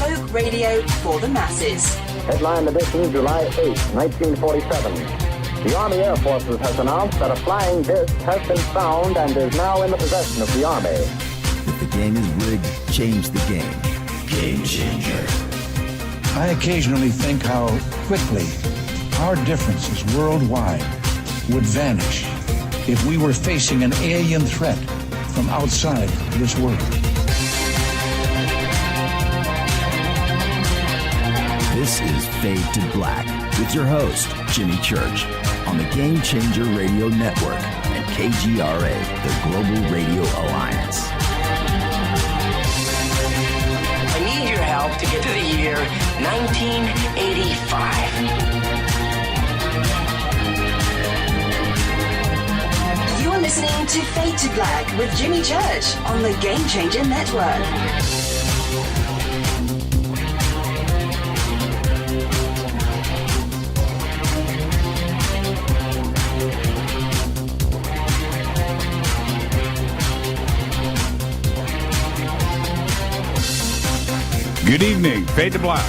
bespoke radio for the masses. Headline edition, July 8, 1947. The Army Air Forces has announced that a flying disc has been found and is now in the possession of the Army. If the game is rigged, change the game. Game changer. I occasionally think how quickly our differences worldwide would vanish if we were facing an alien threat from outside this world. This is Fade to Black with your host, Jimmy Church, on the Game Changer Radio Network and KGRA, the Global Radio Alliance. I need your help to get to the year 1985. You're listening to Fade to Black with Jimmy Church on the Game Changer Network. Good evening, Fade to Black.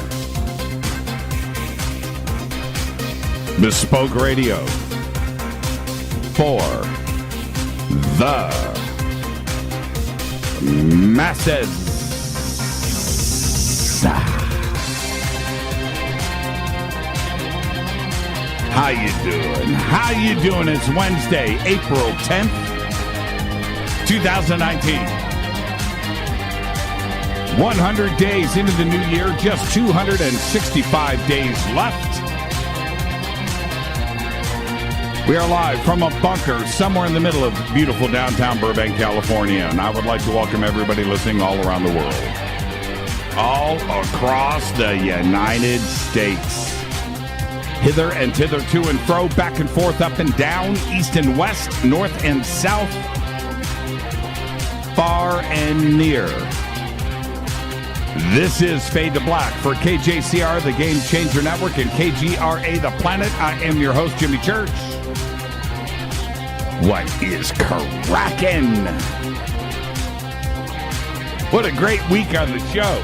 Bespoke radio for the masses. How you doing? How you doing? It's Wednesday, April 10th, 2019. 100 days into the new year, just 265 days left. We are live from a bunker somewhere in the middle of beautiful downtown Burbank, California, and I would like to welcome everybody listening all around the world, all across the United States, hither and thither, to and fro, back and forth, up and down, east and west, north and south, far and near. This is Fade to Black for KJCR, the Game Changer Network, and KGRA, the Planet. I am your host, Jimmy Church. What is crackin'? What a great week on the show.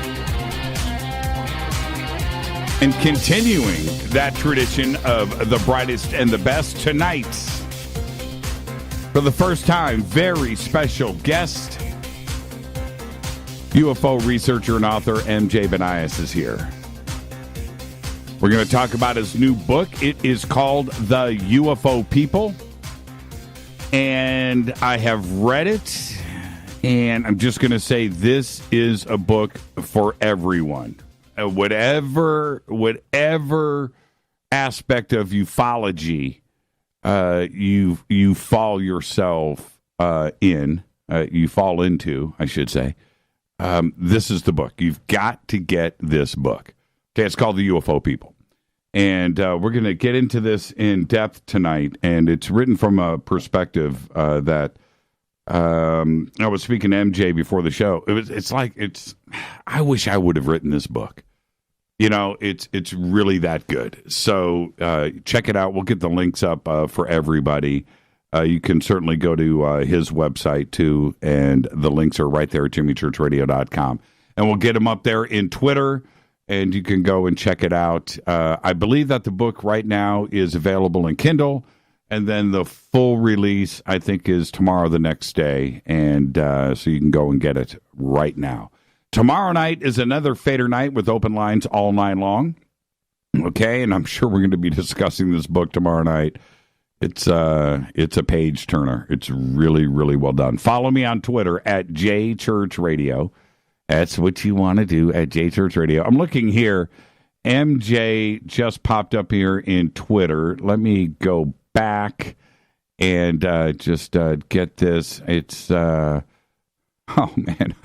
And continuing that tradition of the brightest and the best, tonight, for the first time, very special guest, UFO researcher and author MJ Banias is here. We're going to talk about his new book. It is called The UFO People. And I have read it, and I'm just going to say this is a book for everyone. Whatever aspect of ufology you fall yourself you fall into, I should say. This is the book. You've got to get this book. Okay, it's called The UFO People. And we're going to get into this in depth tonight. And it's written from a perspective that I was speaking to MJ before the show. I wish I would have written this book. You know, it's really that good. So check it out. We'll get the links up for everybody. You can certainly go to his website, too, and the links are right there at jimmychurchradio.com. And we'll get them up there in Twitter, and you can go and check it out. I believe that the book right now is available in Kindle, and then the full release, I think, is tomorrow the next day, and so you can go and get it right now. Tomorrow night is another Fader night with open lines all night long, okay? And I'm sure we're going to be discussing this book tomorrow night. It's a page turner. It's really, really well done. Follow me on Twitter at JChurchRadio. That's what you want to do at JChurchRadio. I'm looking here. MJ just popped up here in Twitter. Let me go back and just get this. It's oh man,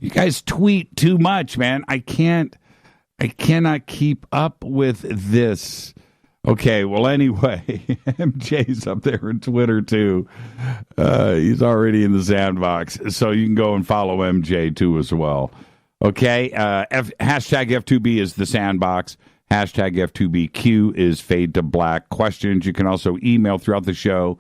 you guys tweet too much, man. I cannot keep up with this. Okay, well, anyway, MJ's up there on Twitter, too. He's already in the sandbox, so you can go and follow MJ, too, as well. Okay, hashtag F2B is the sandbox. Hashtag F2BQ is Fade to Black. Questions, you can also email throughout the show,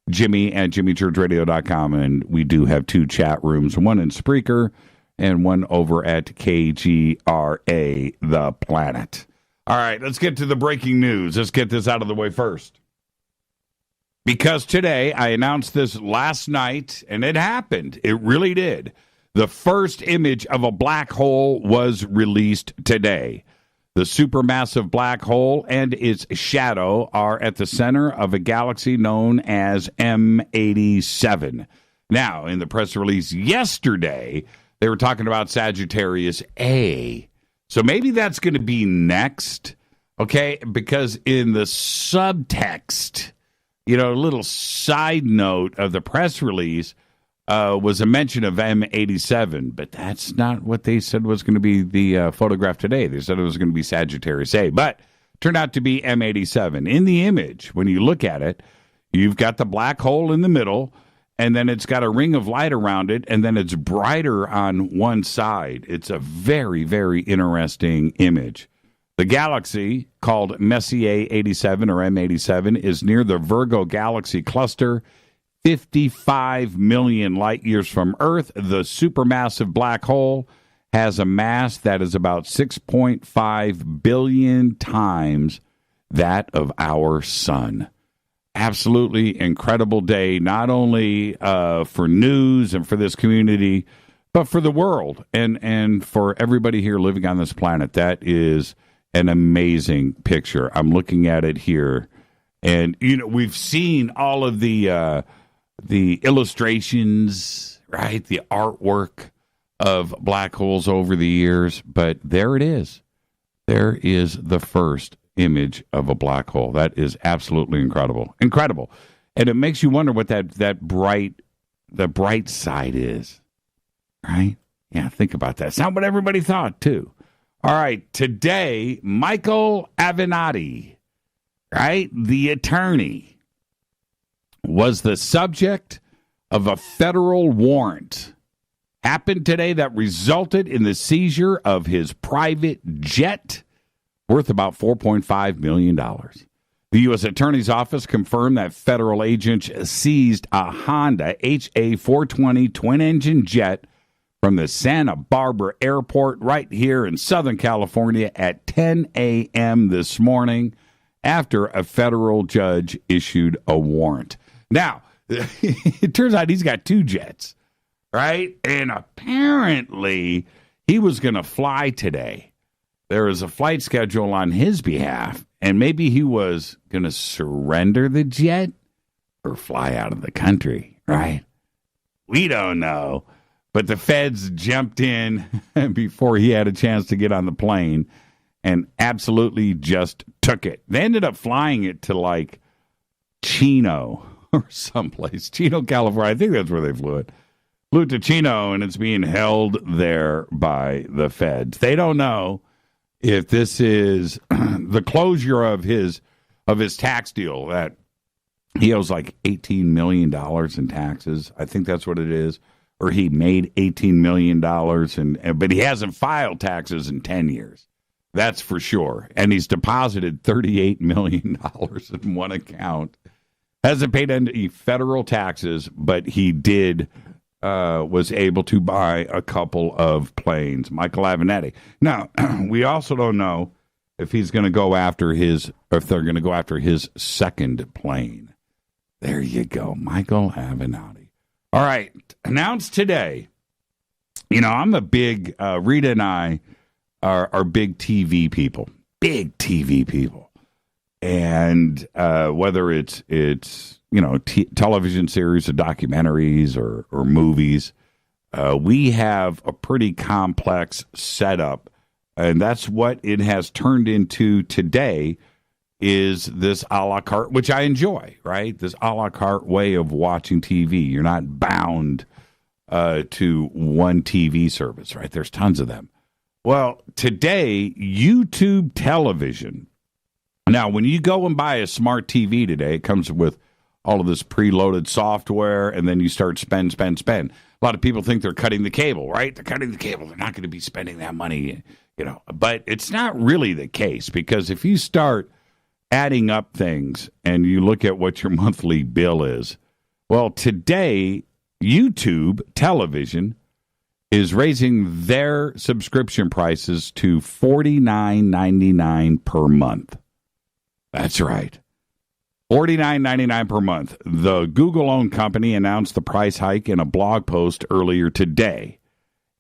Jimmy at jimmychurchradio.com, and we do have 2 chat rooms, one in Spreaker and one over at KGRA, The Planet. All right, let's get to the breaking news. Let's get this out of the way first. Because today, I announced this last night, and it happened. It really did. The first image of a black hole was released today. The supermassive black hole and its shadow are at the center of a galaxy known as M87. Now, in the press release yesterday, they were talking about Sagittarius A. So maybe that's going to be next, okay? Because in the subtext, a little side note of the press release was a mention of M87, but that's not what they said was going to be the photograph today. They said it was going to be Sagittarius A, but turned out to be M87. In the image, when you look at it, you've got the black hole in the middle, and then it's got a ring of light around it, and then it's brighter on one side. It's a very, very interesting image. The galaxy, called Messier 87 or M87, is near the Virgo galaxy cluster, 55 million light years from Earth. The supermassive black hole has a mass that is about 6.5 billion times that of our sun. Absolutely incredible day, not only for news and for this community, but for the world and for everybody here living on this planet. That is an amazing picture. I'm looking at it here, and we've seen all of the illustrations, right? The artwork of black holes over the years, but there it is. There is the first image of a black hole. That is absolutely incredible. Incredible. And it makes you wonder what the bright side is, right? Yeah, think about that. It's not what everybody thought, too. All right, today, Michael Avenatti, right, the attorney, was the subject of a federal warrant. Happened today that resulted in the seizure of his private jet worth about $4.5 million. The U.S. Attorney's Office confirmed that federal agents seized a Honda HA420 twin-engine jet from the Santa Barbara Airport right here in Southern California at 10 a.m. this morning after a federal judge issued a warrant. Now, it turns out he's got two jets, right? And apparently he was going to fly today. There was a flight schedule on his behalf, and maybe he was going to surrender the jet or fly out of the country, right? We don't know. But the feds jumped in before he had a chance to get on the plane and absolutely just took it. They ended up flying it to like Chino or someplace. Chino, California. I think that's where they flew it. Flew to Chino, and it's being held there by the feds. They don't know if this is the closure of his tax deal that he owes like $18 million in taxes. I think that's what it is. Or he made $18 million, but he hasn't filed taxes in 10 years. That's for sure. And he's deposited $38 million in one account. Hasn't paid any federal taxes, but he was able to buy a couple of planes. Michael Avenatti. Now, we also don't know if he's going to go after if they're going to go after his second plane. There you go, Michael Avenatti. All right, announced today. I'm a big, Rita and I are big TV people. Big TV people. And whether it's television series or documentaries or movies, we have a pretty complex setup. And that's what it has turned into today, is this a la carte, which I enjoy, right? This a la carte way of watching TV. You're not bound to one TV service, right? There's tons of them. Well, today, YouTube television. Now, when you go and buy a smart TV today, it comes with all of this preloaded software, and then you start spend. A lot of people think they're cutting the cable, right? They're cutting the cable. They're not going to be spending that money, But it's not really the case, because if you start adding up things and you look at what your monthly bill is, well, today, YouTube television is raising their subscription prices to $49.99 per month. That's right. $49.99 per month. The Google-owned company announced the price hike in a blog post earlier today.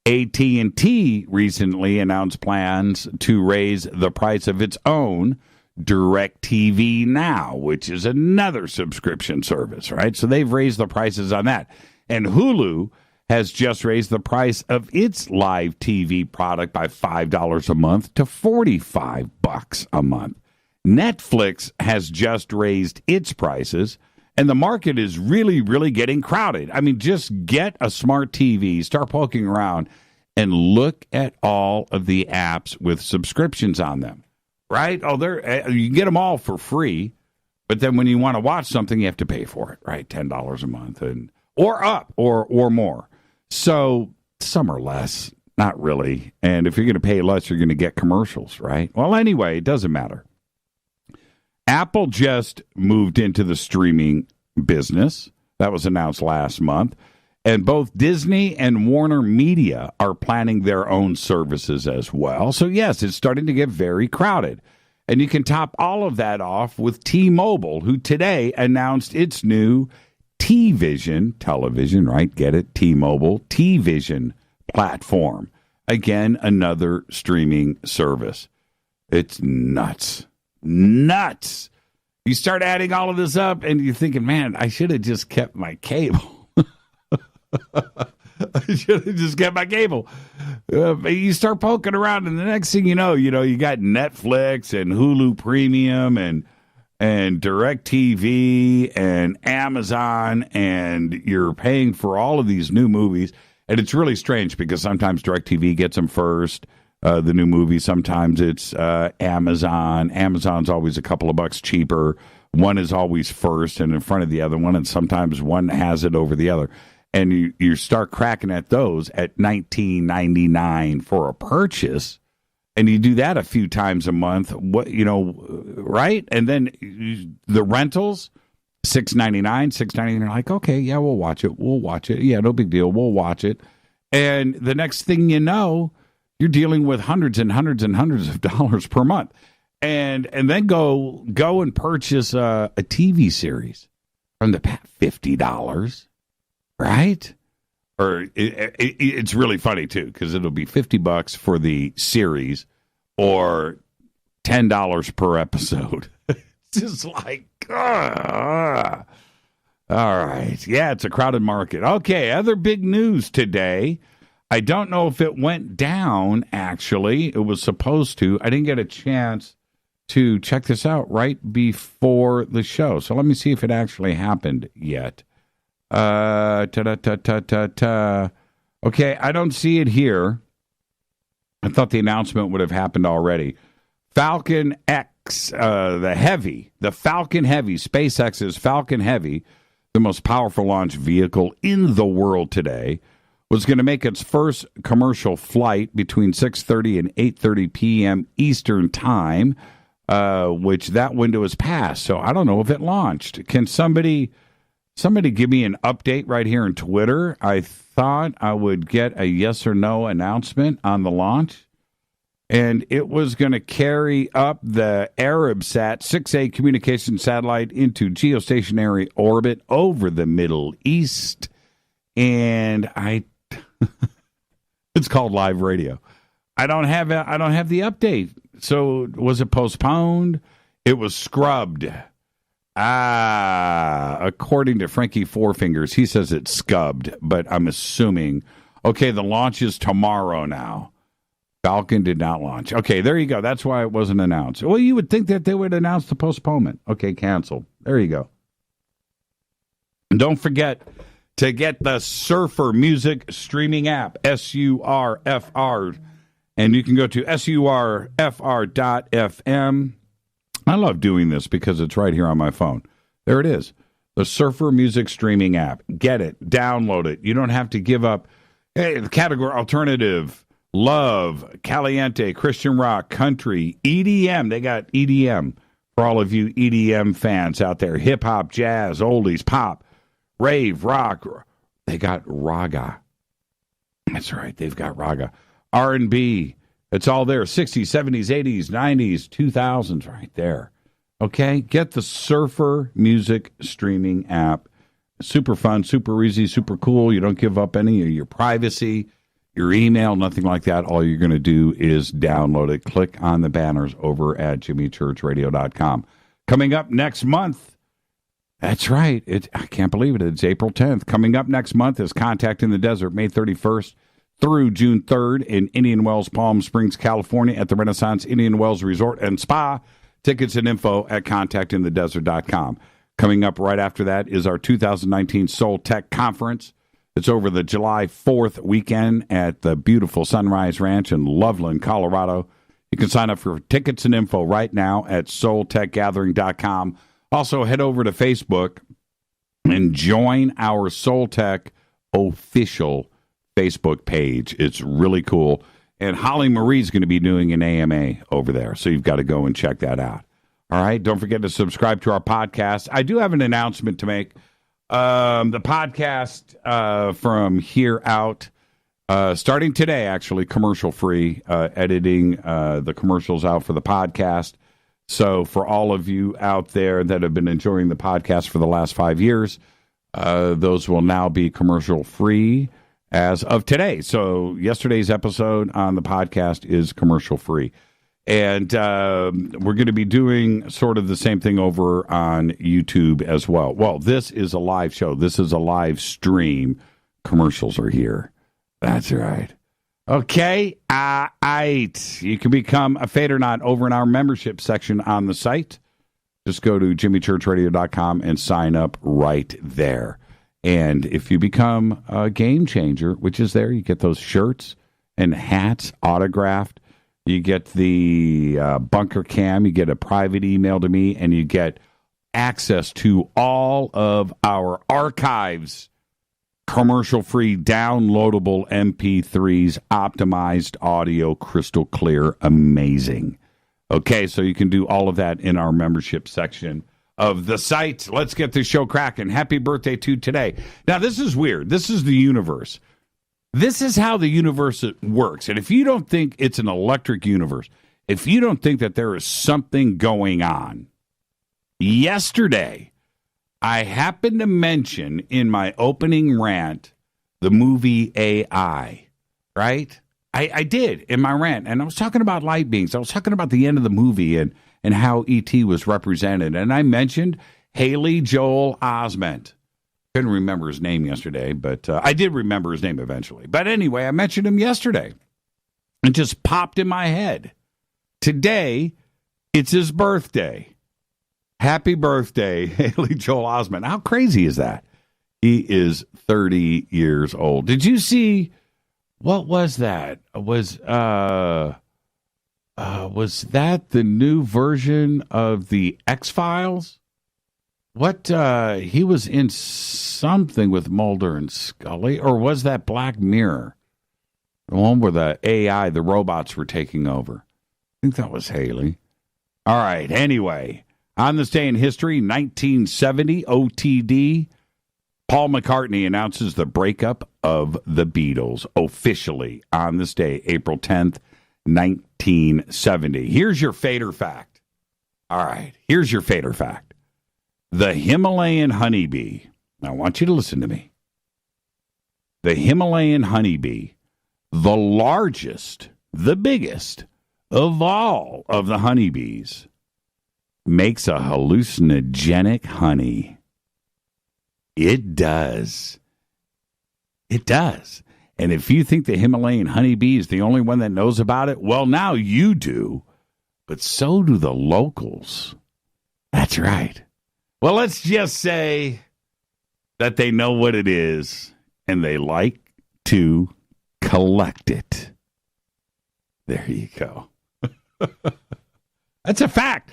AT&T recently announced plans to raise the price of its own DirecTV Now, which is another subscription service, right? So they've raised the prices on that. And Hulu has just raised the price of its live TV product by $5 a month to $45 a month. Netflix has just raised its prices, and the market is really, really getting crowded. I mean, just get a smart TV, start poking around, and look at all of the apps with subscriptions on them, right? Oh, you can get them all for free, but then when you want to watch something, you have to pay for it, right? $10 a month or up or more. So some are less, not really. And if you're going to pay less, you're going to get commercials, right? Well, anyway, it doesn't matter. Apple just moved into the streaming business. That was announced last month. And both Disney and Warner Media are planning their own services as well. So, yes, it's starting to get very crowded. And you can top all of that off with T-Mobile, who today announced its new T-Vision, television, right? Get it? T-Mobile, T-Vision platform. Again, another streaming service. It's nuts. Nuts. You start adding all of this up and you're thinking, man, I should have just kept my cable. I should have just kept my cable. You start poking around and the next thing you know, you got Netflix and Hulu Premium and DirecTV and Amazon, and you're paying for all of these new movies. And it's really strange because sometimes DirecTV gets them first. The new movie, sometimes it's Amazon. Amazon's always a couple of bucks cheaper. One is always first and in front of the other one, and sometimes one has it over the other. And you start cracking at those at $19.99 for a purchase, and you do that a few times a month. Right? And then the rentals, $6.99. You're like, okay, yeah, we'll watch it. Yeah, no big deal. We'll watch it. And the next thing you know, you're dealing with hundreds and hundreds and hundreds of dollars per month, and then go and purchase a TV series from the $50, right? Or it's really funny too because it'll be $50 for the series or $10 per episode. It's just like, all right, yeah, it's a crowded market. Okay, other big news today. I don't know if it went down, actually. It was supposed to. I didn't get a chance to check this out right before the show. So let me see if it actually happened yet. Okay, I don't see it here. I thought the announcement would have happened already. Falcon X, the Falcon Heavy, SpaceX's Falcon Heavy, the most powerful launch vehicle in the world today, was going to make its first commercial flight between 6:30 and 8:30 p.m. Eastern Time, which that window has passed. So I don't know if it launched. Can somebody give me an update right here on Twitter? I thought I would get a yes or no announcement on the launch. And it was going to carry up the Arabsat 6A communication satellite into geostationary orbit over the Middle East. And it's called live radio. I don't have the update. So was it postponed? It was scrubbed. According to Frankie Fourfingers, he says it's scubbed, but I'm assuming. Okay, the launch is tomorrow now. Falcon did not launch. Okay, there you go. That's why it wasn't announced. Well, you would think that they would announce the postponement. Okay, canceled. There you go. And don't forget to get the Surfer music streaming app, SURFR. And you can go to surfr.fm. I love doing this because it's right here on my phone. There it is. The Surfer music streaming app. Get it. Download it. You don't have to give up. Hey, the category alternative, love, caliente, Christian rock, country, EDM. They got EDM for all of you EDM fans out there. Hip hop, jazz, oldies, pop, rave, rock. They got raga. That's right. They've got raga. R&B. It's all there. 60s, 70s, 80s, 90s, 2000s right there. Okay? Get the Surfer music streaming app. Super fun, super easy, super cool. You don't give up any of your privacy, your email, nothing like that. All you're going to do is download it. Click on the banners over at jimmychurchradio.com. Coming up next month, that's right. I can't believe it. It's April 10th. Coming up next month is Contact in the Desert, May 31st through June 3rd in Indian Wells, Palm Springs, California at the Renaissance Indian Wells Resort and Spa. Tickets and info at contactinthedesert.com. Coming up right after that is our 2019 Soul Tech Conference. It's over the July 4th weekend at the beautiful Sunrise Ranch in Loveland, Colorado. You can sign up for tickets and info right now at soultechgathering.com. Also, head over to Facebook and join our Soul Tech official Facebook page. It's really cool. And Holly Marie's going to be doing an AMA over there, so you've got to go and check that out. All right, don't forget to subscribe to our podcast. I do have an announcement to make. The podcast from here out, starting today, actually, commercial-free, editing the commercials out for the podcast. So for all of you out there that have been enjoying the podcast for the last 5 years, those will now be commercial-free as of today. So yesterday's episode on the podcast is commercial-free. And we're going to be doing sort of the same thing over on YouTube as well. Well, this is a live show. This is a live stream. Commercials are here. That's right. Okay. You can become a Fade or Not over in our membership section on the site. Just go to jimmychurchradio.com and sign up right there. And if you become a Game Changer, which is there, you get those shirts and hats autographed. You get the bunker cam, you get a private email to me, and you get access to all of our archives, commercial-free, downloadable MP3s, optimized audio, crystal clear, amazing. Okay, so you can do all of that in our membership section of the site. Let's get this show cracking. Happy birthday to today. Now, this is weird. This is the universe. This is how the universe works. And if you don't think it's an electric universe, if you don't think that there is something going on, yesterday, I happened to mention in my opening rant the movie AI, right? I did in my rant. And I was talking about light beings. I was talking about the end of the movie and how E.T. was represented. And I mentioned Haley Joel Osment. Couldn't remember his name yesterday, but I did remember his name eventually. But anyway, I mentioned him yesterday. It just popped in my head. Today, it's his birthday. Happy birthday, Haley Joel Osment. How crazy is that? He is 30 years old. Did you see, what was that? Was that the new version of the X-Files? What, he was in something with Mulder and Scully, or was that Black Mirror? The one where the AI, the robots were taking over. I think that was Haley. All right, anyway, on this day in history, 1970, OTD, Paul McCartney announces the breakup of the Beatles officially on this day, April 10th, 1970. Here's your fader fact. All right, here's your fader fact. The Himalayan honeybee. Now, I want you to listen to me. The Himalayan honeybee, the largest, the biggest of all of the honeybees, makes a hallucinogenic honey. It does. It does. And if you think the Himalayan honeybee is the only one that knows about it, well, now you do. But so do the locals. That's right. Well, let's just say that they know what it is, and they like to collect it. There you go. That's a fact.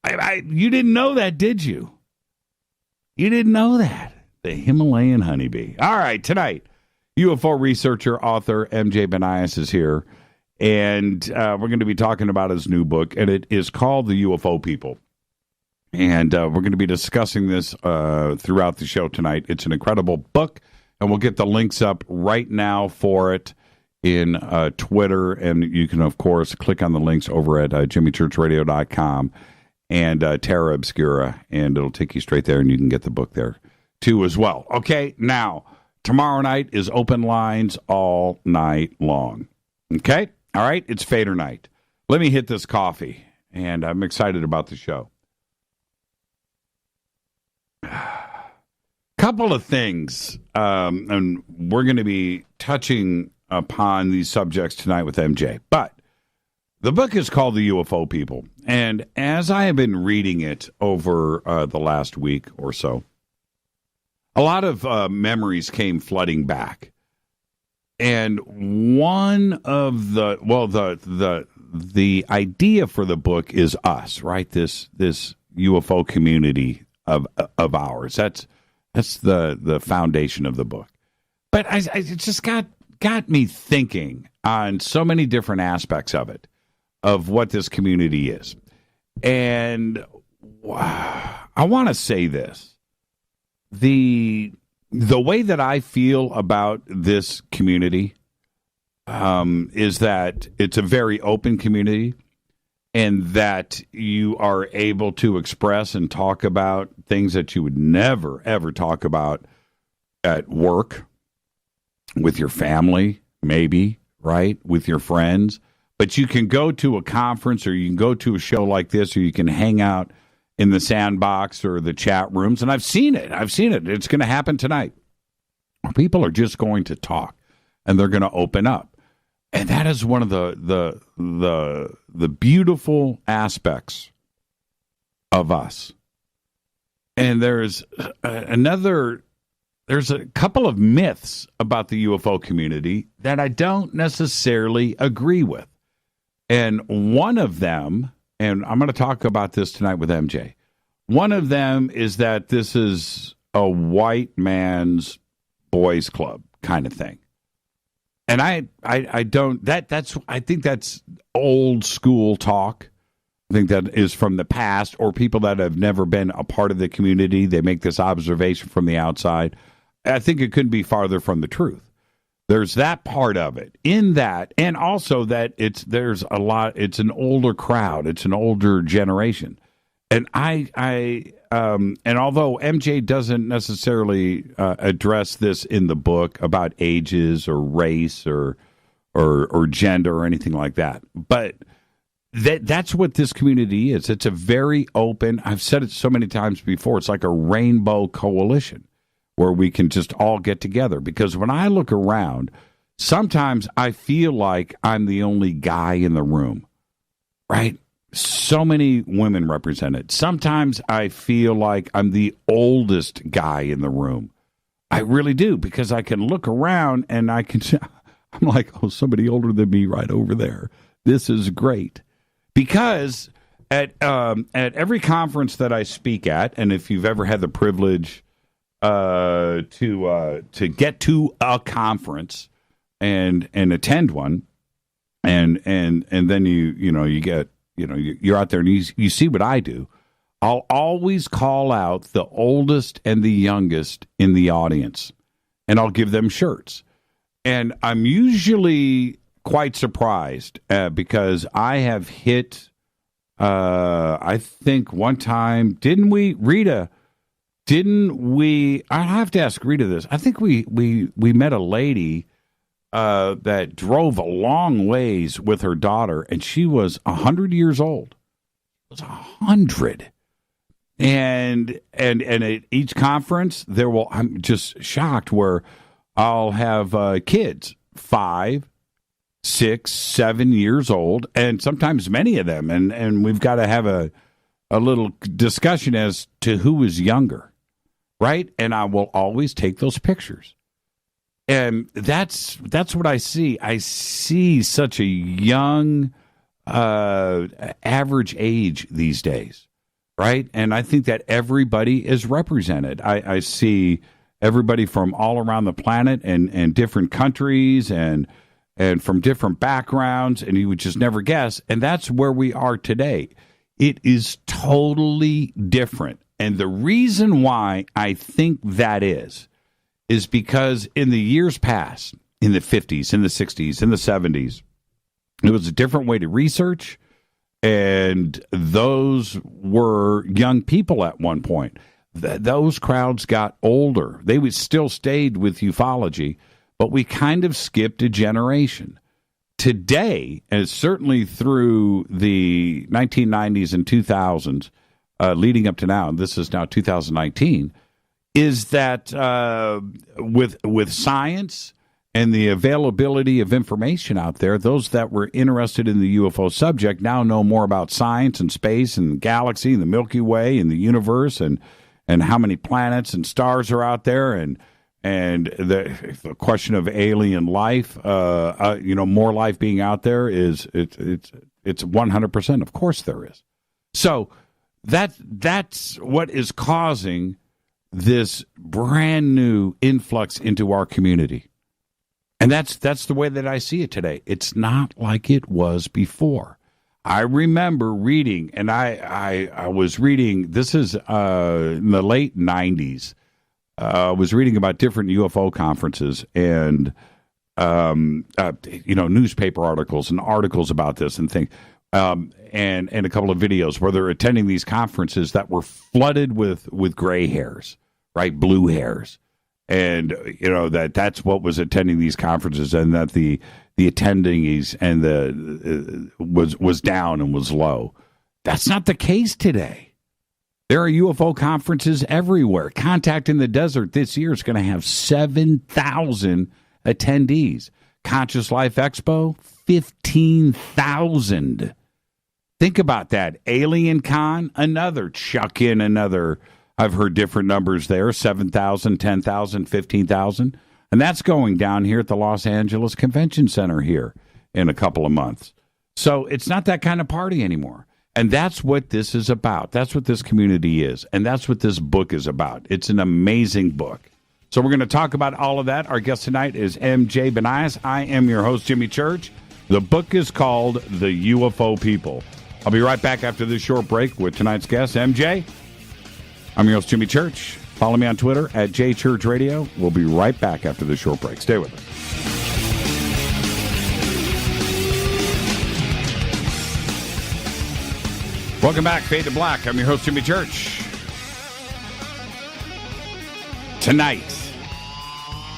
You didn't know that, did you? You didn't know that. The Himalayan honeybee. All right, tonight, UFO researcher, author MJ Banias is here, and we're going to be talking about his new book, and it is called The UFO People. And we're going to be discussing this throughout the show tonight. It's an incredible book, and we'll get the links up right now for it. in Twitter, and you can, of course, click on the links over at jimmychurchradio.com and Terra Obscura, and it'll take you straight there, and you can get the book there, too, as well. Okay, now, tomorrow night is open lines all night long. Okay? All right? It's Fader night. Let me hit this coffee, and I'm excited about the show. Couple of things, and we're going to be touching upon these subjects tonight with MJ. But the book is called The UFO People, and as I have been reading it over the last week or so, a lot of memories came flooding back. And one of the idea for the book is us, right? This UFO community of ours. That's the foundation of the book. But it just got me thinking on so many different aspects of it, of what this community is. And I want to say this. The way that I feel about this community is that it's a very open community, and that you are able to express and talk about things that you would never, ever talk about at work, with your family, maybe, right? With your friends. But you can go to a conference, or you can go to a show like this, or you can hang out in the sandbox or the chat rooms. And I've seen it. It's going to happen tonight. People are just going to talk, and they're going to open up. And that is one of the beautiful aspects of us. And there's a couple of myths about the UFO community that I don't necessarily agree with. And one of them, and I'm going to talk about this tonight with MJ, one of them is that this is a white man's boys club kind of thing. And I think that's old school talk. I think that is from the past, or people that have never been a part of the community. They make this observation from the outside. I think it couldn't be farther from the truth. There's that part of it in that, and also that it's an older crowd. It's an older generation. And and although MJ doesn't necessarily address this in the book about ages or race or gender or anything like that, but that's what this community is. It's a very open, I've said it so many times before, it's like a rainbow coalition where we can just all get together. Because when I look around, sometimes I feel like I'm the only guy in the room, right? So many women represented. Sometimes I feel like I'm the oldest guy in the room. I really do, because I can look around and I'm like, oh, somebody older than me right over there. This is great. Because at every conference that I speak at, and if you've ever had the privilege to get to a conference and attend one, and then you get, you're out there and you see what I do. I'll always call out the oldest and the youngest in the audience, and I'll give them shirts. And I'm usually quite surprised because I have hit, I think one time, didn't we, Rita? I have to ask Rita this. I think we met a lady that drove a long ways with her daughter, and she was 100 years old. It was 100. And at each conference, I'm just shocked where I'll have kids, 5, 6, 7 years old, and sometimes many of them. And we've got to have a little discussion as to who is younger, right? And I will always take those pictures. And that's what I see. I see such a young average age these days, right? And I think that everybody is represented. I see everybody from all around the planet and different countries and from different backgrounds, and you would just never guess. And that's where we are today. It is totally different. And the reason why I think that is because in the years past, in the 50s, in the 60s, in the 70s. It was a different way to research, and those were young people at one point. Those crowds got older. They still stayed with ufology, but we kind of skipped a generation. Today, and certainly through the 1990s and 2000s, leading up to now, and this is now 2019, is that with science and the availability of information out there, those that were interested in the UFO subject now know more about science and space and the galaxy and the Milky Way and the universe and how many planets and stars are out there and the question of alien life, more life being out there it's 100%. Of course there is. So that's what is causing this brand new influx into our community. And that's the way that I see it today. It's not like it was before. I remember reading, and I was reading, this is in the late 90s. I was reading about different UFO conferences and, newspaper articles and articles about this and things, and a couple of videos where they're attending these conferences that were flooded with gray hairs, right, blue hairs. And, that's what was attending these conferences, and that the attendees and was down and was low. That's not the case today. There are UFO conferences everywhere. Contact in the Desert this year is going to have 7,000 attendees. Conscious Life Expo, 15,000. Think about that. Alien Con, chuck in another. I've heard different numbers there, 7,000, 10,000, 15,000. And that's going down here at the Los Angeles Convention Center here in a couple of months. So it's not that kind of party anymore. And that's what this is about. That's what this community is. And that's what this book is about. It's an amazing book. So we're going to talk about all of that. Our guest tonight is MJ Banias. I am your host, Jimmy Church. The book is called The UFO People. I'll be right back after this short break with tonight's guest, MJ. I'm your host, Jimmy Church. Follow me on Twitter at JChurchRadio. We'll be right back after this short break. Stay with us. Welcome back, Fade to Black. I'm your host, Jimmy Church. Tonight,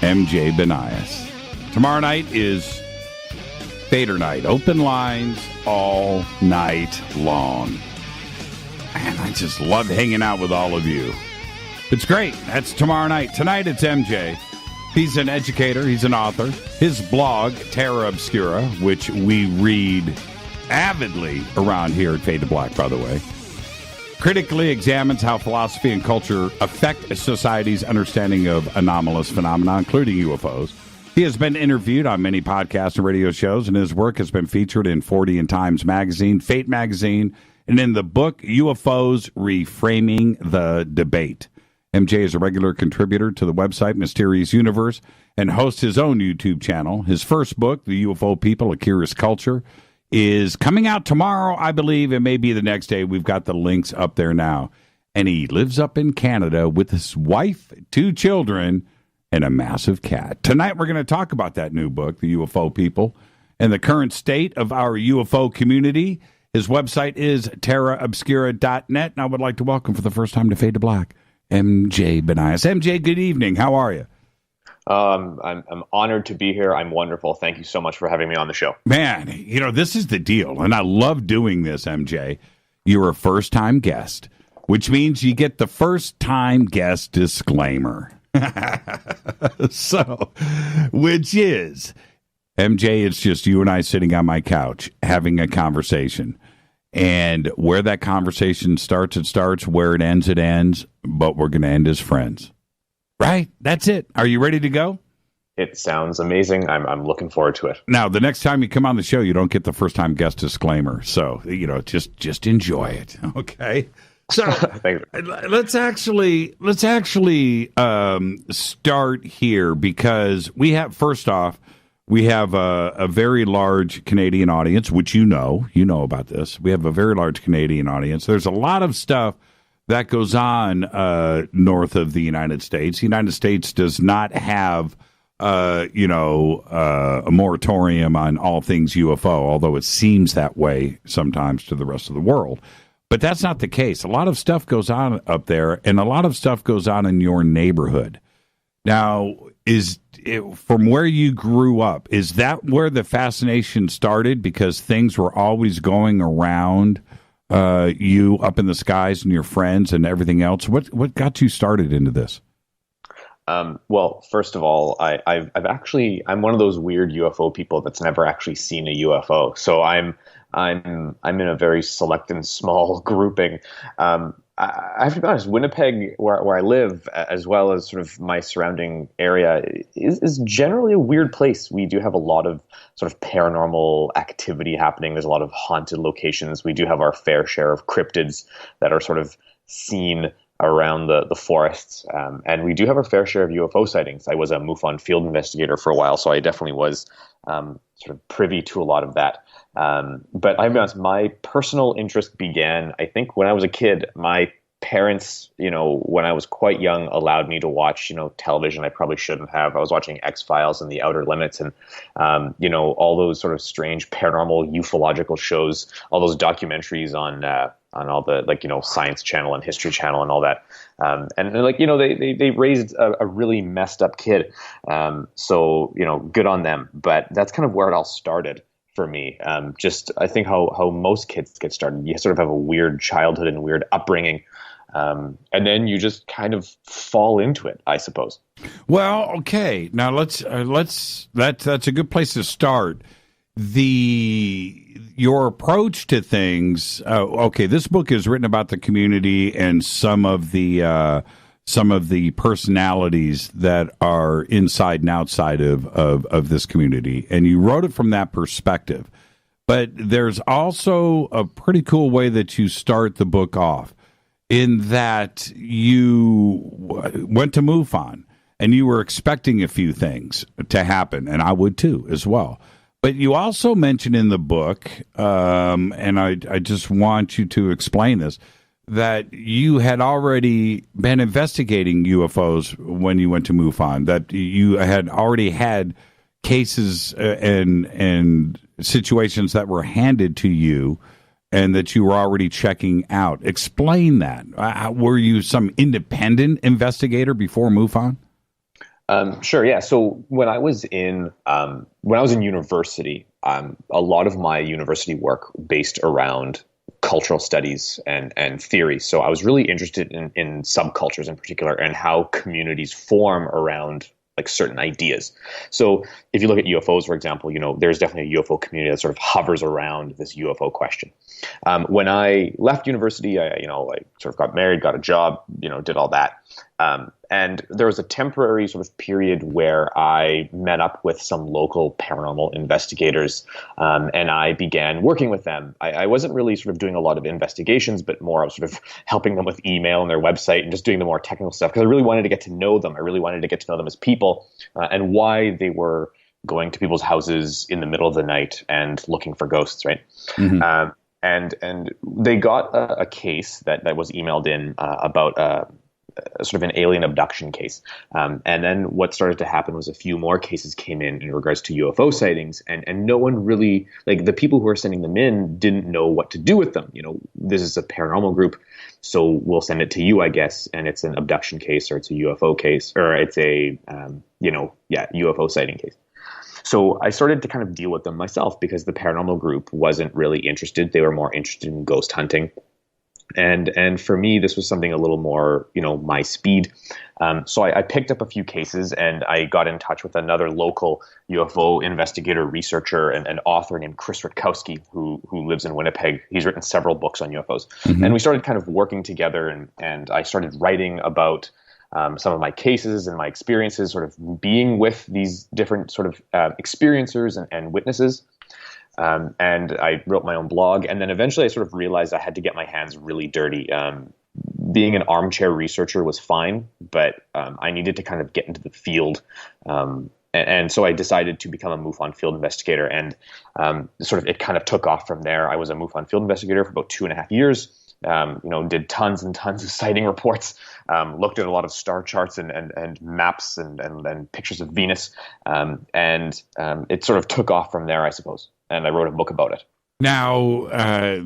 MJ Banias. Tomorrow night is Fader Night. Open lines all night long. Man, I just love hanging out with all of you. It's great. That's tomorrow night. Tonight, it's MJ. He's an educator. He's an author. His blog, Terra Obscura, which we read avidly around here at Fade to Black, by the way, critically examines how philosophy and culture affect society's understanding of anomalous phenomena, including UFOs. He has been interviewed on many podcasts and radio shows, and his work has been featured in Fortean Times Magazine, Fate Magazine, and in the book UFOs, Reframing the Debate. MJ is a regular contributor to the website Mysterious Universe and hosts his own YouTube channel. His first book, The UFO People, A Curious Culture, is coming out tomorrow, I believe. It may be the next day. We've got the links up there now. And he lives up in Canada with his wife, 2 children, and a massive cat. Tonight, we're going to talk about that new book, The UFO People, and the current state of our UFO community. His website is terraobscura.net. And I would like to welcome for the first time to Fade to Black, MJ Banias. MJ, good evening. How are you? I'm honored to be here. I'm wonderful. Thank you so much for having me on the show. Man, this is the deal, and I love doing this, MJ. You're a first-time guest, which means you get the first-time guest disclaimer. Which is, MJ, it's just you and I sitting on my couch having a conversation. And where that conversation starts, it starts. Where it ends. But we're going to end as friends. Right? That's it. Are you ready to go? It sounds amazing. I'm looking forward to it. Now, the next time you come on the show, you don't get the first-time guest disclaimer. So, just enjoy it. Okay? So let's actually start here, because we have, first off, we have a very large Canadian audience, which you know about this. We have a very large Canadian audience. There's a lot of stuff that goes on north of the United States. The United States does not have a moratorium on all things UFO, although it seems that way sometimes to the rest of the world. But that's not the case. A lot of stuff goes on up there, and a lot of stuff goes on in your neighborhood. Now, from where you grew up, is that where the fascination started? Because things were always going around you up in the skies and your friends and everything else. What got you started into this? Well, first of all, I'm one of those weird UFO people that's never actually seen a UFO. So I'm in a very select and small grouping. I have to be honest, Winnipeg, where I live, as well as sort of my surrounding area, is generally a weird place. We do have a lot of sort of paranormal activity happening. There's a lot of haunted locations. We do have our fair share of cryptids that are sort of seen around the forests. And we do have our fair share of UFO sightings. I was a MUFON field investigator for a while, so I definitely was sort of privy to a lot of that. But I'll be honest, my personal interest began, I think, when I was a kid. My parents, when I was quite young, allowed me to watch, television I probably shouldn't have. I was watching X-Files and The Outer Limits and, all those sort of strange paranormal ufological shows, all those documentaries on all the, Science Channel and History Channel and all that. They raised a really messed up kid. So, good on them. But that's kind of where it all started for me. I think how most kids get started. You sort of have a weird childhood and weird upbringing. And then you just kind of fall into it, I suppose. Well, okay. Now that's a good place to start. Your approach to things. Okay, this book is written about the community and some of the personalities that are inside and outside of this community, and you wrote it from that perspective. But there's also a pretty cool way that you start the book off, in that you went to MUFON and you were expecting a few things to happen, and I would too as well. But you also mentioned in the book, and I just want you to explain this, that you had already been investigating UFOs when you went to MUFON, that you had already had cases and situations that were handed to you and that you were already checking out. Explain that. Were you some independent investigator before MUFON? Sure. Yeah. So when I was in university, a lot of my university work based around cultural studies and theory. So I was really interested in subcultures in particular and how communities form around like certain ideas. So if you look at UFOs, for example, there's definitely a UFO community that sort of hovers around this UFO question. When I left university, I sort of got married, got a job, did all that. And there was a temporary sort of period where I met up with some local paranormal investigators, and I began working with them. I wasn't really sort of doing a lot of investigations, but more of sort of helping them with email and their website and just doing the more technical stuff, because I really wanted to get to know them. I really wanted to get to know them as people and why they were going to people's houses in the middle of the night and looking for ghosts, right? Mm-hmm. And they got a case that was emailed in about sort of an alien abduction case. And then what started to happen was a few more cases came in regards to UFO sightings, and no one really, like the people who were sending them in didn't know what to do with them. This is a paranormal group, so we'll send it to you, I guess, and it's an abduction case, or it's a UFO case, or it's a, UFO sighting case. So I started to kind of deal with them myself because the paranormal group wasn't really interested. They were more interested in ghost hunting. And for me, this was something a little more, my speed. So I picked up a few cases and I got in touch with another local UFO investigator, researcher, and author named Chris Rutkowski, who lives in Winnipeg. He's written several books on UFOs. Mm-hmm. And we started kind of working together, and I started writing about some of my cases and my experiences, sort of being with these different sort of experiencers and witnesses. And I wrote my own blog, and then eventually I sort of realized I had to get my hands really dirty. Being an armchair researcher was fine, but I needed to kind of get into the field. And so I decided to become a MUFON field investigator, and sort of it kind of took off from there. I was a MUFON field investigator for about 2.5 years. did tons and tons of sighting reports, looked at a lot of star charts and maps and pictures of Venus. And it sort of took off from there, I suppose. And I wrote a book about it. Now, I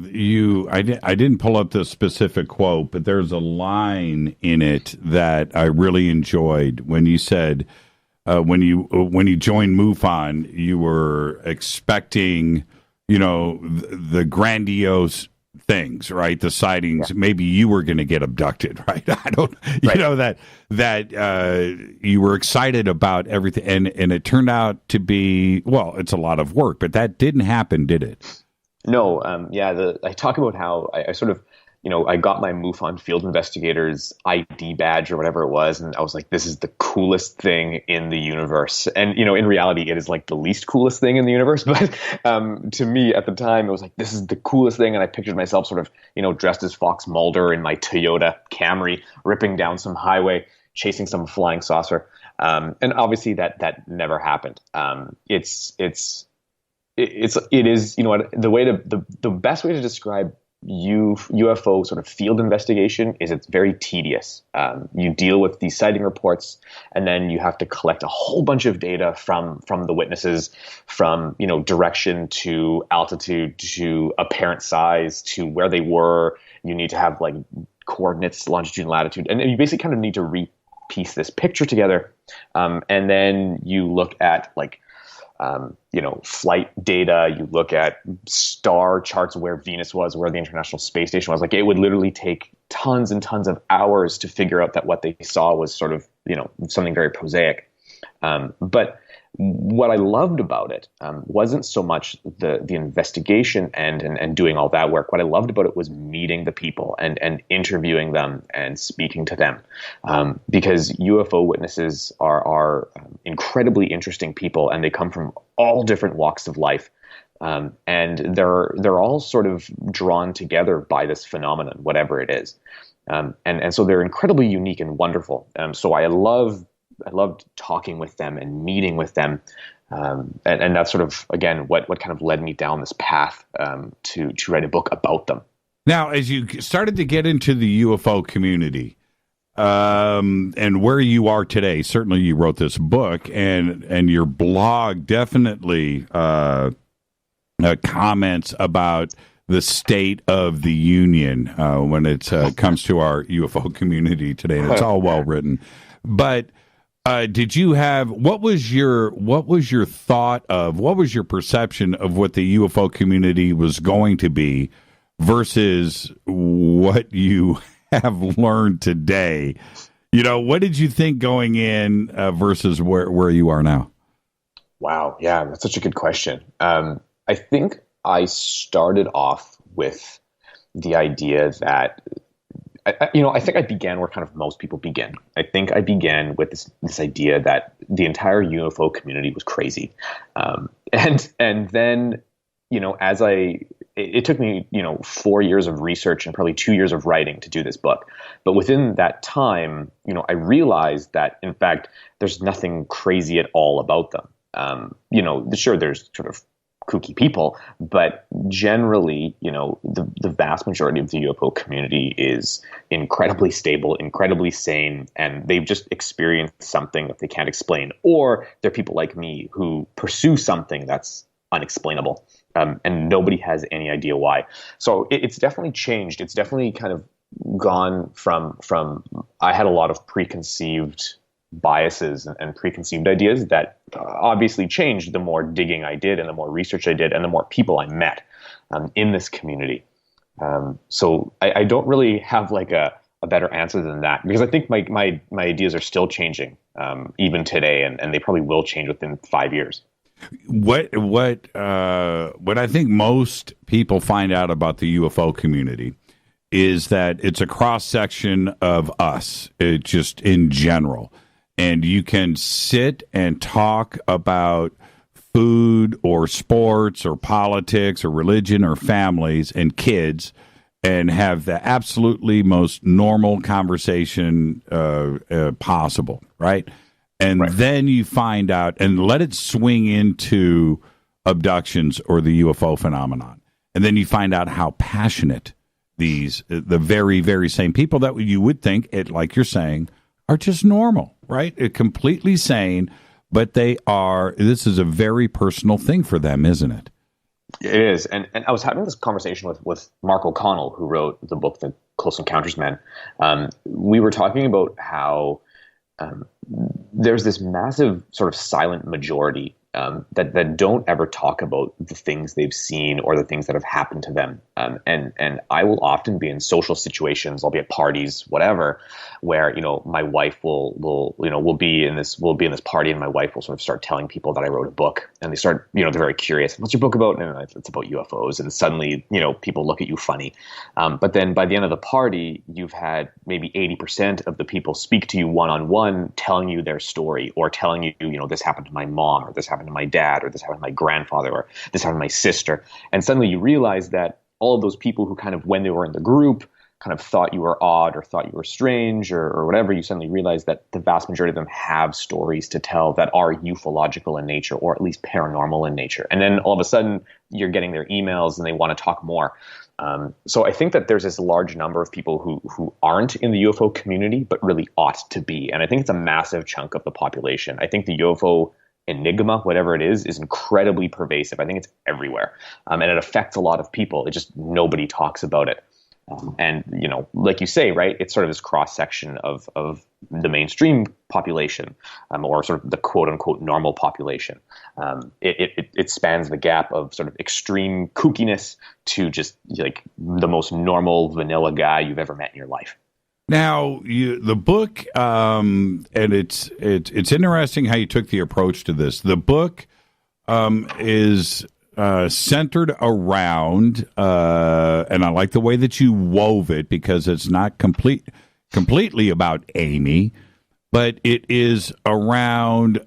didn't pull up the specific quote, but there's a line in it that I really enjoyed when you said, when you joined MUFON, you were expecting, the grandiose things, right? The sightings. Yeah. Maybe you were going to get abducted, right? I don't, that you were excited about everything, and it turned out to be, well, it's a lot of work, but that didn't happen, did it? No. I talk about how I sort of, I got my MUFON field investigator's ID badge or whatever it was, and I was like, this is the coolest thing in the universe. And, in reality, it is like the least coolest thing in the universe. But to me at the time, it was like, this is the coolest thing. And I pictured myself sort of, dressed as Fox Mulder in my Toyota Camry, ripping down some highway, chasing some flying saucer. And obviously that never happened. It is, the best way to describe UFO sort of field investigation is it's very tedious. You deal with these sighting reports, and then you have to collect a whole bunch of data from the witnesses, from direction to altitude to apparent size to where they were. You need to have like coordinates, longitude and latitude, and you basically kind of need to piece this picture together. And then you look at like flight data, you look at star charts where Venus was, where the International Space Station was. Like, it would literally take tons and tons of hours to figure out that what they saw was sort of, something very prosaic. But what I loved about it wasn't so much the investigation and doing all that work. What I loved about it was meeting the people and interviewing them and speaking to them, because UFO witnesses are incredibly interesting people, and they come from all different walks of life, and they're all sort of drawn together by this phenomenon, whatever it is, and so they're incredibly unique and wonderful. So I loved talking with them and meeting with them. And that's sort of, again, what kind of led me down this path to write a book about them. Now, as you started to get into the UFO community and where you are today, certainly you wrote this book, and your blog definitely comments about the state of the union when it comes to our UFO community today, and it's all well written. But did you have, what was your thought of, what was your perception of what the UFO community was going to be versus what you have learned today? What did you think going in versus where you are now? Wow. Yeah, that's such a good question. I think I started off with the idea that, I think I began where kind of most people begin. I think I began with this idea that the entire UFO community was crazy. And then, it took me, 4 years of research and probably 2 years of writing to do this book. But within that time, I realized that, in fact, there's nothing crazy at all about them. Sure, there's sort of kooky people, but generally, the vast majority of the UFO community is incredibly stable, incredibly sane, and they've just experienced something that they can't explain. Or they're people like me who pursue something that's unexplainable, and nobody has any idea why. So it's definitely changed. It's definitely kind of gone from I had a lot of preconceived biases and preconceived ideas that obviously changed the more digging I did and the more research I did and the more people I met in this community. So I don't really have like a better answer than that, because I think my ideas are still changing even today, and they probably will change within 5 years. What I think most people find out about the UFO community is that it's a cross section of us, just in general. And you can sit and talk about food or sports or politics or religion or families and kids and have the absolutely most normal conversation possible, right? And then you find out, and let it swing into abductions or the UFO phenomenon. And then you find out how passionate the very, very same people that you would think, like you're saying, are just normal, right? Completely sane, but this is a very personal thing for them, isn't it? It is. And I was having this conversation with Mark O'Connell, who wrote the book, The Close Encounters Men. We were talking about how there's this massive sort of silent majority that don't ever talk about the things they've seen or the things that have happened to them. And I will often be in social situations, I'll be at parties, whatever, where, my wife we'll be in this party, and my wife will sort of start telling people that I wrote a book, and they start, they're very curious. What's your book about? And it's about UFOs. And suddenly, people look at you funny. But then by the end of the party, you've had maybe 80% of the people speak to you one-on-one, telling you their story, or telling you, this happened to my mom, or this happened to my dad, or this happened to my grandfather, or this happened to my sister. And suddenly you realize that all of those people who kind of, when they were in the group, kind of thought you were odd or thought you were strange or whatever, you suddenly realize that the vast majority of them have stories to tell that are ufological in nature, or at least paranormal in nature. And then all of a sudden you're getting their emails and they want to talk more. So I think that there's this large number of people who aren't in the UFO community, but really ought to be. And I think it's a massive chunk of the population. I think the UFO enigma, whatever it is incredibly pervasive. I think it's everywhere. And it affects a lot of people. It just, nobody talks about it. And, like you say, right, it's sort of this cross section of the mainstream population, or sort of the quote unquote normal population. It spans the gap of sort of extreme kookiness to just like the most normal vanilla guy you've ever met in your life. Now, the book, and it's interesting how you took the approach to this. The book is centered around, and I like the way that you wove it, because it's not completely about Amy, but it is around,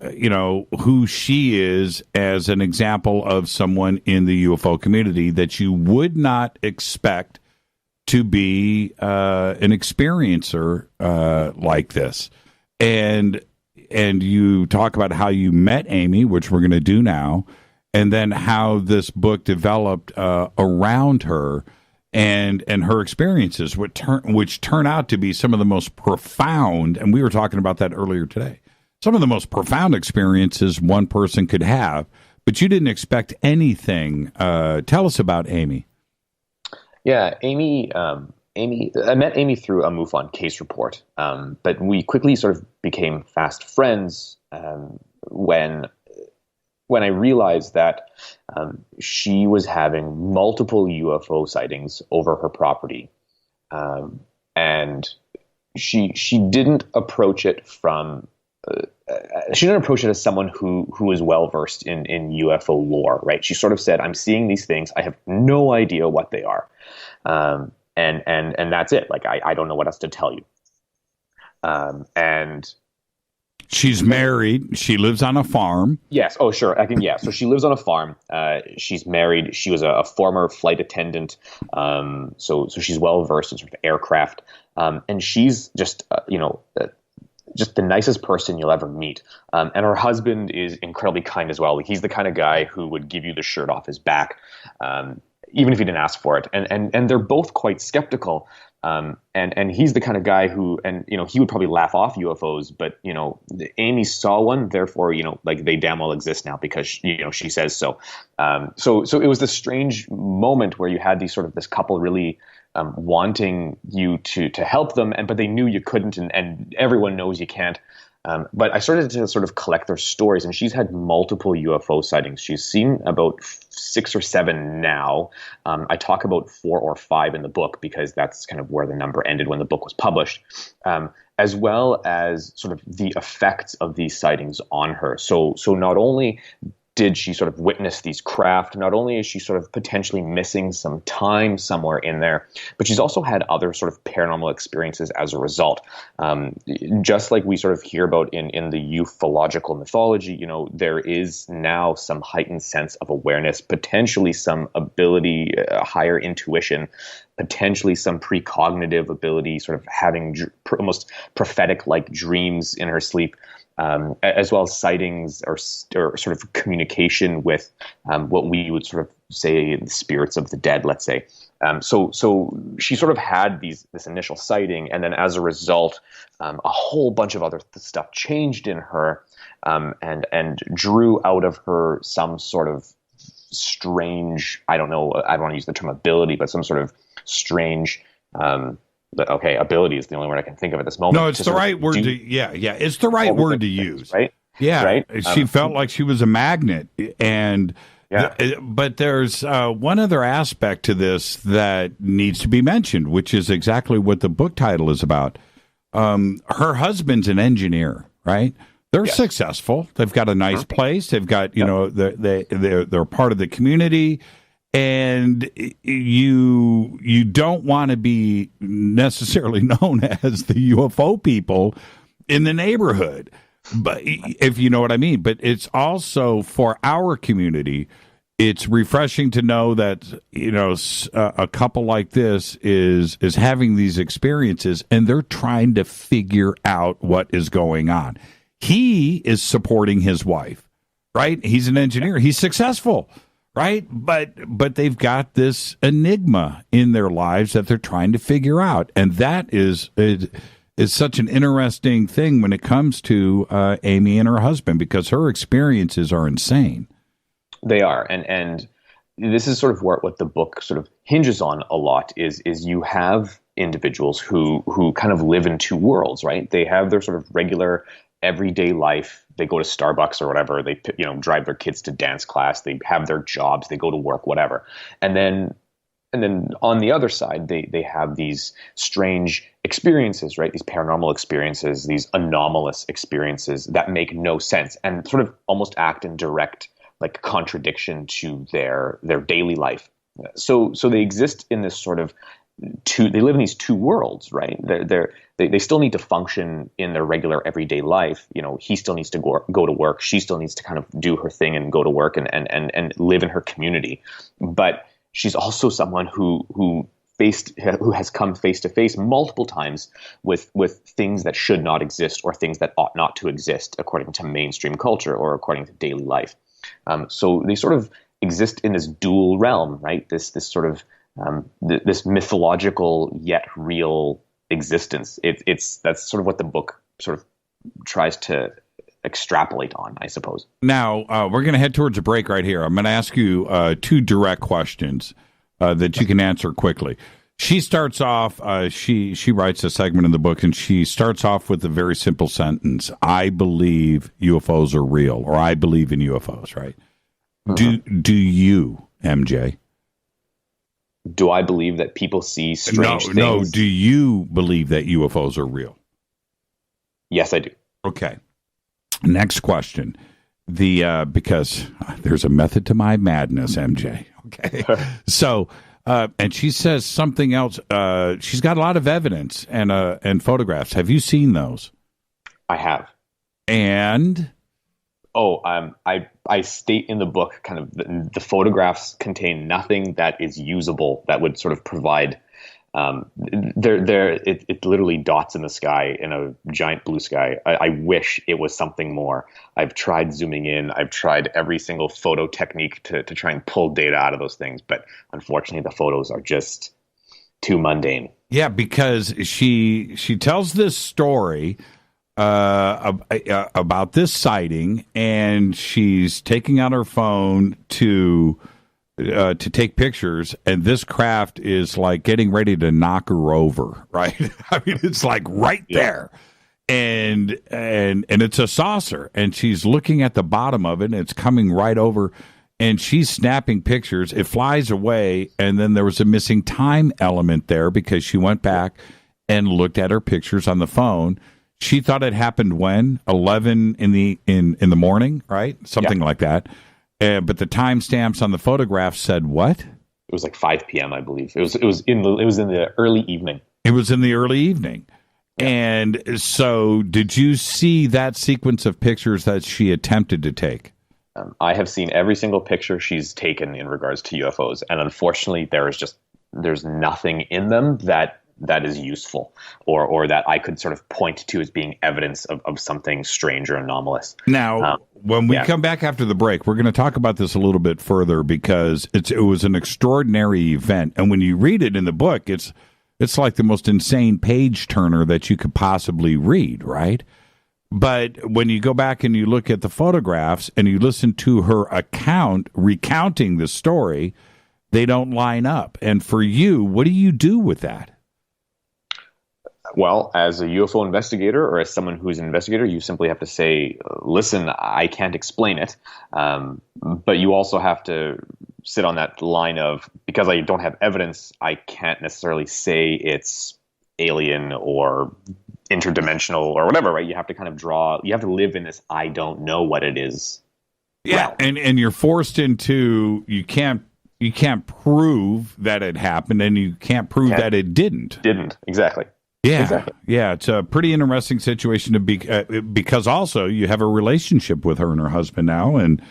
who she is as an example of someone in the UFO community that you would not expect to be an experiencer like this. And you talk about how you met Amy, which we're going to do now, and then how this book developed around her and her experiences, which turn out to be some of the most profound, and we were talking about that earlier today, some of the most profound experiences one person could have, but you didn't expect anything. Tell us about Amy. Yeah, Amy, I met Amy through a MUFON case report, but we quickly sort of became fast friends when I realized that she was having multiple UFO sightings over her property, and she didn't approach it from. She didn't approach it as someone who is well versed in UFO lore, right? She sort of said, "I'm seeing these things. I have no idea what they are, and that's it. Like I don't know what else to tell you." And she's married. She lives on a farm. Yes. Oh, sure. Yeah. So she lives on a farm. She's married. She was a former flight attendant. So she's well versed in sort of aircraft. And she's just just the nicest person you'll ever meet. And her husband is incredibly kind as well. Like, he's the kind of guy who would give you the shirt off his back, even if he didn't ask for it. And they're both quite skeptical. And he's the kind of guy who, and, he would probably laugh off UFOs, but, Amy saw one, therefore, like, they damn well exist now because, she says so. So it was this strange moment where you had this couple really, wanting you to help them, but they knew you couldn't, and everyone knows you can't. But I started to sort of collect their stories, and she's had multiple UFO sightings. She's seen about 6 or 7 now. I talk about 4 or 5 in the book because that's kind of where the number ended when the book was published, as well as sort of the effects of these sightings on her. So not only did she sort of witness these craft, not only is she sort of potentially missing some time somewhere in there, but she's also had other sort of paranormal experiences as a result. Just like we sort of hear about in the ufological mythology, there is now some heightened sense of awareness, potentially some ability, higher intuition, potentially some precognitive ability, sort of having almost prophetic-like dreams in her sleep. As well as sightings or sort of communication with what we would sort of say, the spirits of the dead, let's say. So she sort of had this initial sighting, and then as a result, a whole bunch of other stuff changed in her, and drew out of her some sort of strange, I don't know, I don't want to use the term ability, but some sort of strange, ability is the only word I can think of at this moment. No, it's the right word it's the right word to use. Right? Yeah. Right? She felt like she was a magnet. And but there's one other aspect to this that needs to be mentioned, which is exactly what the book title is about. Her husband's an engineer, right? They're successful. They've got a nice place. They've got, they're part of the community. And you don't want to be necessarily known as the UFO people in the neighborhood, but if you know what I mean. But it's also for our community, it's refreshing to know that a couple like this is having these experiences, and they're trying to figure out what is going on. He is supporting his wife, right? He's an engineer. He's successful. Right, but they've got this enigma in their lives that they're trying to figure out, and that is such an interesting thing when it comes to Amy and her husband, because her experiences are insane. They are, and this is sort of what the book sort of hinges on a lot. Is you have individuals who kind of live in two worlds, right? They have their sort of regular everyday life. They go to Starbucks or whatever. They drive their kids to dance class. They have their jobs. They go to work, whatever. And then on the other side, they have these strange experiences, right? These paranormal experiences, these anomalous experiences that make no sense and sort of almost act in direct like contradiction to their daily life. So they exist in this sort of they live in these two worlds, right? They still need to function in their regular everyday life. He still needs to go to work. She still needs to kind of do her thing and go to work and live in her community. But she's also someone who has come face to face multiple times with things that should not exist or things that ought not to exist according to mainstream culture or according to daily life. So they sort of exist in this dual realm, right? This sort of this mythological yet real existence. That's sort of what the book sort of tries to extrapolate on, I suppose. Now we're going to head towards a break right here. I'm going to ask you two direct questions that you can answer quickly. She starts off. She writes a segment in the book, and she starts off with a very simple sentence: "I believe UFOs are real," or "I believe in UFOs." Right? Do you, MJ? Do I believe that people see strange things? No. Do you believe that UFOs are real? Yes, I do. Okay. Next question. Because there's a method to my madness, MJ. Okay. So, and she says something else. She's got a lot of evidence and photographs. Have you seen those? I have. And? I state in the book kind of the photographs contain nothing that is usable that would sort of provide. It literally dots in the sky in a giant blue sky. I wish it was something more. I've tried zooming in. I've tried every single photo technique to try and pull data out of those things, but unfortunately, the photos are just too mundane. Yeah, because she tells this story about this sighting, and she's taking out her phone to take pictures, and this craft is like getting ready to knock her over, right? I mean, it's like right there, and it's a saucer, and she's looking at the bottom of it, and it's coming right over, and she's snapping pictures. It flies away, and then there was a missing time element there because she went back and looked at her pictures on the phone. She thought it happened when 11 in the morning, right? Something like that. But the timestamps on the photograph said what? It was like 5 p.m., I believe. It was in the early evening. It was in the early evening. Yeah. And so, did you see that sequence of pictures that she attempted to take? I have seen every single picture she's taken in regards to UFOs, and unfortunately, there's nothing in them that that is useful, or that I could sort of point to as being evidence of something strange or anomalous. Now, when we come back after the break, we're going to talk about this a little bit further, because it was an extraordinary event, and when you read it in the book, it's like the most insane page turner that you could possibly read, right? But when you go back and you look at the photographs and you listen to her account recounting the story, they don't line up. And for you, what do you do with that? Well, as a UFO investigator, or as someone who's an investigator, you simply have to say, listen, I can't explain it. But you also have to sit on that line of, because I don't have evidence, I can't necessarily say it's alien or interdimensional or whatever, right? You have to kind of you have to live in this I don't know what it is. Yeah, and you're forced into, you can't prove that it happened, and you can't prove that it didn't. Exactly. Yeah, exactly. Yeah, it's a pretty interesting situation to be, because also you have a relationship with her and her husband now, and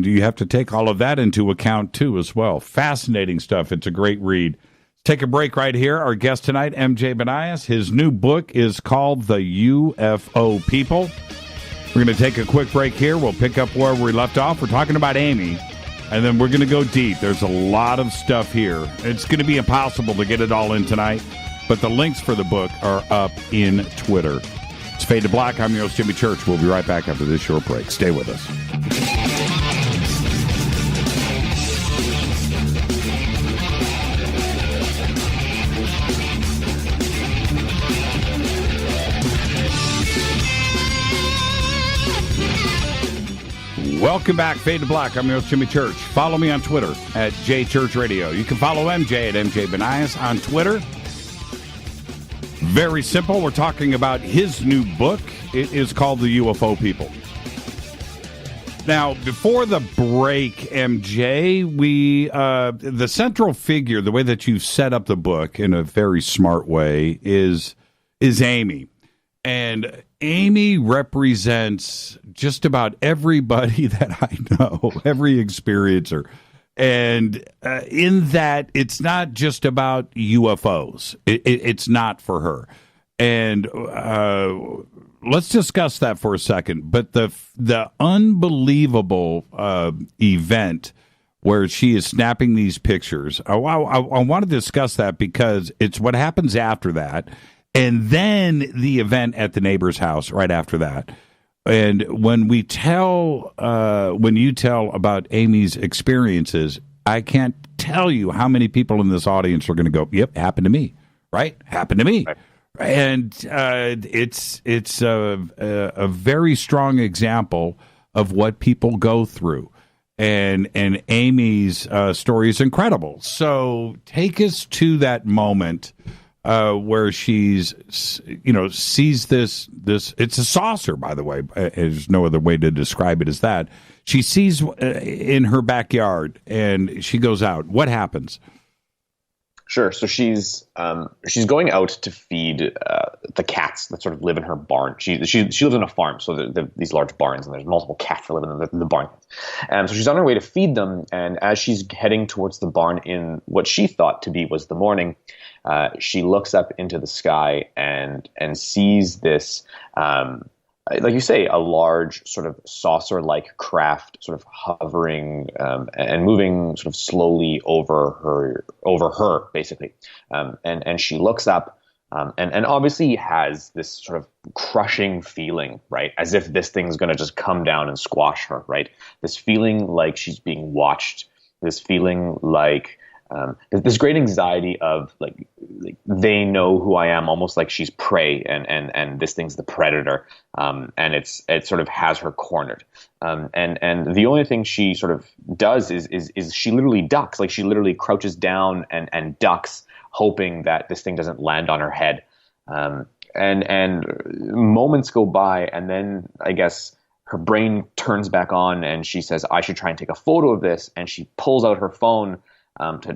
you have to take all of that into account too as well. Fascinating stuff. It's a great read. Take a break right here. Our guest tonight, MJ Banias. His new book is called The UFO People. We're going to take a quick break here. We'll pick up where we left off. We're talking about Amy, and then we're going to go deep. There's a lot of stuff here. It's going to be impossible to get it all in tonight, but the links for the book are up in Twitter. It's Fade to Black. I'm your host, Jimmy Church. We'll be right back after this short break. Stay with us. Welcome back, Fade to Black. I'm your host, Jimmy Church. Follow me on Twitter at JChurchRadio. You can follow MJ at MJ Banias on Twitter. Very simple. We're talking about his new book. It is called The UFO People. Now, before the break, MJ, the central figure, the way that you've set up the book in a very smart way is Amy. And Amy represents just about everybody that I know, every experiencer. And in that, it's not just about UFOs. It's not for her. And let's discuss that for a second. But the unbelievable event where she is snapping these pictures, I want to discuss that because it's what happens after that. And then the event at the neighbor's house right after that. And when you tell about Amy's experiences, I can't tell you how many people in this audience are going to go, yep, happened to me, right? Happened to me. Right. And it's a very strong example of what people go through. And Amy's story is incredible. So take us to that moment where she's, sees this, it's a saucer, by the way. There's no other way to describe it as that. She sees in her backyard and she goes out. What happens? Sure. So she's going out to feed the cats that sort of live in her barn. She lives on a farm, so there these large barns, and there's multiple cats that live in the barn. So she's on her way to feed them, and as she's heading towards the barn in what she thought to be was the morning, she looks up into the sky and sees this, like you say, a large sort of saucer-like craft sort of hovering and moving sort of slowly over her basically. And she looks up and obviously has this sort of crushing feeling, right? As if this thing's going to just come down and squash her, right? This feeling like she's being watched, this feeling like this great anxiety of like they know who I am, almost like she's prey and this thing's the predator, and it sort of has her cornered, and the only thing she sort of does is she literally ducks, like she literally crouches down and ducks, hoping that this thing doesn't land on her head, and moments go by, and then I guess her brain turns back on and she says, I should try and take a photo of this, and she pulls out her phone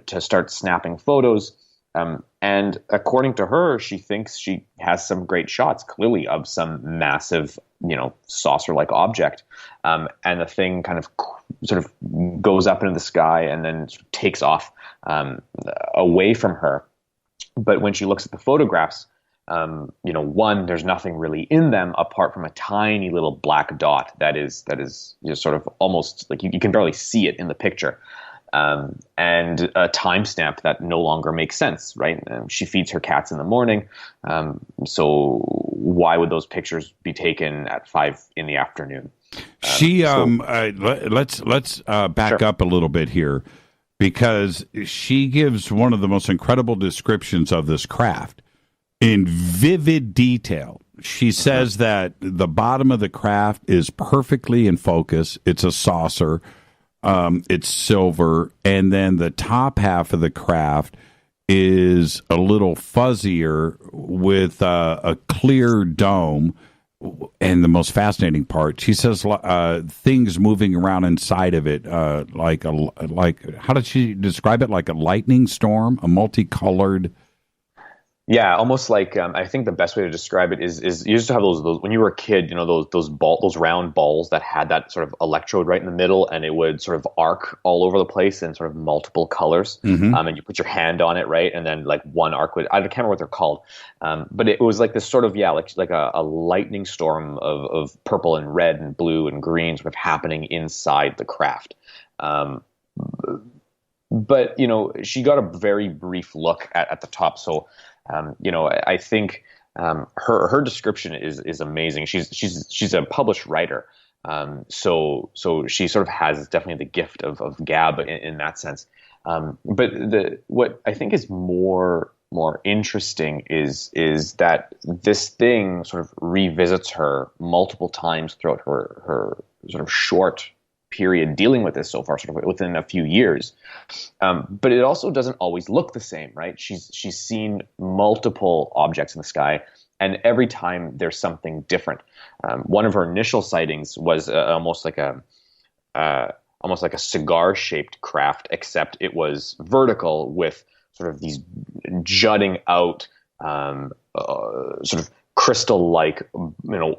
to start snapping photos. And according to her, she thinks she has some great shots, clearly, of some massive, saucer-like object. And the thing kind of sort of goes up into the sky and then sort of takes off away from her. But when she looks at the photographs, one, there's nothing really in them apart from a tiny little black dot that is sort of almost like you can barely see it in the picture. And a timestamp that no longer makes sense, right? She feeds her cats in the morning, so why would those pictures be taken at 5 p.m? Let's back up a little bit here, because she gives one of the most incredible descriptions of this craft in vivid detail. She says that the bottom of the craft is perfectly in focus. It's a saucer. It's silver. And then the top half of the craft is a little fuzzier with a clear dome. And the most fascinating part, she says, things moving around inside of it, like how did she describe it? Like a lightning storm, a multicolored. Yeah, almost like I think the best way to describe it is you used to have those when you were a kid, those round balls that had that sort of electrode right in the middle, and it would sort of arc all over the place in sort of multiple colors. And you put your hand on it, right, and then like one arc would, I can't remember what they're called, but it was like this sort of like a lightning storm of purple and red and blue and green sort of happening inside the craft. But she got a very brief look at the top, so. I think her description is amazing. She's a published writer, so she sort of has definitely the gift of gab in that sense. But what I think is more interesting is that this thing sort of revisits her multiple times throughout her sort of short period dealing with this so far, sort of within a few years. But it also doesn't always look the same, right? She's seen multiple objects in the sky, and every time there's something different. One of her initial sightings was almost like a cigar-shaped craft, except it was vertical with sort of these jutting out sort of crystal-like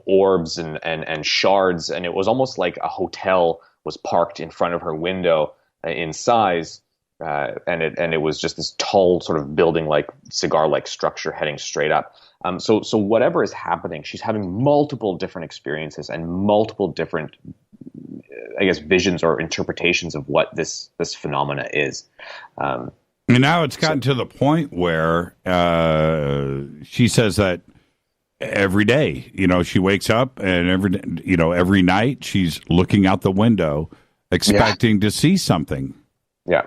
orbs and shards, and it was almost like a hotel was parked in front of her window in size, and it was just this tall sort of building-like cigar-like structure heading straight up. So whatever is happening, she's having multiple different experiences and multiple different, I guess, visions or interpretations of what this phenomena is. And now it's gotten to the point where she says that every day, she wakes up, and every night she's looking out the window expecting to see something. Yeah.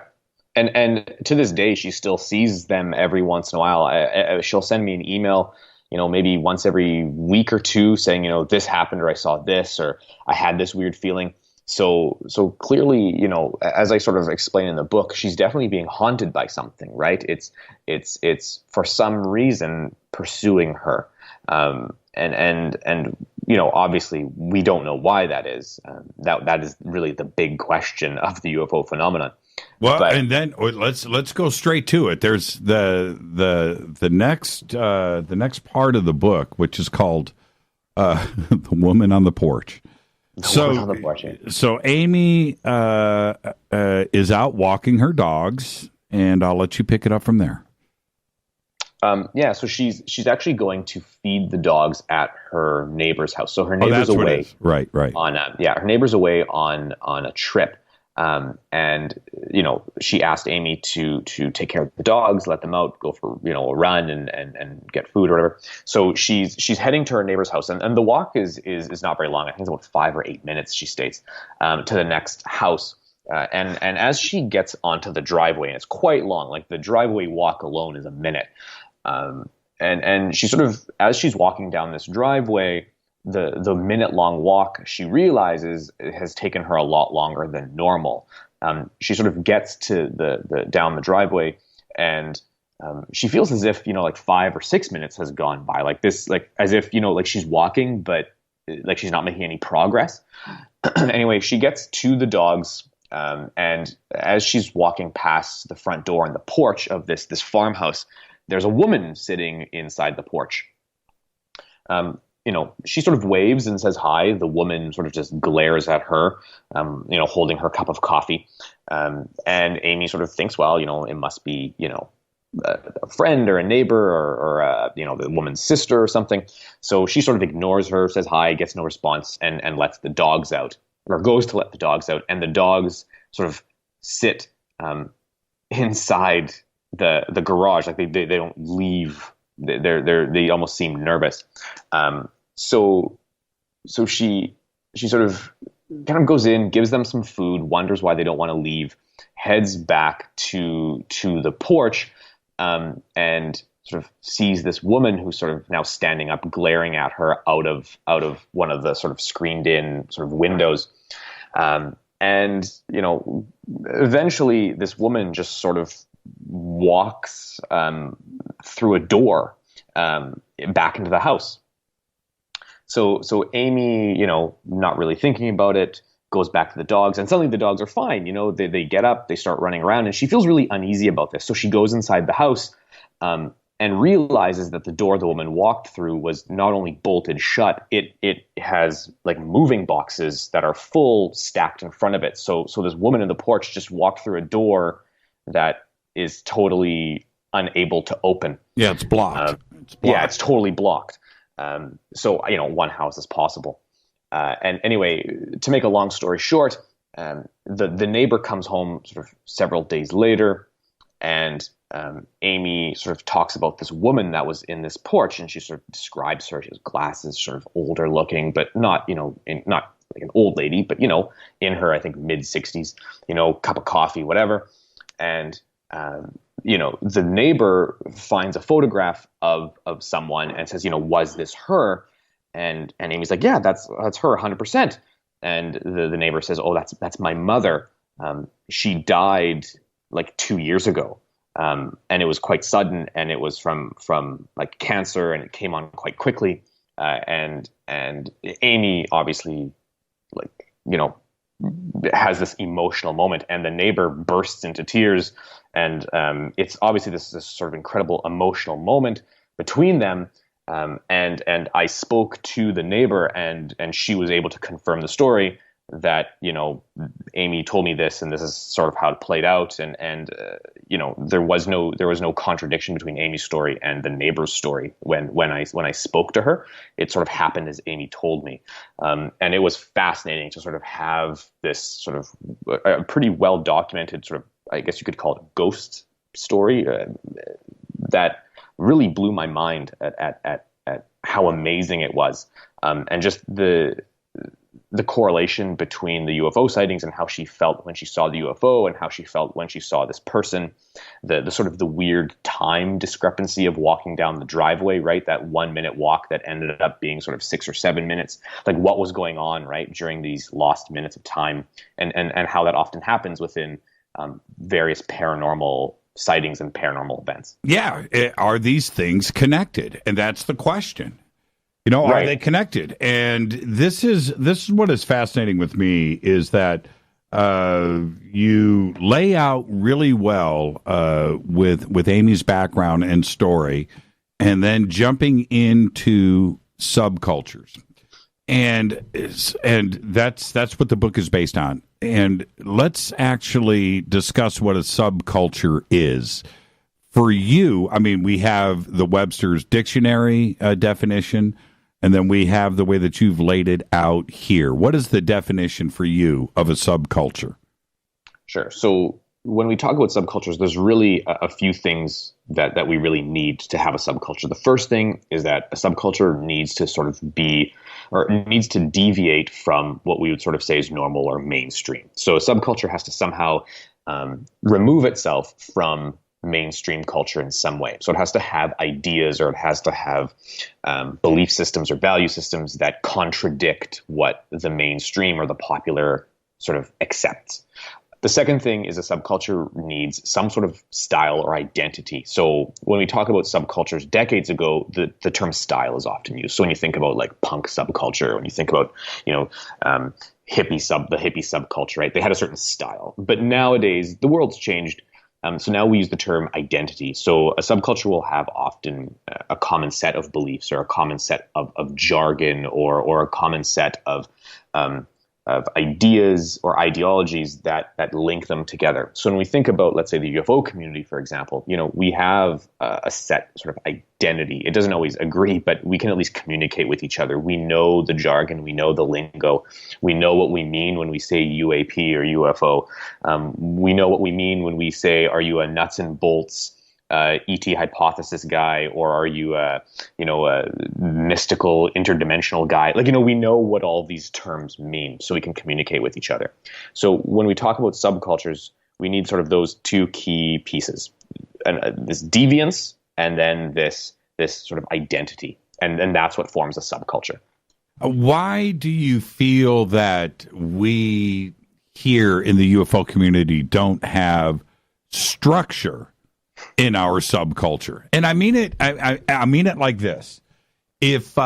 And to this day, she still sees them every once in a while. She'll send me an email, maybe once every week or two saying, this happened, or I saw this, or I had this weird feeling. So clearly, as I sort of explain in the book, she's definitely being haunted by something, right? It's for some reason pursuing her. And obviously we don't know why that is. That is really the big question of the UFO phenomenon. Well, and then let's go straight to it. There's the next part of the book, which is called "The Woman on the Porch." So Amy is out walking her dogs, and I'll let you pick it up from there. So she's actually going to feed the dogs at her neighbor's house. So her neighbor's away, right? Her neighbor's away on a trip, and she asked Amy to take care of the dogs, let them out, go for a run and get food or whatever. So she's heading to her neighbor's house, and the walk is not very long. I think it's about 5 or 8 minutes. She states to the next house. And as she gets onto the driveway, and it's quite long, like the driveway walk alone is a minute. And she sort of, as she's walking down this driveway, the minute-long walk, she realizes it has taken her a lot longer than normal. She sort of gets to the down the driveway, and she feels as if like 5 or 6 minutes has gone by, like this, like as if like she's walking, but like she's not making any progress. Anyway, she gets to the dogs. And as she's walking past the front door and the porch of this farmhouse, there's a woman sitting inside the porch. She sort of waves and says hi. The woman sort of just glares at her, holding her cup of coffee. And Amy sort of thinks, well, it must be, a friend or a neighbor or the woman's sister or something. So she sort of ignores her, says hi, gets no response, and lets the dogs out, or goes to let the dogs out, and the dogs sort of sit inside the garage, like they don't leave. They almost seem nervous. So she sort of kind of goes in, gives them some food, wonders why they don't want to leave, heads back to the porch, and sort of sees this woman who's sort of now standing up, glaring at her out of one of the sort of screened in sort of windows. And eventually this woman just sort of walks through a door back into the house. So Amy, not really thinking about it, goes back to the dogs, and suddenly the dogs are fine. They get up, they start running around, and she feels really uneasy about this. So she goes inside the house and realizes that the door the woman walked through was not only bolted shut, it has like moving boxes that are full stacked in front of it. So this woman in the porch just walked through a door that is totally unable to open. Yeah, it's blocked. Yeah, it's totally blocked. So one house is possible. And anyway, to make a long story short, the neighbor comes home sort of several days later, and Amy sort of talks about this woman that was in this porch, and she sort of describes her. She has glasses, sort of older looking, but not not like an old lady, but in her, I think, mid-60s, cup of coffee, whatever. And the neighbor finds a photograph of someone and says, was this her? And Amy's like, yeah, that's her 100%. And the neighbor says, oh, that's my mother. She died like 2 years ago. And it was quite sudden, and it was from like cancer, and it came on quite quickly. And Amy obviously has this emotional moment, and the neighbor bursts into tears. And it's obviously this sort of incredible emotional moment between them. And I spoke to the neighbor, and she was able to confirm the story that, Amy told me this, and this is sort of how it played out. And there was no contradiction between Amy's story and the neighbor's story when I spoke to her. It sort of happened as Amy told me. And it was fascinating to sort of have this sort of a pretty well documented sort of, I guess you could call it, ghost story that really blew my mind at how amazing it was, and just the correlation between the UFO sightings and how she felt when she saw the UFO and how she felt when she saw this person, the sort of the weird time discrepancy of walking down the driveway, right? That 1 minute walk that ended up being sort of 6 or 7 minutes, like what was going on, right, during these lost minutes of time, and how that often happens within various paranormal sightings and paranormal events. Yeah. Are these things connected? And that's the question. Are Right. they connected? And this is what is fascinating with me is that you lay out really well with Amy's background and story, and then jumping into subcultures. And that's what the book is based on. And let's actually discuss what a subculture is. For you, I mean, we have the Webster's Dictionary definition, and then we have the way that you've laid it out here. What is the definition for you of a subculture? Sure. So when we talk about subcultures, there's really a few things that we really need to have a subculture. The first thing is that a subculture needs to sort of be, or needs to deviate from what we would sort of say is normal or mainstream. So a subculture has to somehow remove itself from mainstream culture in some way. So it has to have ideas, or it has to have belief systems or value systems that contradict what the mainstream or the popular sort of accepts. The second thing is a subculture needs some sort of style or identity. So when we talk about subcultures, decades ago, the term style is often used. So when you think about like punk subculture, when you think about, the hippie subculture, right? They had a certain style. But nowadays, the world's changed. So now we use the term identity. So a subculture will have often a common set of beliefs, or a common set of jargon, or a common set of ideas or ideologies that link them together. So when we think about, let's say, the UFO community, for example, we have a set sort of identity. It doesn't always agree, but we can at least communicate with each other. We know the jargon, we know the lingo, we know what we mean when we say UAP or UFO. We know what we mean when we say, are you a nuts and bolts ET hypothesis guy, or are you a mystical interdimensional guy? We know what all these terms mean, so we can communicate with each other. So when we talk about subcultures, we need sort of those two key pieces, this deviance and then this sort of identity, and that's what forms a subculture. Why do you feel that we here in the UFO community don't have structure in our subculture? And I mean it. I mean it like this: if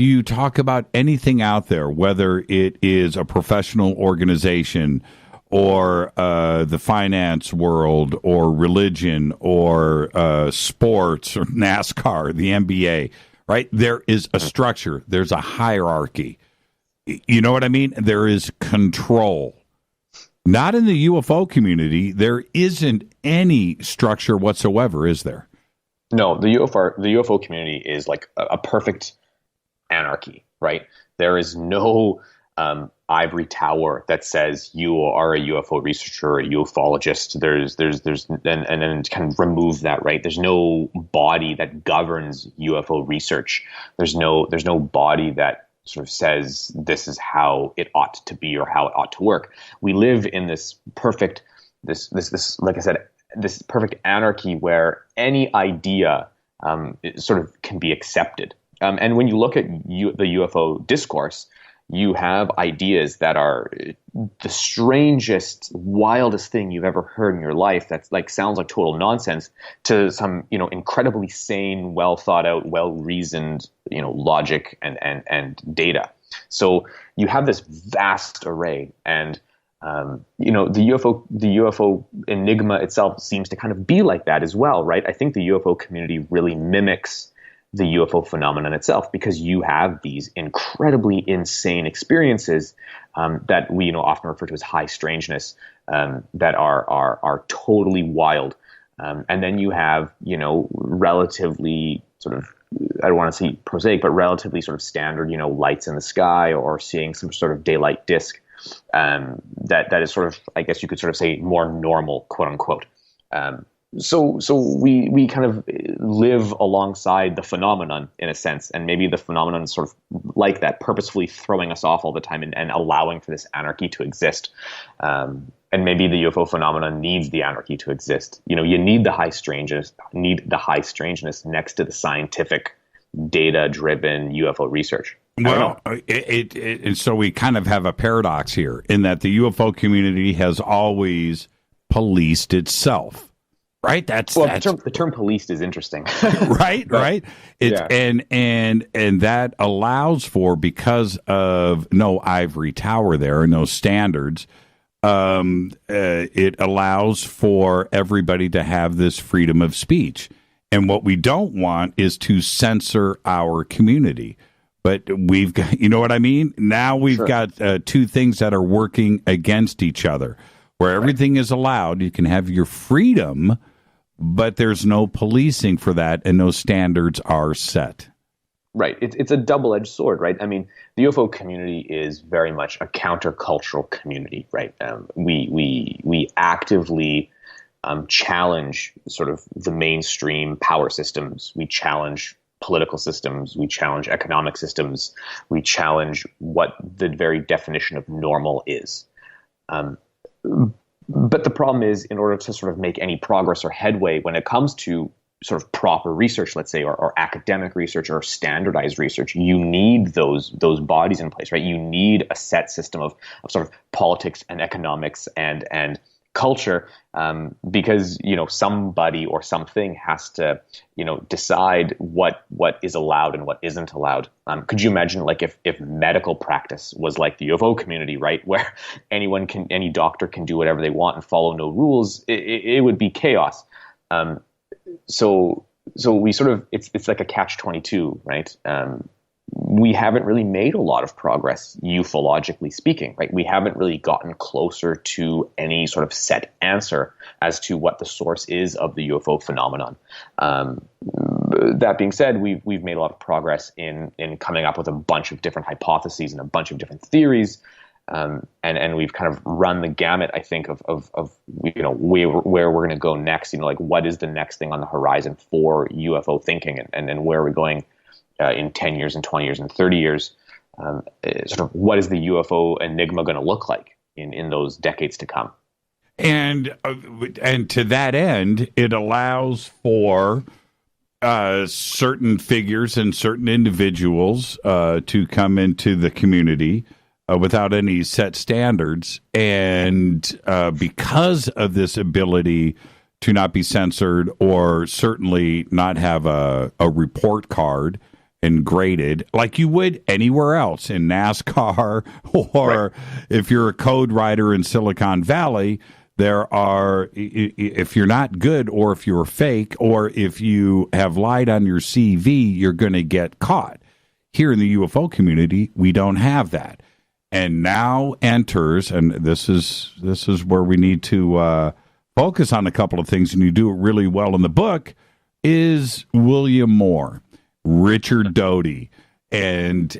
you talk about anything out there, whether it is a professional organization or the finance world or religion or sports or NASCAR, the NBA, right? There is a structure. There's a hierarchy. You know what I mean? There is control. Not in the UFO community. There isn't any structure whatsoever, is there? No, the UFO community is like a perfect anarchy, right? There is no ivory tower that says you are a UFO researcher or a ufologist. There's and then kind of remove that, right? There's no body that governs UFO research. There's no body that sort of says this is how it ought to be or how it ought to work. We live in this perfect, this like I said, this perfect anarchy where any idea sort of can be accepted. And when you look at the UFO discourse, you have ideas that are the strangest, wildest thing you've ever heard in your life. That's sounds like total nonsense to some, incredibly sane, well thought out, well reasoned, logic and data. So you have this vast array, and the UFO enigma itself seems to kind of be like that as well, right? I think the UFO community really mimics the UFO phenomenon itself, because you have these incredibly insane experiences that we often refer to as high strangeness, that are totally wild, and then you have relatively sort of, I don't want to say prosaic, but relatively sort of standard lights in the sky or seeing some sort of daylight disk that is sort of, I guess you could sort of say, more normal, quote unquote. So we kind of live alongside the phenomenon in a sense, and maybe the phenomenon is sort of like that, purposefully throwing us off all the time and allowing for this anarchy to exist. And maybe the UFO phenomenon needs the anarchy to exist. You need the high strangeness next to the scientific, data-driven UFO research. Well, and so we kind of have a paradox here in that the UFO community has always policed itself. Right. The term "policed" is interesting. Right. It's, yeah. And that allows for, because of no ivory tower there, no standards. It allows for everybody to have this freedom of speech. And what we don't want is to censor our community. But we've got, you know what I mean? Now we've got two things that are working against each other, where everything is allowed. You can have your freedom, but there's no policing for that, and no standards are set. Right. It's a double-edged sword, right? I mean, the UFO community is very much a countercultural community, right? We actively challenge sort of the mainstream power systems. We challenge political systems. We challenge economic systems. We challenge what the very definition of normal is. But the problem is, in order to sort of make any progress or headway when it comes to sort of proper research, let's say, or academic research or standardized research, you need those bodies in place, right? You need a set system of sort of politics and economics and culture, because somebody or something has to decide what is allowed and what isn't allowed. Could you imagine, like, if medical practice was like the UFO community, right, where any doctor can do whatever they want and follow no rules? It would be chaos. So we sort of, it's like a catch-22, right? we haven't really made a lot of progress, ufologically speaking, right? We haven't really gotten closer to any sort of set answer as to what the source is of the UFO phenomenon. That being said, we've made a lot of progress in coming up with a bunch of different hypotheses and a bunch of different theories. And we've kind of run the gamut, I think, of where we're going to go next. Like what is the next thing on the horizon for UFO thinking, and then where are we going in 10 years and 20 years and 30 years? Sort of what is the UFO enigma going to look like in those decades to come? And to that end, it allows for certain figures and certain individuals to come into the community without any set standards. And because of this ability to not be censored or certainly not have a report card and graded like you would anywhere else in NASCAR or if you're a code writer in Silicon Valley, there are, if you're not good or if you're fake or if you have lied on your CV, you're going to get caught. Here in the UFO community, we don't have that. And now enters, and this is where we need to focus on a couple of things, and you do it really well in the book, is William Moore, Richard Doty, and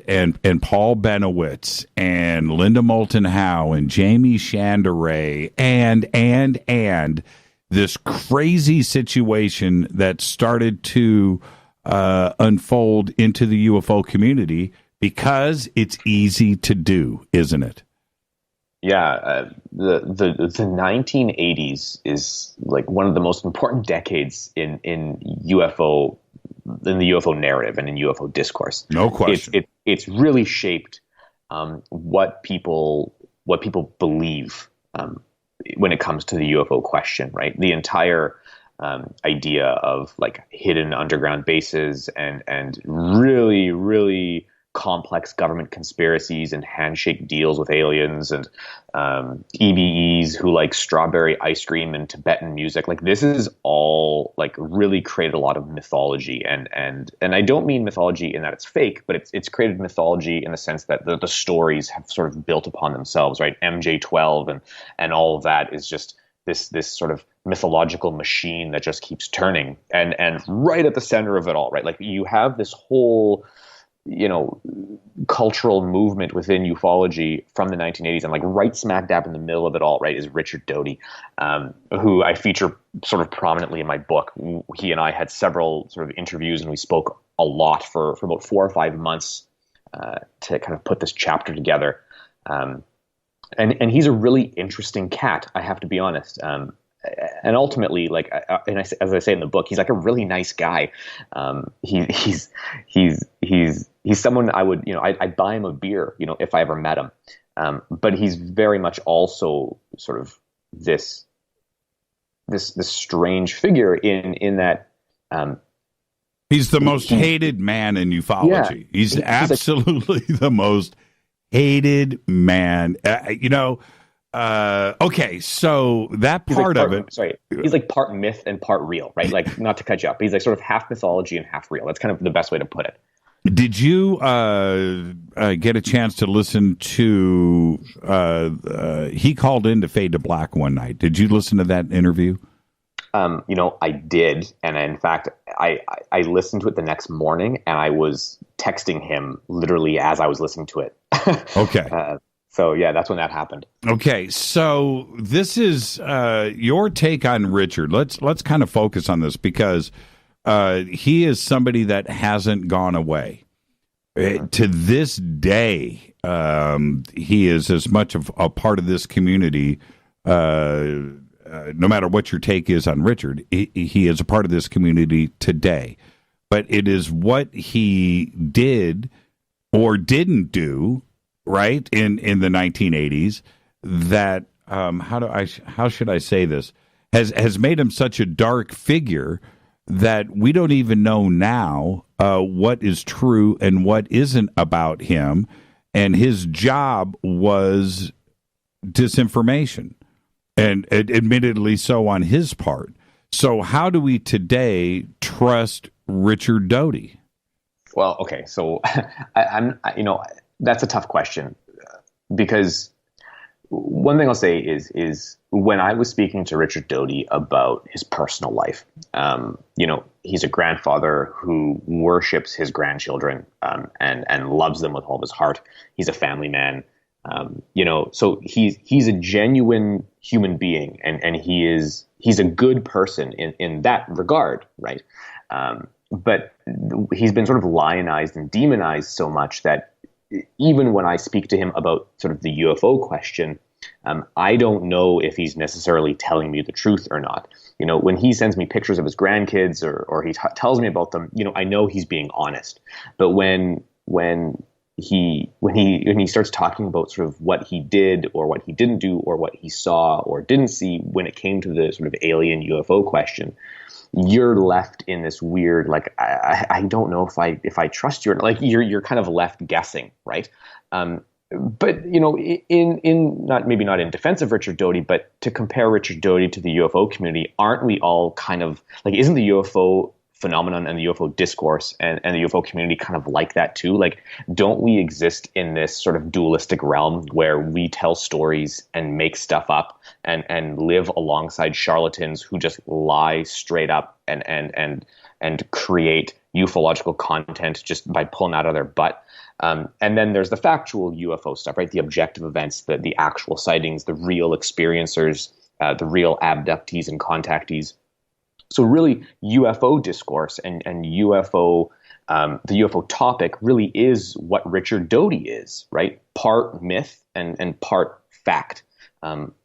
Paul Benowitz, and Linda Moulton Howe, and Jamie Chanderay, and this crazy situation that started to unfold into the UFO community because it's easy to do, isn't it? Yeah, the 1980s is like one of the most important decades in UFO, in the UFO narrative and in UFO discourse. No question. It's really shaped what people believe when it comes to the UFO question, right? The entire idea of like hidden underground bases and really, really complex government conspiracies and handshake deals with aliens and EBEs who like strawberry ice cream and Tibetan music. Like this is all like really created a lot of mythology and I don't mean mythology in that it's fake, but it's created mythology in the sense that the stories have sort of built upon themselves, right? MJ-12 and all of that is just this sort of mythological machine that just keeps turning and right at the center of it all, right? Like you have this whole cultural movement within ufology from the 1980s, and like right smack dab in the middle of it all, right, is Richard Doty, who I feature sort of prominently in my book. He and I had several sort of interviews, and we spoke a lot for about 4 or 5 months to kind of put this chapter together. And he's a really interesting cat, I have to be honest. And ultimately, like, as I say in the book, he's like a really nice guy. He's someone I would, I'd buy him a beer, if I ever met him. But he's very much also sort of this strange figure in that. He's the most hated man in ufology. Yeah, he's absolutely the most hated man. Okay, so that part of it. Sorry, he's like part myth and part real, right? Like, not to cut you up, but he's like sort of half mythology and half real. That's kind of the best way to put it. Did you get a chance to listen to? He called into Fade to Black one night. Did you listen to that interview? I did, and in fact, I listened to it the next morning, and I was texting him literally as I was listening to it. Okay. So, yeah, that's when that happened. Okay, so this is your take on Richard. Let's kind of focus on this because he is somebody that hasn't gone away. To this day, he is as much of a part of this community, no matter what your take is on Richard, he is a part of this community today. But it is what he did or didn't do, right, in the 1980s that how should I say this has made him such a dark figure that we don't even know now what is true and what isn't about him, and his job was disinformation, and admittedly so on his part. So how do we today trust Richard Doty? Well, okay, so that's a tough question because one thing I'll say is when I was speaking to Richard Doty about his personal life, he's a grandfather who worships his grandchildren and loves them with all of his heart. He's a family man, so he's a genuine human being, and he's a good person in that regard, right? But he's been sort of lionized and demonized so much that even when I speak to him about sort of the UFO question, I don't know if he's necessarily telling me the truth or not. When he sends me pictures of his grandkids or he tells me about them, I know he's being honest. But when he starts talking about sort of what he did or what he didn't do or what he saw or didn't see when it came to the sort of alien UFO question, you're left in this weird, like, I don't know if I trust you, like you're kind of left guessing, right? But in not in defense of Richard Doty, but to compare Richard Doty to the UFO community, aren't we all kind of like, isn't the UFO phenomenon and the UFO discourse and the UFO community kind of like that too? Like, don't we exist in this sort of dualistic realm where we tell stories and make stuff up and live alongside charlatans who just lie straight up and create ufological content just by pulling out of their butt? And then there's the factual UFO stuff, right? The objective events, the actual sightings, the real experiencers, the real abductees and contactees. So really, UFO discourse and UFO, the UFO topic really is what Richard Doty is, right? Part myth and part fact.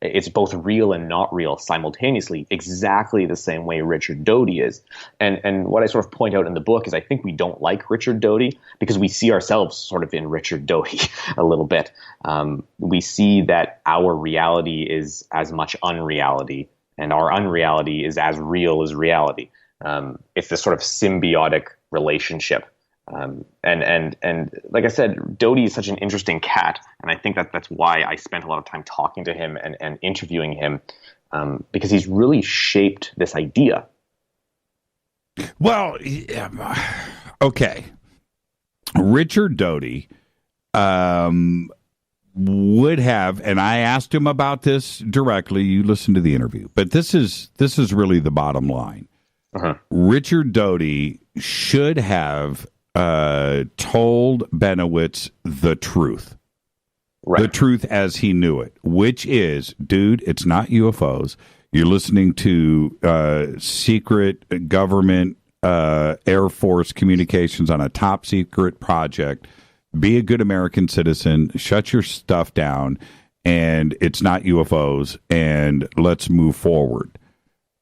It's both real and not real simultaneously, exactly the same way Richard Doty is. And what I sort of point out in the book is I think we don't like Richard Doty because we see ourselves sort of in Richard Doty a little bit. We see that our reality is as much unreality, and our unreality is as real as reality. It's this sort of symbiotic relationship. And like I said, Doty is such an interesting cat, and I think that's why I spent a lot of time talking to him and interviewing him, because he's really shaped this idea. Well, okay. Richard Doty would have, and I asked him about this directly. You listened to the interview, but this is really the bottom line. Uh-huh. Richard Doty should have told Banias the truth, right? The truth as he knew it, which is, dude, it's not UFOs. You're listening to secret government Air Force communications on a top secret project. Be a good American citizen, shut your stuff down, and it's not UFOs, and let's move forward.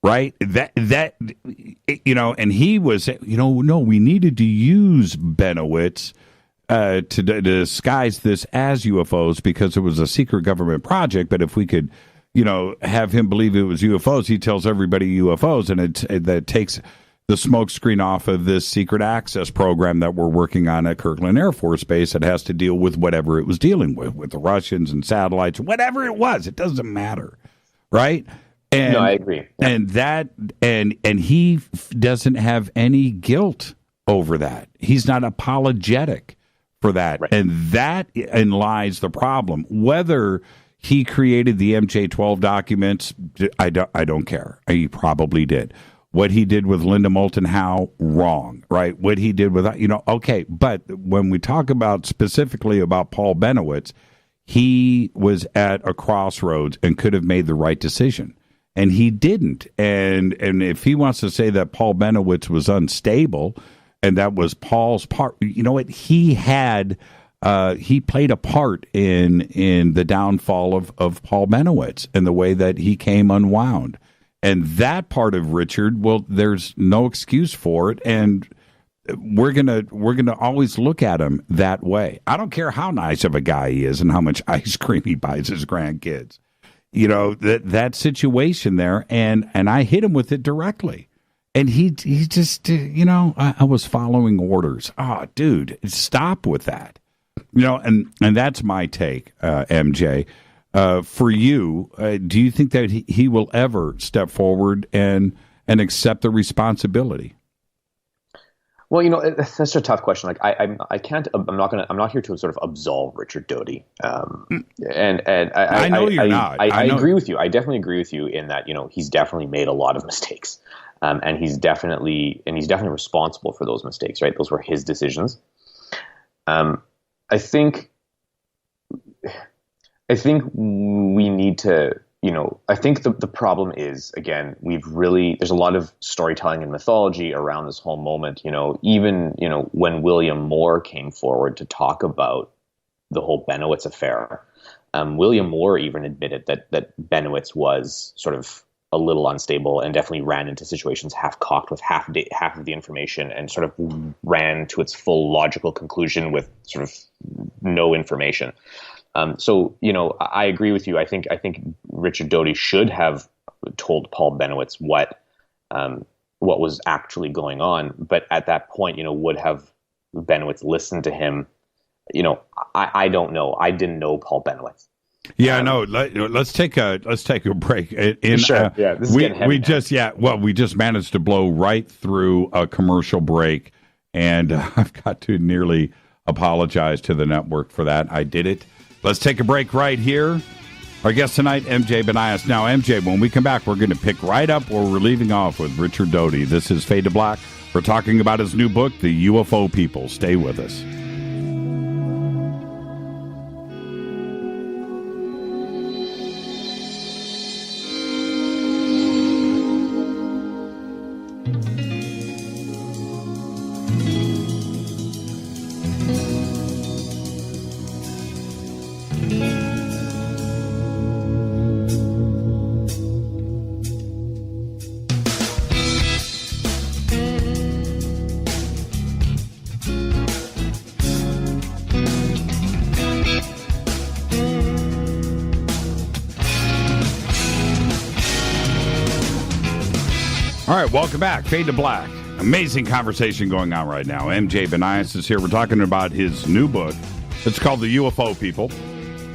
Right? And he was, no, we needed to use Banias to disguise this as UFOs because it was a secret government project, but if we could, have him believe it was UFOs, he tells everybody UFOs, and that takes the smoke screen off of this secret access program that we're working on at Kirtland Air Force Base that has to deal with whatever it was dealing with the Russians and satellites, whatever it was. It doesn't matter, right? And, no, I agree. Yeah. And that, and he doesn't have any guilt over that. He's not apologetic for that, right. And that lies the problem. Whether he created the MJ-12 documents, I don't care. He probably did. What he did with Linda Moulton Howe, wrong, right? What he did with, okay. But when we talk about specifically about Paul Banias, he was at a crossroads and could have made the right decision, and he didn't. And if he wants to say that Paul Banias was unstable and that was Paul's part, you know what? He had he played a part in the downfall of Paul Banias and the way that he came unwound. And that part of Richard, well, there's no excuse for it, and we're gonna always look at him that way. I don't care how nice of a guy he is and how much ice cream he buys his grandkids. That situation there, and I hit him with it directly, and he just I was following orders. Oh, dude, stop with that. And that's my take, MJ. For you, do you think that he will ever step forward and accept the responsibility? Well, that's a tough question. Like I can't. I'm not here to sort of absolve Richard Doty. And I know you're not. I agree with you. I definitely agree with you in that he's definitely made a lot of mistakes, and he's definitely responsible for those mistakes. Right, those were his decisions. I think we need to. I think the problem is, again, there's a lot of storytelling and mythology around this whole moment. Even when William Moore came forward to talk about the whole Bennewitz affair, William Moore even admitted that Bennewitz was sort of a little unstable and definitely ran into situations half-cocked with half of the information and sort of ran to its full logical conclusion with sort of no information. So I agree with you. I think Richard Doty should have told Paul Bennewitz what was actually going on. But at that point, would have Bennewitz listened to him? I don't know. I didn't know Paul Bennewitz. Yeah, no. Let's take a break. Sure. Yeah, this is getting heavy now. We just managed to blow right through a commercial break, and I've got to nearly apologize to the network for that. I did it. Let's take a break right here. Our guest tonight, MJ Banias. Now, MJ, when we come back, we're going to pick right up where we're leaving off with Richard Doty. This is Fade to Black. We're talking about his new book, The UFO People. Stay with us. All right, welcome back. Fade to Black. Amazing conversation going on right now. MJ Banias is here. We're talking about his new book. It's called The UFO People.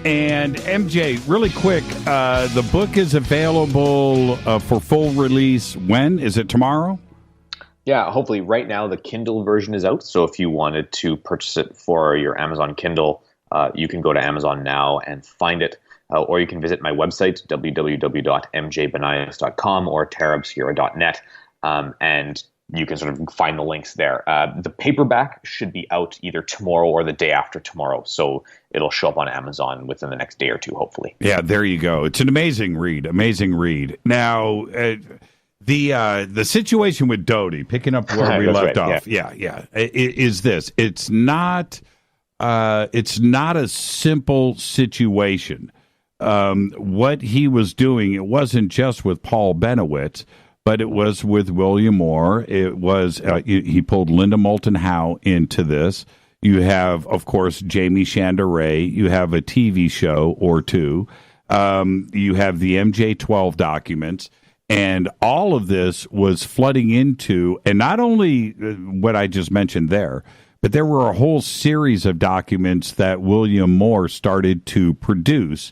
And MJ, really quick, the book is available for full release when? Is it tomorrow? Yeah, hopefully. Right now, the Kindle version is out. So if you wanted to purchase it for your Amazon Kindle, you can go to Amazon now and find it. Or you can visit my website, www.mjbanias.com or terraobscura.net, and you can sort of find the links there. The paperback should be out either tomorrow or the day after tomorrow, so it'll show up on Amazon within the next day or two, hopefully. Yeah, there you go. It's an amazing read. Now, the situation with Doty, picking up where we left off, is this. It's not a simple situation. What he was doing, it wasn't just with Paul Bennewitz, but it was with William Moore. It was he pulled Linda Moulton Howe into this. You have, of course, Jamie Chandaray. You have a TV show or two. You have the MJ-12 documents. And all of this was flooding into, and not only what I just mentioned there, but there were a whole series of documents that William Moore started to produce.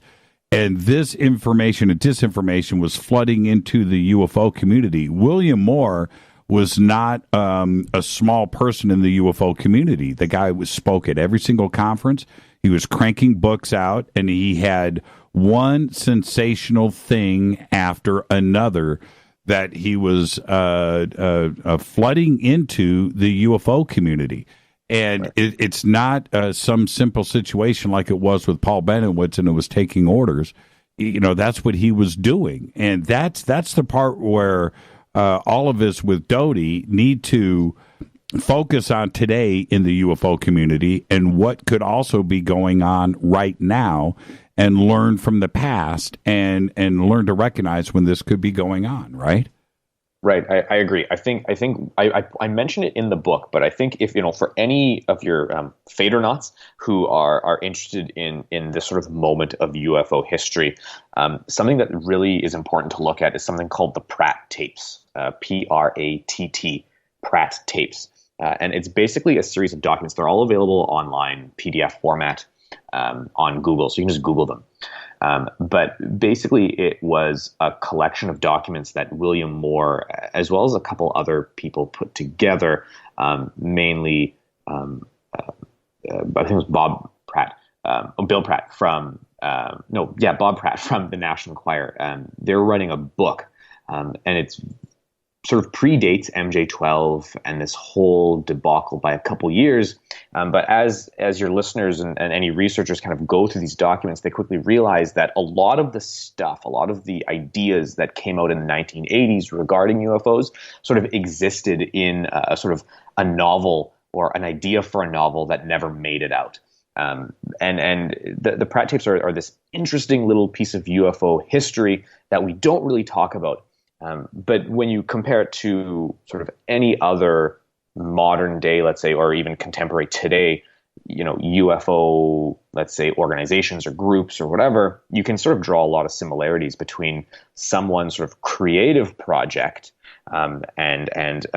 And this information and disinformation was flooding into the UFO community. William Moore was not a small person in the UFO community. The guy spoke at every single conference. He was cranking books out, and he had one sensational thing after another that he was flooding into the UFO community. And it's not some simple situation like it was with Paul Bennewitz, and it was taking orders. That's what he was doing, and that's the part where all of us with Doty need to focus on today in the UFO community and what could also be going on right now, and learn from the past and learn to recognize when this could be going on. Right. Right, I agree. I think I mentioned it in the book, but I think if for any of your fadernauts who are interested in this sort of moment of UFO history, something that really is important to look at is something called the Pratt tapes, Pratt, Pratt tapes, and it's basically a series of documents. They're all available online, PDF format. on Google, so you can just Google them. But basically, it was a collection of documents that William Moore, as well as a couple other people, put together, mainly, I think it was Bill Pratt from, Bob Pratt from the National Enquirer. They were writing a book, and it's sort of predates MJ12 and this whole debacle by a couple years. But as your listeners and any researchers kind of go through these documents, they quickly realize that a lot of the stuff, a lot of the ideas that came out in the 1980s regarding UFOs sort of existed in a sort of a novel or an idea for a novel that never made it out. And the Pratt tapes are this interesting little piece of UFO history that we don't really talk about. But when you compare it to sort of any other modern day, let's say, or even contemporary today, UFO, let's say, organizations or groups or whatever, you can sort of draw a lot of similarities between someone's sort of creative project and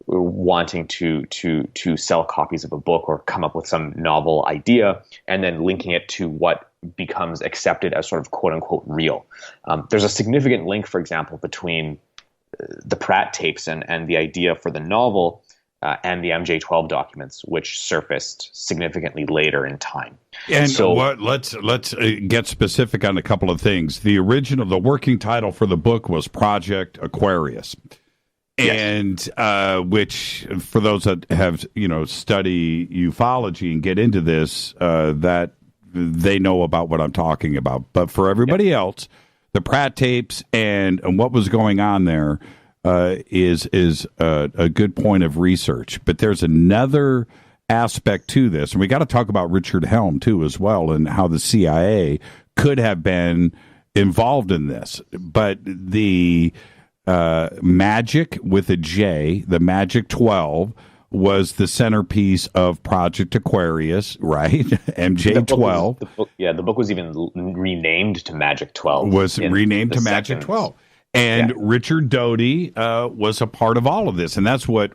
wanting to sell copies of a book or come up with some novel idea, and then linking it to what becomes accepted as sort of quote unquote real. There's a significant link, for example, between the Pratt tapes and the idea for the novel and the MJ12 documents, which surfaced significantly later in time. And so let's get specific on a couple of things. The working title for the book was Project Aquarius. And which, for those that have study ufology and get into this, that they know about what I'm talking about. But for everybody else, the Pratt tapes and what was going on there is a good point of research. But there's another aspect to this, and we got to talk about Richard Helm too as well, and how the CIA could have been involved in this. But the Magic with a J, the Magic 12, was the centerpiece of Project Aquarius, right? MJ12. The book was even renamed to Magic 12. Was renamed to Magic 12. And Richard Doty was a part of all of this. And that's what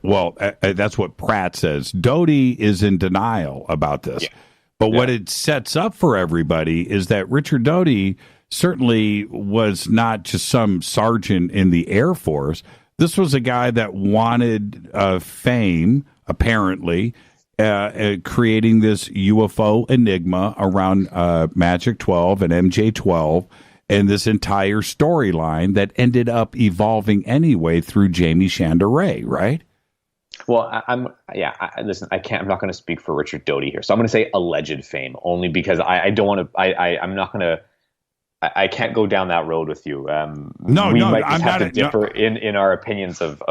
Pratt says. Doty is in denial about this. Yeah. But what it sets up for everybody is that Richard Doty certainly was not just some sergeant in the Air Force. This was a guy that wanted fame, apparently, creating this UFO enigma around Magic 12 and MJ 12, and this entire storyline that ended up evolving anyway through Jamie Chandaray, right? Well, listen, I'm not going to speak for Richard Doty here, so I'm going to say alleged fame, only because I don't want to. I'm not going to. I can't go down that road with you. We might just have to differ in our opinions of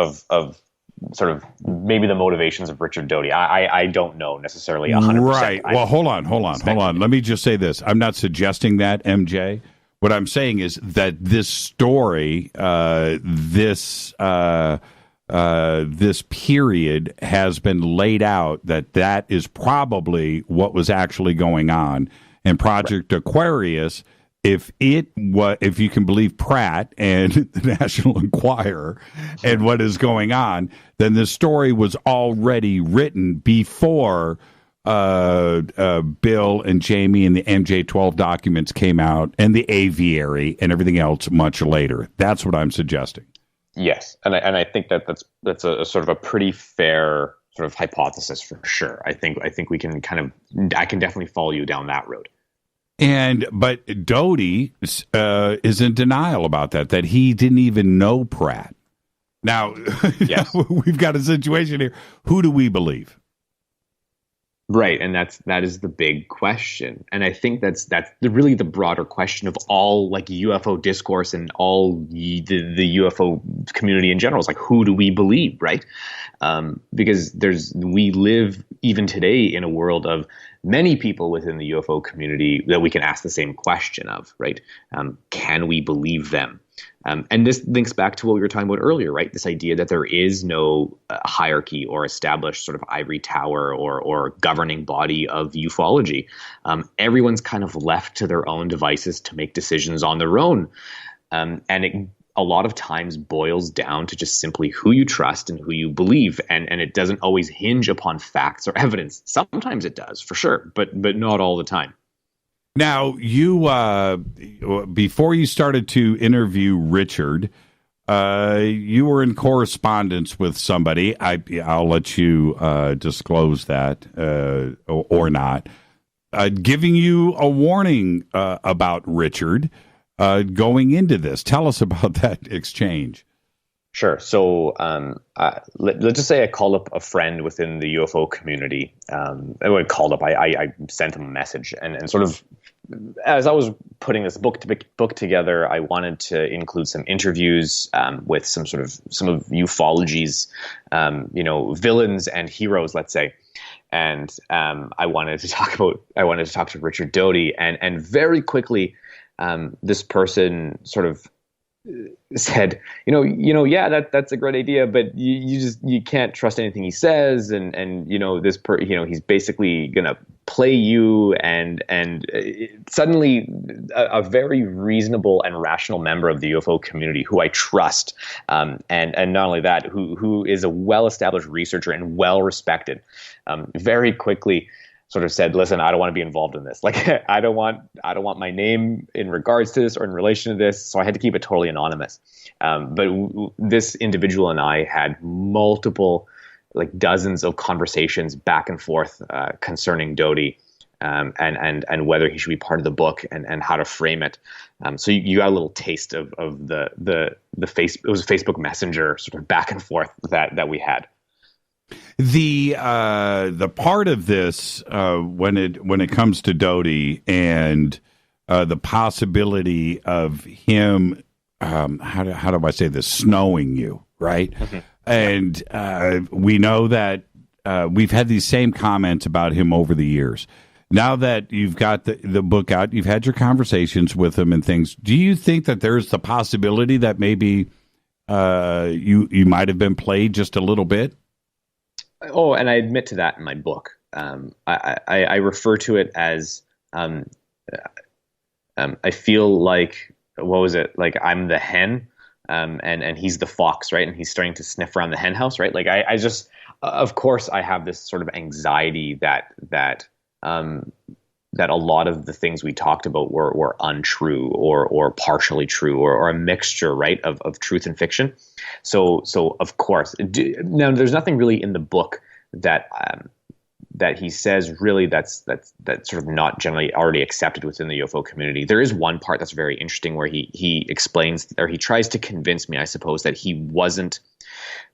sort of maybe the motivations of Richard Doty. I don't know necessarily 100%. Right. Well, hold on. Let me just say this. I'm not suggesting that, MJ. What I'm saying is that this story, this period has been laid out that is probably what was actually going on. And Project Aquarius, if you can believe Pratt and the National Enquirer and what is going on, then the story was already written before Bill and Jamie and the MJ12 documents came out, and the aviary and everything else much later. That's what I'm suggesting. Yes, and I think that's a sort of a pretty fair sort of hypothesis for sure. I think we can I can definitely follow you down that road. But Doty is in denial about that he didn't even know Pratt. Now, we've got a situation here. Who do we believe? Right, and that is the big question, and I think that's really the broader question of all like UFO discourse and all the UFO community in general. Is like, who do we believe, right? Because we live even today in a world of many people within the UFO community that we can ask the same question of, right? Can we believe them? And this links back to what we were talking about earlier, right? This idea that there is no hierarchy or established sort of ivory tower or governing body of ufology. Everyone's kind of left to their own devices to make decisions on their own. And it a lot of times boils down to just simply who you trust and who you believe. And it doesn't always hinge upon facts or evidence. Sometimes it does, for sure, but not all the time. Now, you before you started to interview Richard, you were in correspondence with somebody. I'll let you disclose that or not. Giving you a warning about Richard going into this. Tell us about that exchange. Sure. So let's just say I called up a friend within the UFO community. I called up. I sent him a message, and sort of as I was putting this book together, I wanted to include some interviews with some of ufology's villains and heroes, let's say. And I wanted to talk to Richard Doty, and very quickly, this person sort of said, yeah, that's a great idea, but you can't trust anything he says, and he's basically gonna play you, and suddenly a very reasonable and rational member of the UFO community who I trust, and not only that, who is a well-established researcher and well-respected, very quickly sort of said, listen, I don't want to be involved in this. Like, I don't want my name in regards to this or in relation to this. So I had to keep it totally anonymous. But this individual and I had multiple, like dozens of conversations back and forth concerning Doty, and whether he should be part of the book and how to frame it. So you got a little taste of the it was a Facebook Messenger sort of back and forth that we had. The part of this when it comes to Doty and the possibility of him how do I say this, snowing you, right? Mm-hmm. And we know that we've had these same comments about him over the years. Now that you've got the book out, you've had your conversations with him and things. Do you think that there's the possibility that maybe you might have been played just a little bit? Oh, and I admit to that in my book. I refer to it as I feel like, what was it? Like I'm the hen, and he's the fox, right? And he's starting to sniff around the hen house, right? Like I just, of course, I have this sort of anxiety that a lot of the things we talked about were untrue or partially true or a mixture, right, of truth and fiction. So of course, now there's nothing really in the book that he says really that's sort of not generally already accepted within the UFO community. There is one part that's very interesting where he explains, or he tries to convince me, I suppose, that he wasn't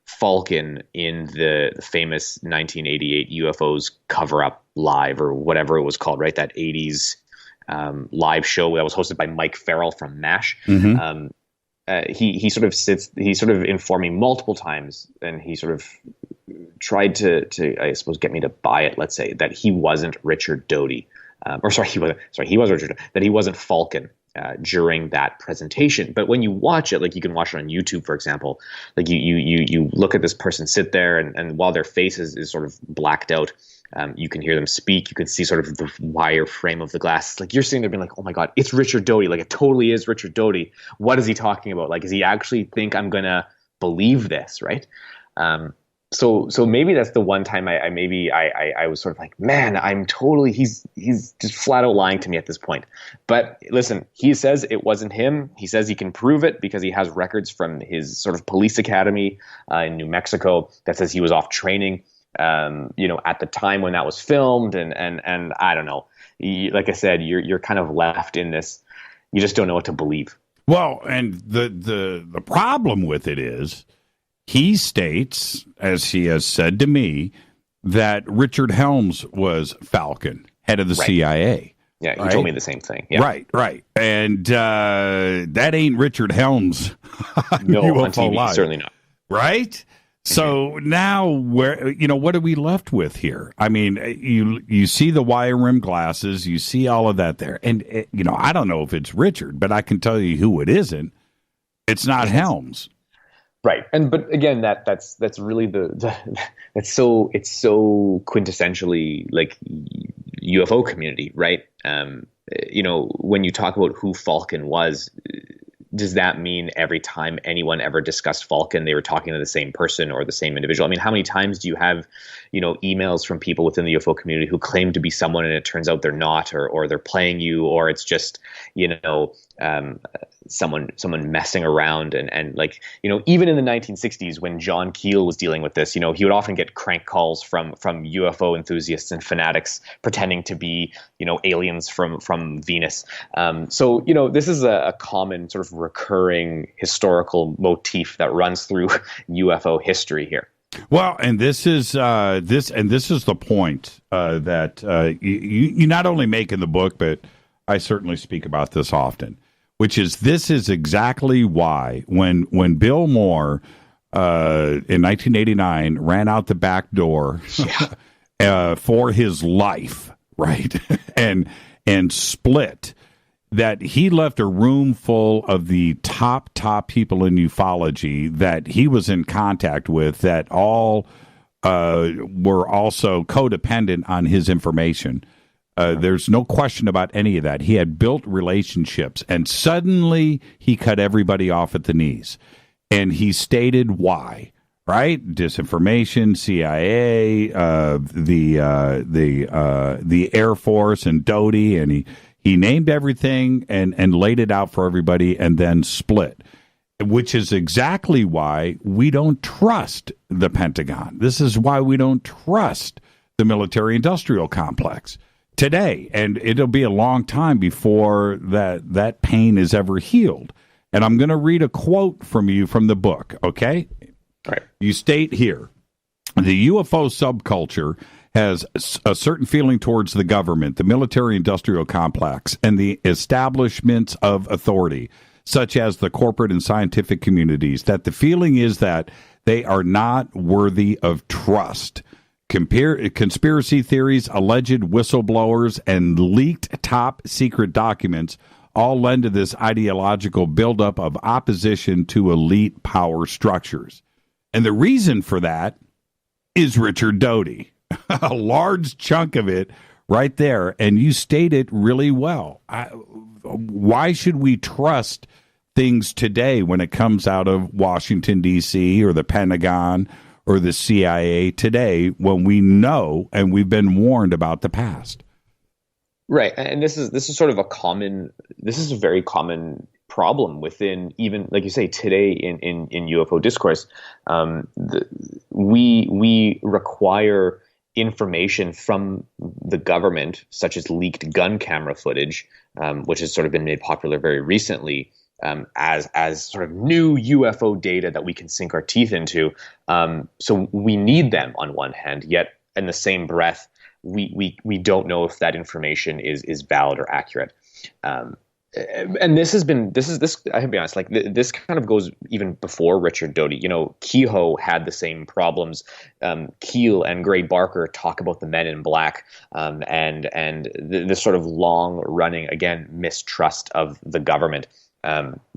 Falcon in the famous 1988 UFOs cover-up live, or whatever it was called, right? That 80s live show that was hosted by Mike Farrell from MASH. Mm-hmm. He sort of informed me multiple times, and he sort of tried to I suppose get me to buy it, let's say, that he wasn't Richard Doty. He was Richard, that he wasn't Falcon during that presentation. But when you watch it, like you can watch it on YouTube, for example, like you look at this person sit there, and while their face is sort of blacked out, you can hear them speak. You can see sort of the wire frame of the glass. It's like you're sitting there being like, oh my God, it's Richard Doty. Like it totally is Richard Doty. What is he talking about? Like, does he actually think I'm going to believe this? Right. So maybe that's the one time I was sort of like, man, he's just flat out lying to me at this point. But listen, he says it wasn't him. He says he can prove it because he has records from his sort of police academy in New Mexico that says he was off training, at the time when that was filmed. And I don't know, like I said, you're kind of left in this, you just don't know what to believe. Well, and the problem with it is, he states, as he has said to me, that Richard Helms was Falcon, head of the CIA. Yeah, he right? told me the same thing. Yeah. Right. And that ain't Richard Helms. No, on TV, certainly not. Right? So now, what are we left with here? I mean, you see the wire rim glasses, you see all of that there. And, I don't know if it's Richard, but I can tell you who it isn't. It's not Helms. Right. But again, that's really it's so quintessentially like UFO community, right? When you talk about who Falcon was, does that mean every time anyone ever discussed Falcon, they were talking to the same person or the same individual? I mean, how many times do you have, emails from people within the UFO community who claim to be someone and it turns out they're not, or they're playing you, or it's just, someone messing around and like, even in the 1960s when John Keel was dealing with this, he would often get crank calls from UFO enthusiasts and fanatics pretending to be, aliens from Venus. So this is a common sort of recurring historical motif that runs through UFO history here. Well, and this is the point that you not only make in the book, but I certainly speak about this often, which is this is exactly why when Bill Moore in 1989 ran out the back door for his life, right, and split, that he left a room full of the top people in ufology that he was in contact with that all were also codependent on his information. There's no question about any of that. He had built relationships, and suddenly he cut everybody off at the knees. And he stated why, right? Disinformation, CIA, the Air Force, and Doty, and he named everything and laid it out for everybody and then split, which is exactly why we don't trust the Pentagon. This is why we don't trust the military-industrial complex today. And it'll be a long time before that pain is ever healed. And I'm going to read a quote from you from the book, okay? All right. You state here, the UFO subculture has a certain feeling towards the government, the military-industrial complex, and the establishments of authority, such as the corporate and scientific communities, that the feeling is that they are not worthy of trust. Conspiracy theories, alleged whistleblowers, and leaked top-secret documents all lend to this ideological buildup of opposition to elite power structures. And the reason for that is Richard Doty. A large chunk of it right there, and you state it really well. Why should we trust things today when it comes out of Washington, D.C., or the Pentagon, or the CIA today, when we know and we've been warned about the past? Right, and this is a very common problem within, even like you say, today in UFO discourse. We require information from the government, such as leaked gun camera footage, which has sort of been made popular very recently, as sort of new UFO data that we can sink our teeth into. So we need them on one hand, yet in the same breath, we don't know if that information is valid or accurate. And this I have to be honest, like this kind of goes even before Richard Doty. Kehoe had the same problems. Keel and Gray Barker talk about the Men in Black, and this sort of long running, again, mistrust of the government.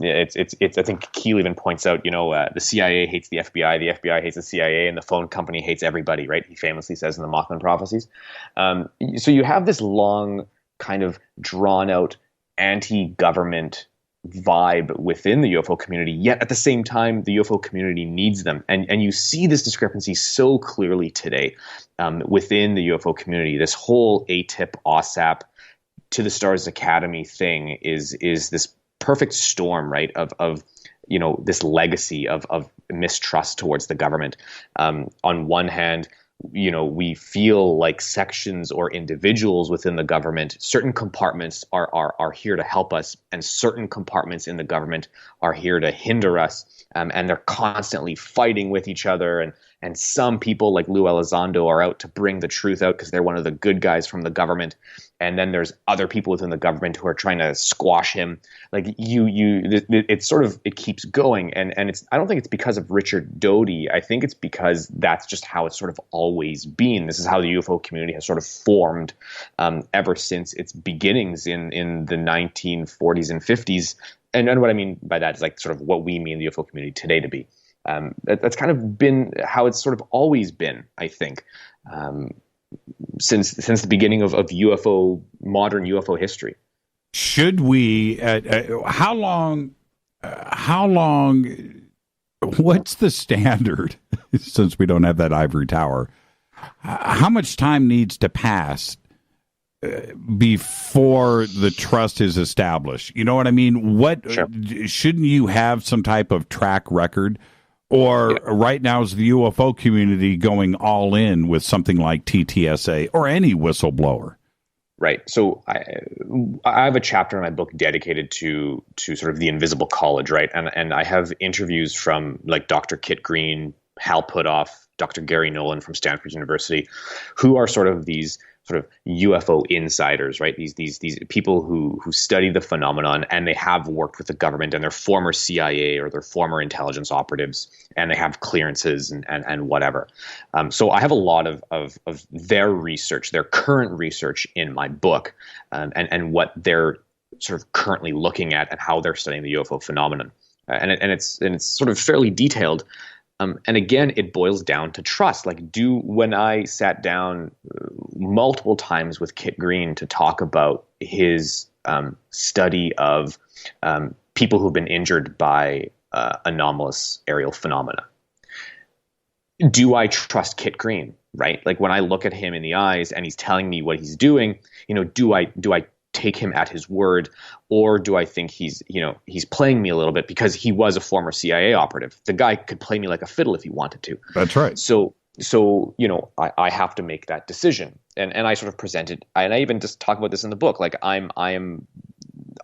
It's I think Keel even points out, the CIA hates the FBI hates the CIA, and the phone company hates everybody, right? He famously says in the Mothman Prophecies. So you have this long kind of drawn out anti-government vibe within the UFO community, yet at the same time, the UFO community needs them. And you see this discrepancy so clearly today within the UFO community. This whole ATIP, OSAP, To the Stars Academy thing is this perfect storm, right, of this legacy of mistrust towards the government. On one hand, we feel like sections or individuals within the government, certain compartments are here to help us, and certain compartments in the government are here to hinder us. And they're constantly fighting with each other. And some people like Lou Elizondo are out to bring the truth out because they're one of the good guys from the government. And then there's other people within the government who are trying to squash him. Like it keeps going. And I don't think it's because of Richard Doty. I think it's because that's just how it's sort of always been. This is how the UFO community has sort of formed ever since its beginnings in the 1940s and 50s. And what I mean by that is like sort of what we mean the UFO community today to be. That's kind of been how it's sort of always been, I think, since the beginning of modern UFO history. Should we? How long how long, what's the standard, since we don't have that ivory tower, how much time needs to pass before the trust is established? You know what I mean? Sure. Shouldn't you have some type of track record? Or right now is the UFO community going all in with something like TTSA or any whistleblower? Right. So I have a chapter in my book dedicated to sort of the invisible college, right? And I have interviews from like Dr. Kit Green, Hal Puthoff, Dr. Gary Nolan from Stanford University, who are sort of these sort of UFO insiders, right? These people who study the phenomenon, and they have worked with the government, and they're former CIA or they're former intelligence operatives, and they have clearances and whatever. So I have a lot of their research, their current research in my book, and what they're sort of currently looking at and how they're studying the UFO phenomenon. And it's sort of fairly detailed. And again, it boils down to trust. Like, when I sat down multiple times with Kit Green to talk about his study of people who've been injured by anomalous aerial phenomena, do I trust Kit Green? Right? Like, when I look at him in the eyes and he's telling me what he's doing, do I take him at his word, or do I think he's playing me a little bit because he was a former CIA operative? The guy could play me like a fiddle if he wanted to. That's right. So I have to make that decision, and I sort of present it, and I even just talk about this in the book. Like, I am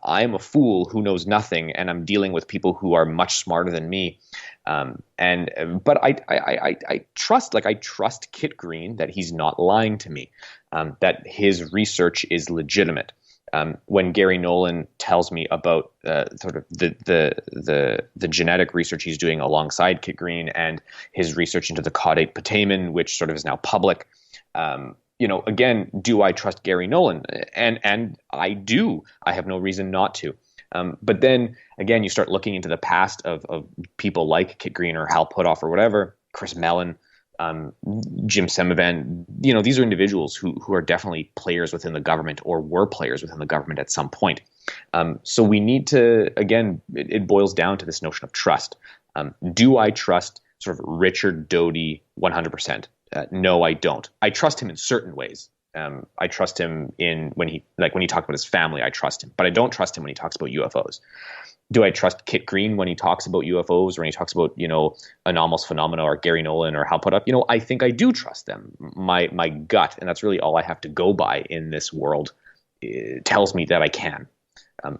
a fool who knows nothing, and I'm dealing with people who are much smarter than me. But I trust Kit Green that he's not lying to me, that his research is legitimate. When Gary Nolan tells me about sort of the genetic research he's doing alongside Kit Green and his research into the caudate putamen, which sort of is now public, again, do I trust Gary Nolan? And I do. I have no reason not to. But then again, you start looking into the past of people like Kit Green or Hal Puthoff or whatever, Chris Mellon, Jim Semivan. These are individuals who are definitely players within the government, or were players within the government at some point. So we need to, again, it boils down to this notion of trust. Do I trust sort of Richard Doty 100%? No, I don't. I trust him in certain ways. I trust him when he talks about his family, I trust him, but I don't trust him when he talks about UFOs. Do I trust Kit Green when he talks about UFOs, or when he talks about, anomalous phenomena, or Gary Nolan or Hal Puthoff? I think I do trust them. My gut, and that's really all I have to go by in this world, tells me that I can. And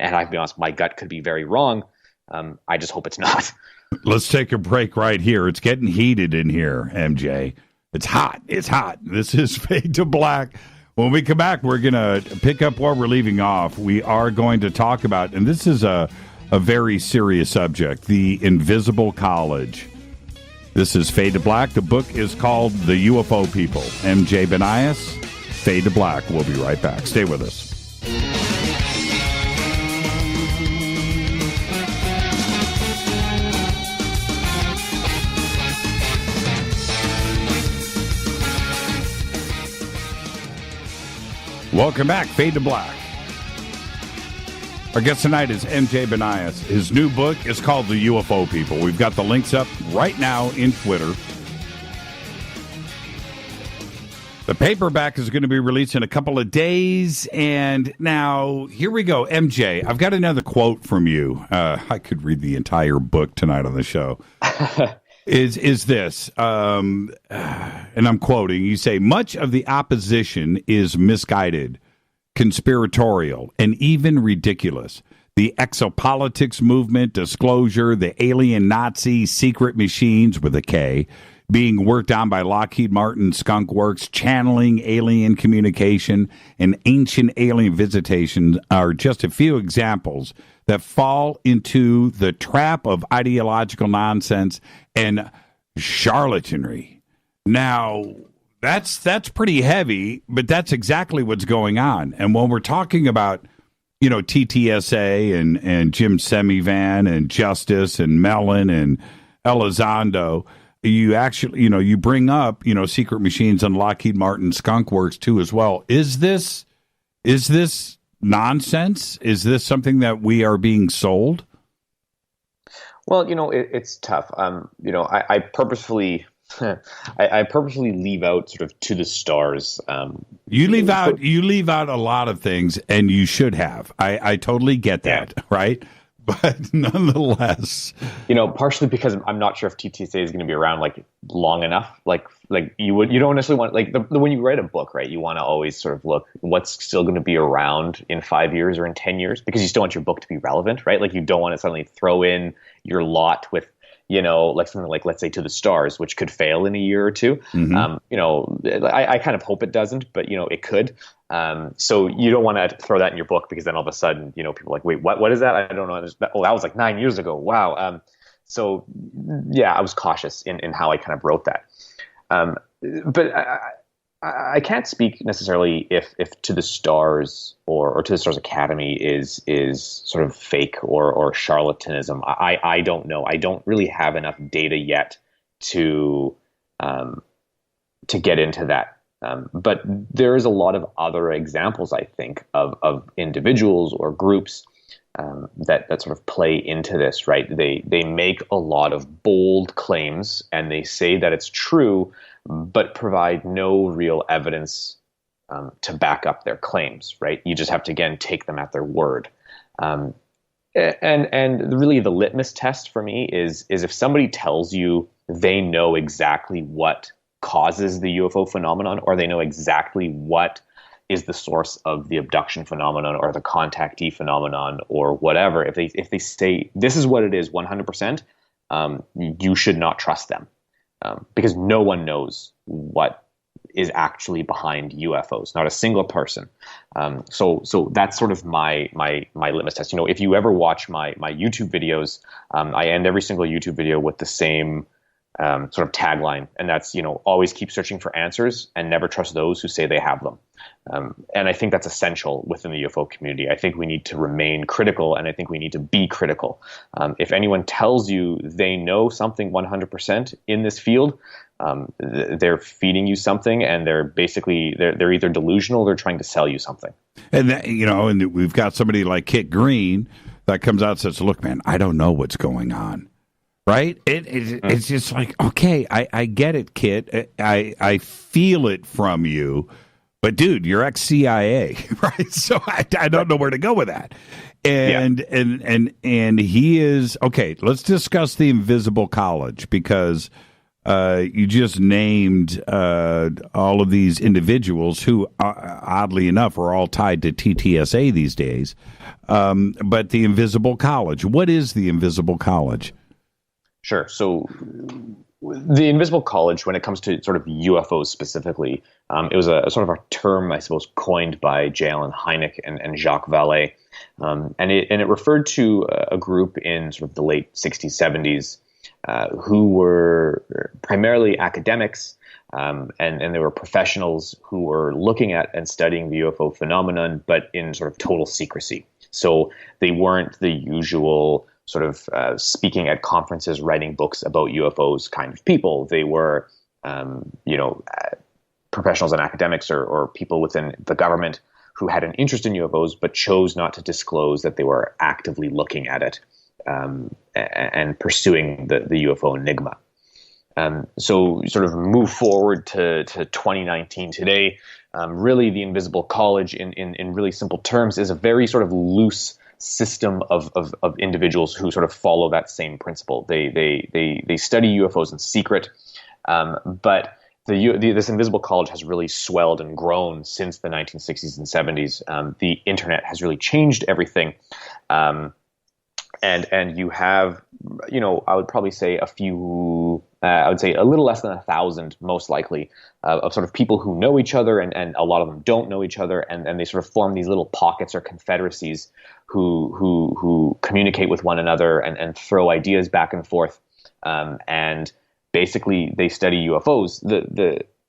I have to be honest, my gut could be very wrong. I just hope it's not. Let's take a break right here. It's getting heated in here, MJ. It's hot. It's hot. This is Fade to Black. When we come back, we're going to pick up where we're leaving off. We are going to talk about, and this is a very serious subject, the invisible college. This is Fade to Black. The book is called The UFO People. MJ Banias, Fade to Black. We'll be right back. Stay with us. Welcome back, Fade to Black. Our guest tonight is MJ Banias. His new book is called The UFO People. We've got the links up right now in Twitter. The paperback is going to be released in a couple of days. And now, here we go. MJ, I've got another quote from you. I could read the entire book tonight on the show. Is this, and I'm quoting, you say, much of the opposition is misguided, conspiratorial, and even ridiculous. The exopolitics movement, disclosure, the alien Nazi secret machines with a K, being worked on by Lockheed Martin Skunk Works, channeling alien communication, and ancient alien visitation are just a few examples that fall into the trap of ideological nonsense and charlatanry. Now, that's pretty heavy, but that's exactly what's going on. And when we're talking about, TTSA and Jim Semivan and Justice and Mellon and Elizondo, you actually, you bring up, secret machines and Lockheed Martin Skunk Works too as well. Is this nonsense? Is this something that we are being sold? Well, it's tough. I purposefully I purposely leave out sort of to the stars. You leave out a lot of things, and you should have. I totally get that, right? But nonetheless, partially because I'm not sure if TTSA is going to be around like long enough. Like you don't necessarily want like when you write a book, right? You want to always sort of look what's still going to be around in 5 years or in 10 years, because you still want your book to be relevant, right? Like you don't want to suddenly throw in your lot with like something like, let's say, To the Stars, which could fail in a year or two. Mm-hmm. I kind of hope it doesn't, but it could. So you don't want to throw that in your book, because then all of a sudden, people are like, wait, what is that? I don't know. That was like 9 years ago. Wow. So yeah, I was cautious in how I kind of wrote that. But I can't speak necessarily if To the Stars or To the Stars Academy is sort of fake or charlatanism. I don't know. I don't really have enough data yet to get into that. But there is a lot of other examples, I think, of individuals or groups that sort of play into this, right? They make a lot of bold claims, and they say that it's true, but provide no real evidence to back up their claims, right? You just have to, again, take them at their word. And really the litmus test for me is if somebody tells you they know exactly what causes the UFO phenomenon, or they know exactly what is the source of the abduction phenomenon or the contactee phenomenon or whatever, if they say this is what it is 100%, you should not trust them. Because no one knows what is actually behind UFOs, not a single person. So that's sort of my litmus test. If you ever watch my YouTube videos, I end every single YouTube video with the same sort of tagline, and that's always keep searching for answers and never trust those who say they have them. And I think that's essential within the UFO community. I think we need to remain critical, and I think we need to be critical. If anyone tells you they know something 100% in this field, they're feeding you something, and they're either delusional or they're trying to sell you something. And that, and we've got somebody like Kit Green that comes out and says, "Look, man, I don't know what's going on." Right? It's just like, okay, I get it, Kit. I feel it from you. But, dude, you're ex-CIA, right? So I don't know where to go with that. And he is, okay, let's discuss the Invisible College, because you just named all of these individuals who, oddly enough, are all tied to TTSA these days. But the Invisible College, what is the Invisible College? Sure. So the Invisible College, when it comes to sort of UFOs specifically, it was a sort of a term, I suppose, coined by J. Allen Hynek and Jacques Vallée. And it referred to a group in sort of the late 60s, 70s, who were primarily academics, and they were professionals who were looking at and studying the UFO phenomenon, but in sort of total secrecy. So they weren't the usual sort of speaking at conferences, writing books about UFOs kind of people. They were, professionals and academics or people within the government who had an interest in UFOs, but chose not to disclose that they were actively looking at it and pursuing the UFO enigma. So sort of move forward to 2019 today. Really, the Invisible College, in really simple terms, is a very sort of loose system of individuals who sort of follow that same principle. They study UFOs in secret, but this Invisible College has really swelled and grown since the 1960s and 70s. The internet has really changed everything, and you have, I would probably say I would say a little less than 1,000, most likely, of sort of people who know each other, and a lot of them don't know each other, and they sort of form these little pockets or confederacies who communicate with one another and throw ideas back and forth, and basically they study UFOs.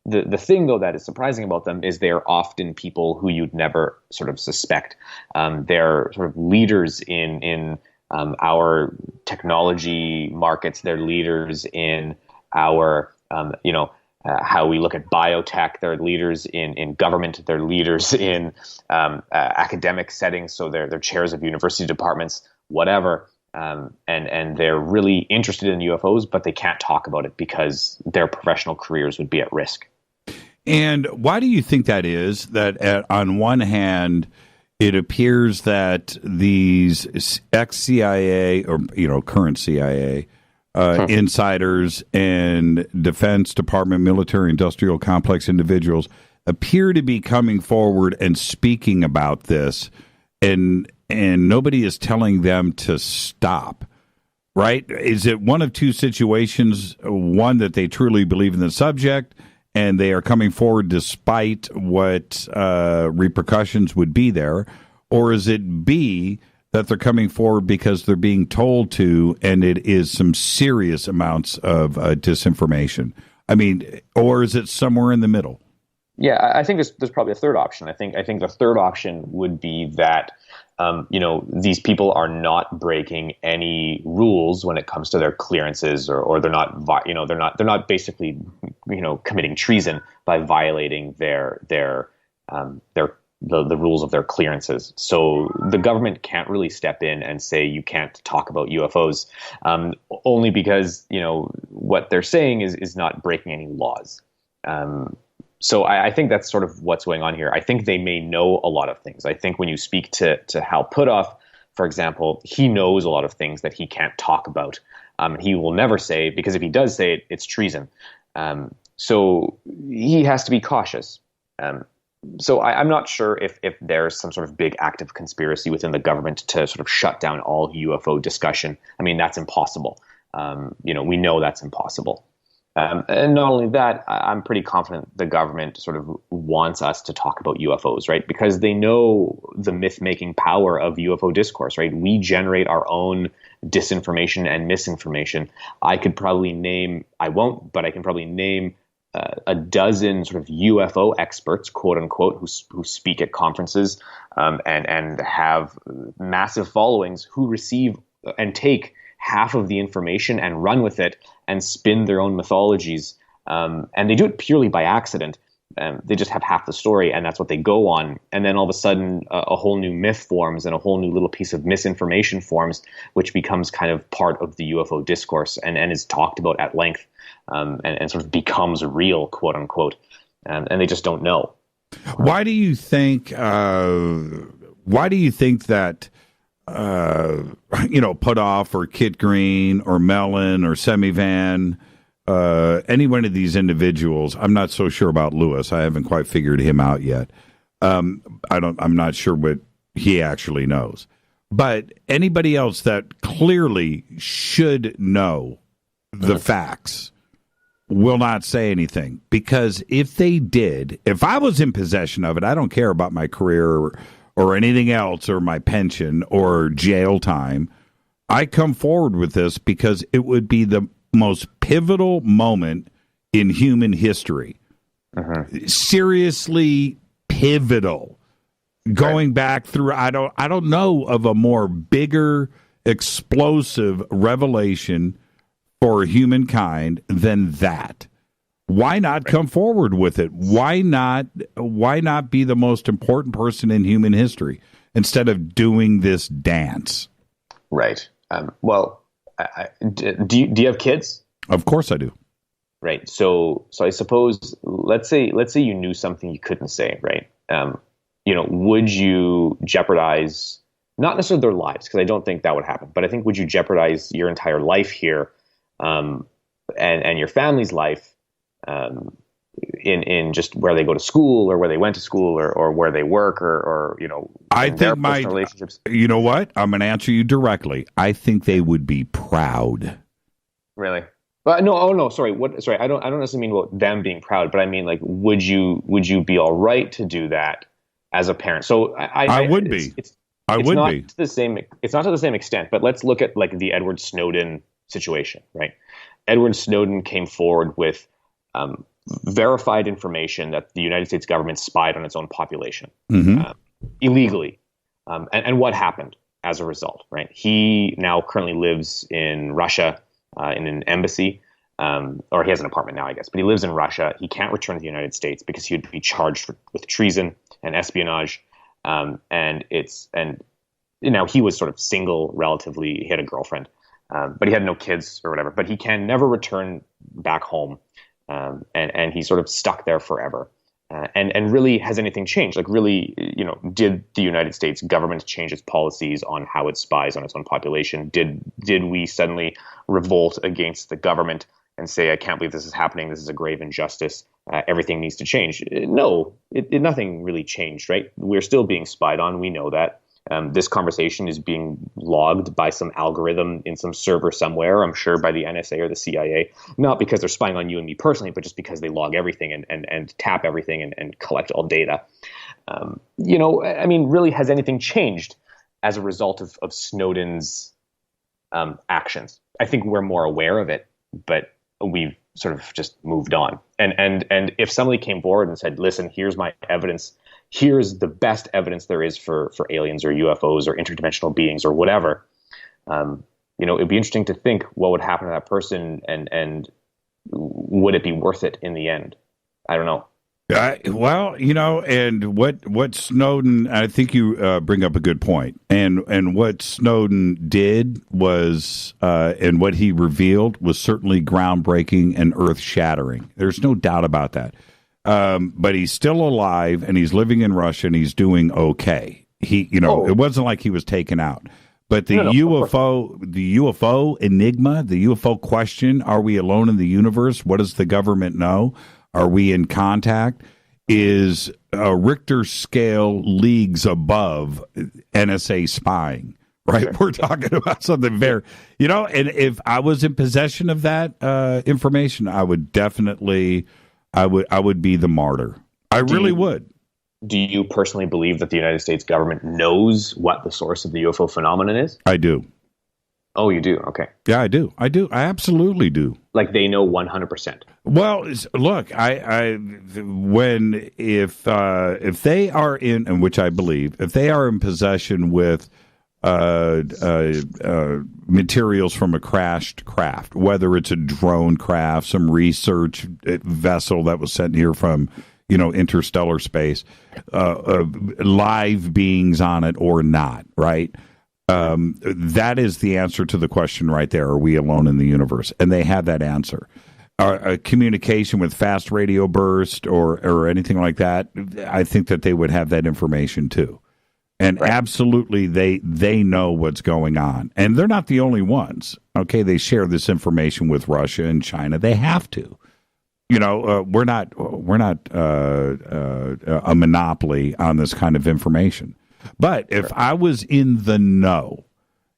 The thing, though, that is surprising about them is they're often people who you'd never sort of suspect. They're sort of leaders in our technology markets. They're leaders in our, how we look at biotech. They're leaders in government. They're leaders in academic settings. So they're chairs of university departments, whatever. and they're really interested in UFOs, but they can't talk about it because their professional careers would be at risk. And why do you think that is? That on one hand, it appears that these ex-CIA or current CIA insiders and Defense Department military industrial complex individuals appear to be coming forward and speaking about this, and nobody is telling them to stop. Right? Is it one of two situations? One, that they truly believe in the subject and they are coming forward despite what repercussions would be there? Or is it B, that they're coming forward because they're being told to, and it is some serious amounts of disinformation? I mean, or is it somewhere in the middle? Yeah, I think there's probably a third option. I think the third option would be that these people are not breaking any rules when it comes to their clearances, or they're not basically committing treason by violating the rules of their clearances. So the government can't really step in and say you can't talk about UFOs, only because what they're saying is not breaking any laws. So I think that's sort of what's going on here. I think they may know a lot of things. I think when you speak to Hal Puthoff, for example, he knows a lot of things that he can't talk about. He will never say, because if he does say it, it's treason. So he has to be cautious. So I'm not sure if there's some sort of big active conspiracy within the government to sort of shut down all UFO discussion. I mean, that's impossible. We know that's impossible. And not only that, I'm pretty confident the government sort of wants us to talk about UFOs, right? Because they know the myth-making power of UFO discourse, right? We generate our own disinformation and misinformation. I could probably name, I won't, but I can probably name a dozen sort of UFO experts, quote unquote, who speak at conferences and have massive followings, who receive and take half of the information and run with it and spin their own mythologies. And they do it purely by accident. They just have half the story, and that's what they go on. And then all of a sudden, a whole new myth forms and a whole new little piece of misinformation forms, which becomes kind of part of the UFO discourse and is talked about at length and sort of becomes real, quote unquote. And they just don't know. Why do you think that Puthoff or Kit Green or Mellon or Semivan, any one of these individuals? I'm not so sure about Lewis. I haven't quite figured him out yet. I'm not sure what he actually knows. But anybody else that clearly should know the facts will not say anything, because if they did, if I was in possession of it, I don't care about my career or anything else, or my pension or jail time. I come forward with this because it would be the most pivotal moment in human history. Seriously pivotal. Going back through, I don't know of a more bigger, explosive revelation for humankind than that. Why not come forward with it? Why not be the most important person in human history instead of doing this dance? Right. Well, do you have kids? Of course I do. Right. So I suppose, let's say you knew something you couldn't say, right? Would you jeopardize, not necessarily their lives, because I don't think that would happen, but I think, would you jeopardize your entire life here, and your family's life, in just where they go to school, or where they went to school, or where they work, or I think my relationships? You know what? I'm going to answer you directly. I think they would be proud. Really? But no. Oh no. Sorry. Sorry. I don't necessarily mean about them being proud, but I mean, like, would you be all right to do that as a parent? So I would be. It's not to the same. It's not to the same extent. But let's look at like the Edward Snowden situation, right? Edward Snowden came forward with verified information that the United States government spied on its own population illegally. And what happened as a result, right? He now currently lives in Russia in an embassy, or he has an apartment now, I guess, but he lives in Russia. He can't return to the United States because he would be charged with treason and espionage. And now he was sort of single, relatively. He had a girlfriend, but he had no kids or whatever. But he can never return back home, and he's sort of stuck there forever. And really, has anything changed? Like, really, did the United States government change its policies on how it spies on its own population? Did we suddenly revolt against the government and say, I can't believe this is happening, this is a grave injustice, everything needs to change? No, nothing really changed, right? We're still being spied on. We know that. This conversation is being logged by some algorithm in some server somewhere, I'm sure by the NSA or the CIA, not because they're spying on you and me personally, but just because they log everything and tap everything and collect all data. Really, has anything changed as a result of Snowden's actions? I think we're more aware of it, but we've sort of just moved on. And if somebody came forward and said, listen, here's my evidence, here's the best evidence there is for aliens or UFOs or interdimensional beings or whatever, it'd be interesting to think what would happen to that person, and would it be worth it in the end? I don't know. And what Snowden, I think you bring up a good point. And what Snowden did was, and what he revealed was certainly groundbreaking and earth-shattering. There's no doubt about that. But he's still alive, and he's living in Russia, and he's doing okay. It wasn't like he was taken out. But the UFO enigma, the UFO question, are we alone in the universe? What does the government know? Are we in contact? Is a Richter scale leagues above NSA spying, right? Sure. We're talking about something very, and if I was in possession of that information, I would definitely, I would be the martyr. I really would. Do you personally believe that the United States government knows what the source of the UFO phenomenon is? I do. Oh, you do? Okay. Yeah, I do. I absolutely do. Like, they know 100%. Well, look, if they are in, and which I believe, if they are in possession with materials from a crashed craft, whether it's a drone craft, some research vessel that was sent here from, interstellar space, live beings on it or not, right? That is the answer to the question right there. Are we alone in the universe? And they have that answer. A communication with fast radio burst or anything like that, I think that they would have that information too. And right. Absolutely, they know what's going on. And they're not the only ones. Okay, they share this information with Russia and China. They have to. We're not a monopoly on this kind of information. But if I was in the know,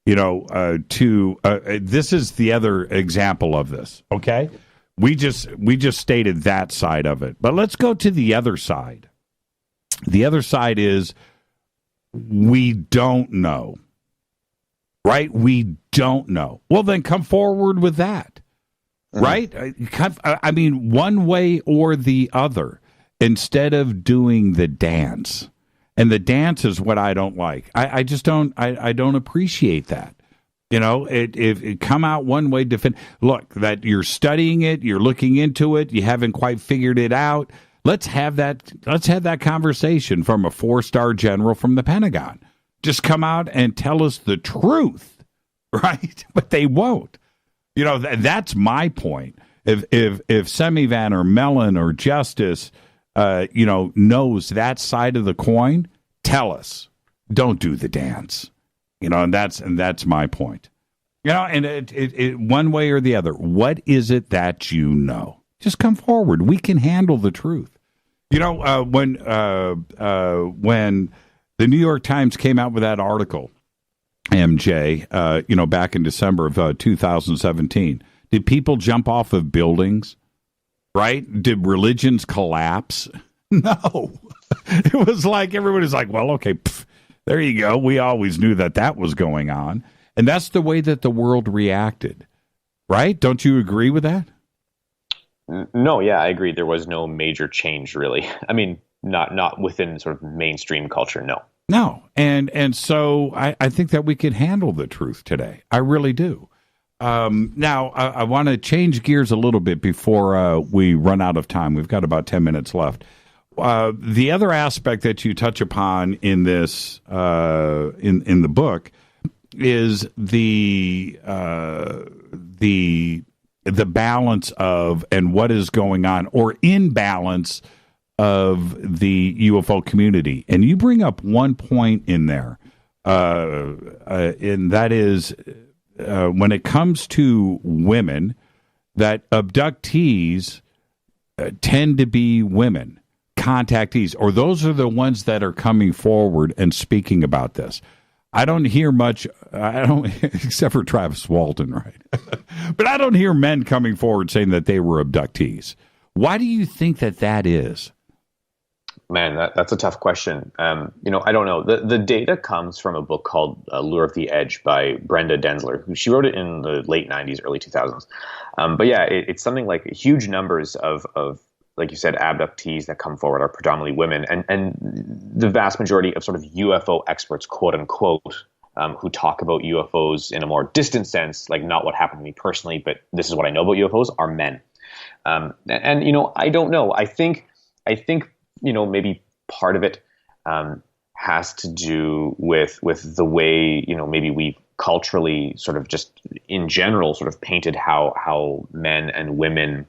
this is the other example of this. Okay, we just stated that side of it, but let's go to the other side. The other side is we don't know, right? We don't know. Well, then come forward with that, right? I mean, one way or the other, instead of doing the dance. And the dance is what I don't like. I just don't. I don't appreciate that. It come out one way. Look, that you're studying it, you're looking into it, you haven't quite figured it out. Let's have that. Let's have that conversation from a 4-star general from the Pentagon. Just come out and tell us the truth, right? But they won't. That's my point. If Semivan or Mellon or Justice, knows that side of the coin, tell us. Don't do the dance. And that's my point. And it one way or the other. What is it that you know? Just come forward. We can handle the truth. When the New York Times came out with that article, MJ, back in December of 2017, did people jump off of buildings? Right? Did religions collapse? No. It was like everybody's like, well, okay, there you go. We always knew that was going on. And that's the way that the world reacted. Right? Don't you agree with that? No, yeah, I agree. There was no major change, really. I mean, not within sort of mainstream culture, no. No. And so I think that we can handle the truth today. I really do. Now, I want to change gears a little bit before we run out of time. We've got about 10 minutes left. the other aspect that you touch upon in this in the book is the balance of and what is going on or imbalance of the UFO community. And you bring up one point in there, and that is when it comes to women, that abductees tend to be women, contactees, or those are the ones that are coming forward and speaking about this. I don't hear much, except for Travis Walton, right? But I don't hear men coming forward saying that they were abductees. Why do you think that is? Man, that's a tough question. I don't know. The data comes from a book called Lure of the Edge by Brenda Densler. She wrote it in the late 90s, early 2000s. But yeah, it's something like huge numbers of like you said, abductees that come forward are predominantly women. And the vast majority of sort of UFO experts, quote unquote, who talk about UFOs in a more distant sense, like not what happened to me personally, but this is what I know about UFOs, are men. And I don't know. I think maybe part of it has to do with the way, maybe we culturally sort of just in general sort of painted how men and women,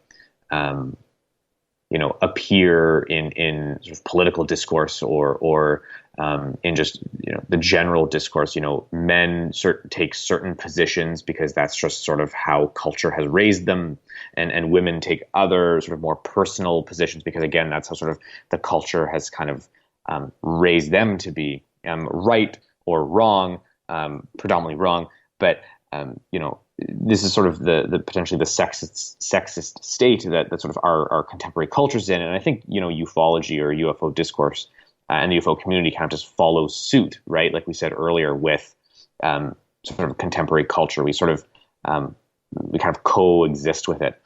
appear in sort of political discourse or in just, the general discourse. Men take certain positions because that's just sort of how culture has raised them. And women take other sort of more personal positions because, again, that's how sort of the culture has kind of raised them to be right or wrong, predominantly wrong. But, this is sort of the potentially the sexist state that sort of our contemporary culture's in. And I think, ufology or UFO discourse and the UFO community kind of just follows suit, right? Like we said earlier with sort of contemporary culture, we sort of we kind of coexist with it.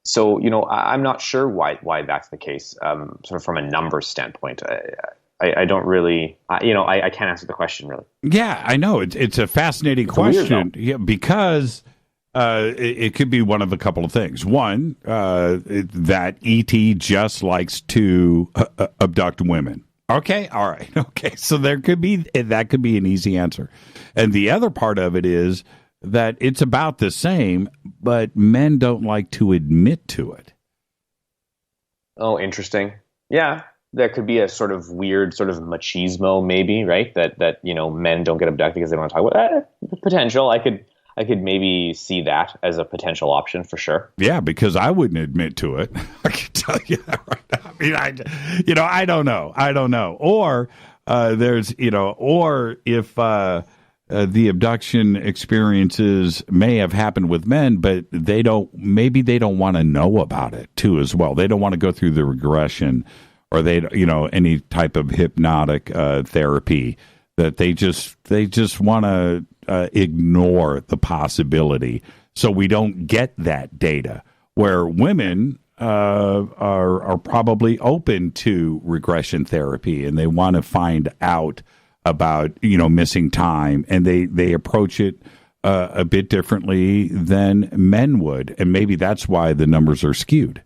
So, I'm not sure why that's the case, sort of from a numbers standpoint. I don't really, I can't answer the question really. Yeah, I know. It's a fascinating question because it could be one of a couple of things. One, that ET just likes to abduct women. Okay, all right. Okay, so that could be an easy answer. And the other part of it is that it's about the same, but men don't like to admit to it. Oh, interesting. Yeah. There could be a sort of weird sort of machismo, maybe, right? That men don't get abducted because they don't want to talk about that. Potential. I could maybe see that as a potential option for sure. Yeah, because I wouldn't admit to it. I can tell you that right now. I mean, I don't know. Or there's, or if the abduction experiences may have happened with men, but maybe they don't want to know about it too as well. They don't want to go through the regression. Or any type of hypnotic therapy, that they just want to ignore the possibility, so we don't get that data. Where women are probably open to regression therapy and they want to find out about missing time, and they approach it a bit differently than men would, and maybe that's why the numbers are skewed.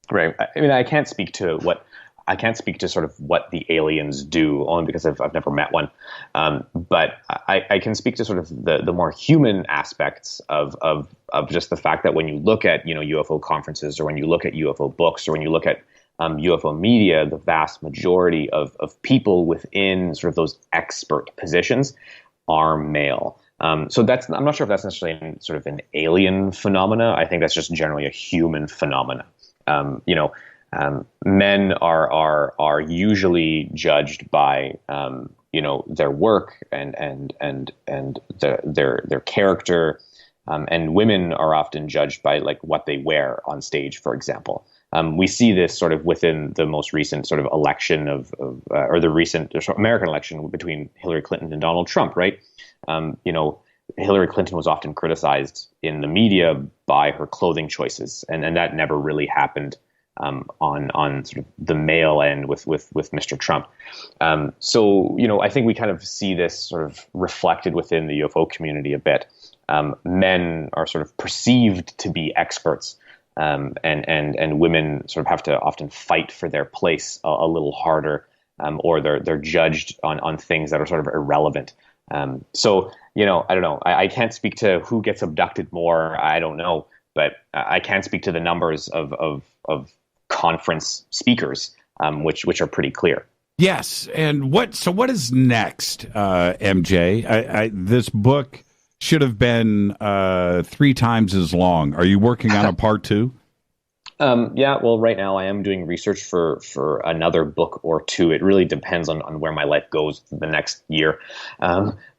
Right. I mean, I can't speak to sort of what the aliens do, only because I've never met one. But I can speak to sort of the more human aspects of just the fact that when you look at, UFO conferences, or when you look at UFO books, or when you look at UFO media, the vast majority of people within sort of those expert positions are male. So I'm not sure if that's necessarily sort of an alien phenomena. I think that's just generally a human phenomena. Men are usually judged by their work and their character, and women are often judged by like what they wear on stage, for example. We see this sort of within the most recent sort of election or the recent American election between Hillary Clinton and Donald Trump, right? Hillary Clinton was often criticized in the media by her clothing choices, and that never really happened on sort of the male end with Mr. Trump. So, I think we kind of see this sort of reflected within the UFO community a bit. Men are sort of perceived to be experts, and women sort of have to often fight for their place a little harder, or they're judged on things that are sort of irrelevant. So, I don't know. I can't speak to who gets abducted more. I don't know, but I can speak to the numbers of conference speakers, which are pretty clear. Yes, and what is next, MJ? This book should have been 3 times as long. Are you working on a part 2? Yeah, well, right now I am doing research for another book or 2. It really depends on where my life goes the next year.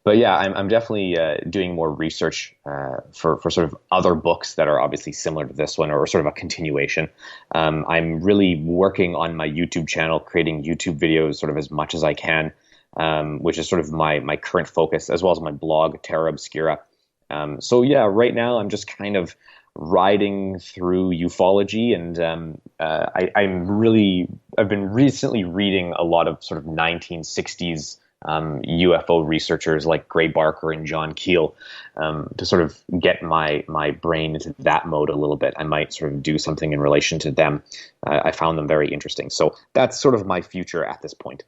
But yeah, I'm definitely doing more research for sort of other books that are obviously similar to this one, or sort of a continuation. I'm really working on my YouTube channel, creating YouTube videos sort of as much as I can, which is sort of my current focus, as well as my blog, Terra Obscura. So yeah, right now I'm just kind of riding through ufology, and I've been recently reading a lot of sort of 1960s UFO researchers like Gray Barker and John Keel, to sort of get my brain into that mode a little bit. I might sort of do something in relation to them. I found them very interesting. So that's sort of my future at this point.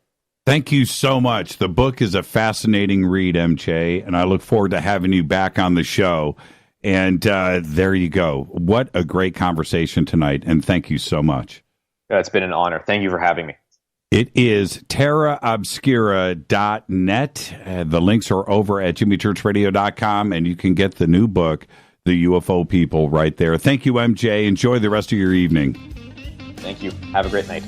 Thank you so much. The book is a fascinating read, MJ, and I look forward to having you back on the show. And there you go. What a great conversation tonight, and thank you so much. It's been an honor. Thank you for having me. It is terraobscura.net. The links are over at jimmychurchradio.com, and you can get the new book, The UFO People, right there. Thank you, MJ. Enjoy the rest of your evening. Thank you. Have a great night.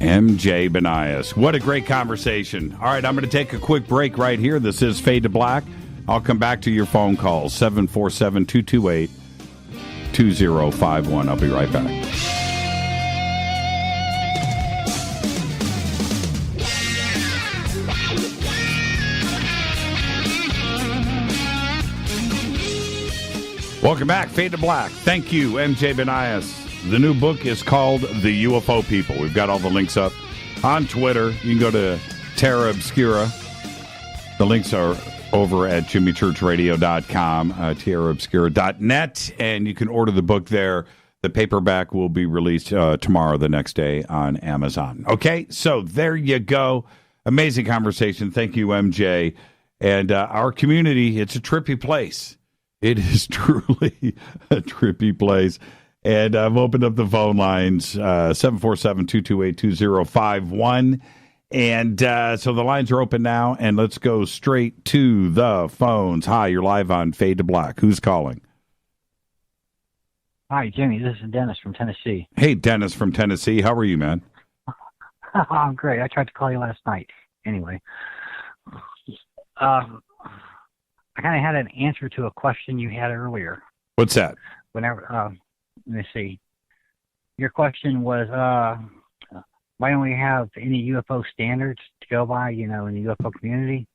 MJ Banias. What a great conversation. All right, I'm going to take a quick break right here. This is Fade to Black. I'll come back to your phone calls, 747-228-2051. I'll be right back. Welcome back, Fade to Black. Thank you, MJ Banias. The new book is called The UFO People. We've got all the links up on Twitter. You can go to Terra Obscura. The links are over at jimmychurchradio.com, terraobscura.net, and you can order the book there. The paperback will be released tomorrow, the next day, on Amazon. Okay, so there you go. Amazing conversation. Thank you, MJ. And our community, it's a trippy place. It is truly a trippy place. And I've opened up the phone lines, 747-228-2051. And so the lines are open now, and let's go straight to the phones. Hi, you're live on Fade to Black. Who's calling? Hi, Jimmy. This is Dennis from Tennessee. Hey, Dennis from Tennessee. How are you, man? I'm great. I tried to call you last night. Anyway, I kind of had an answer to a question you had earlier. What's that? Let me see. Your question was, why don't we have any UFO standards to go by, in the UFO community?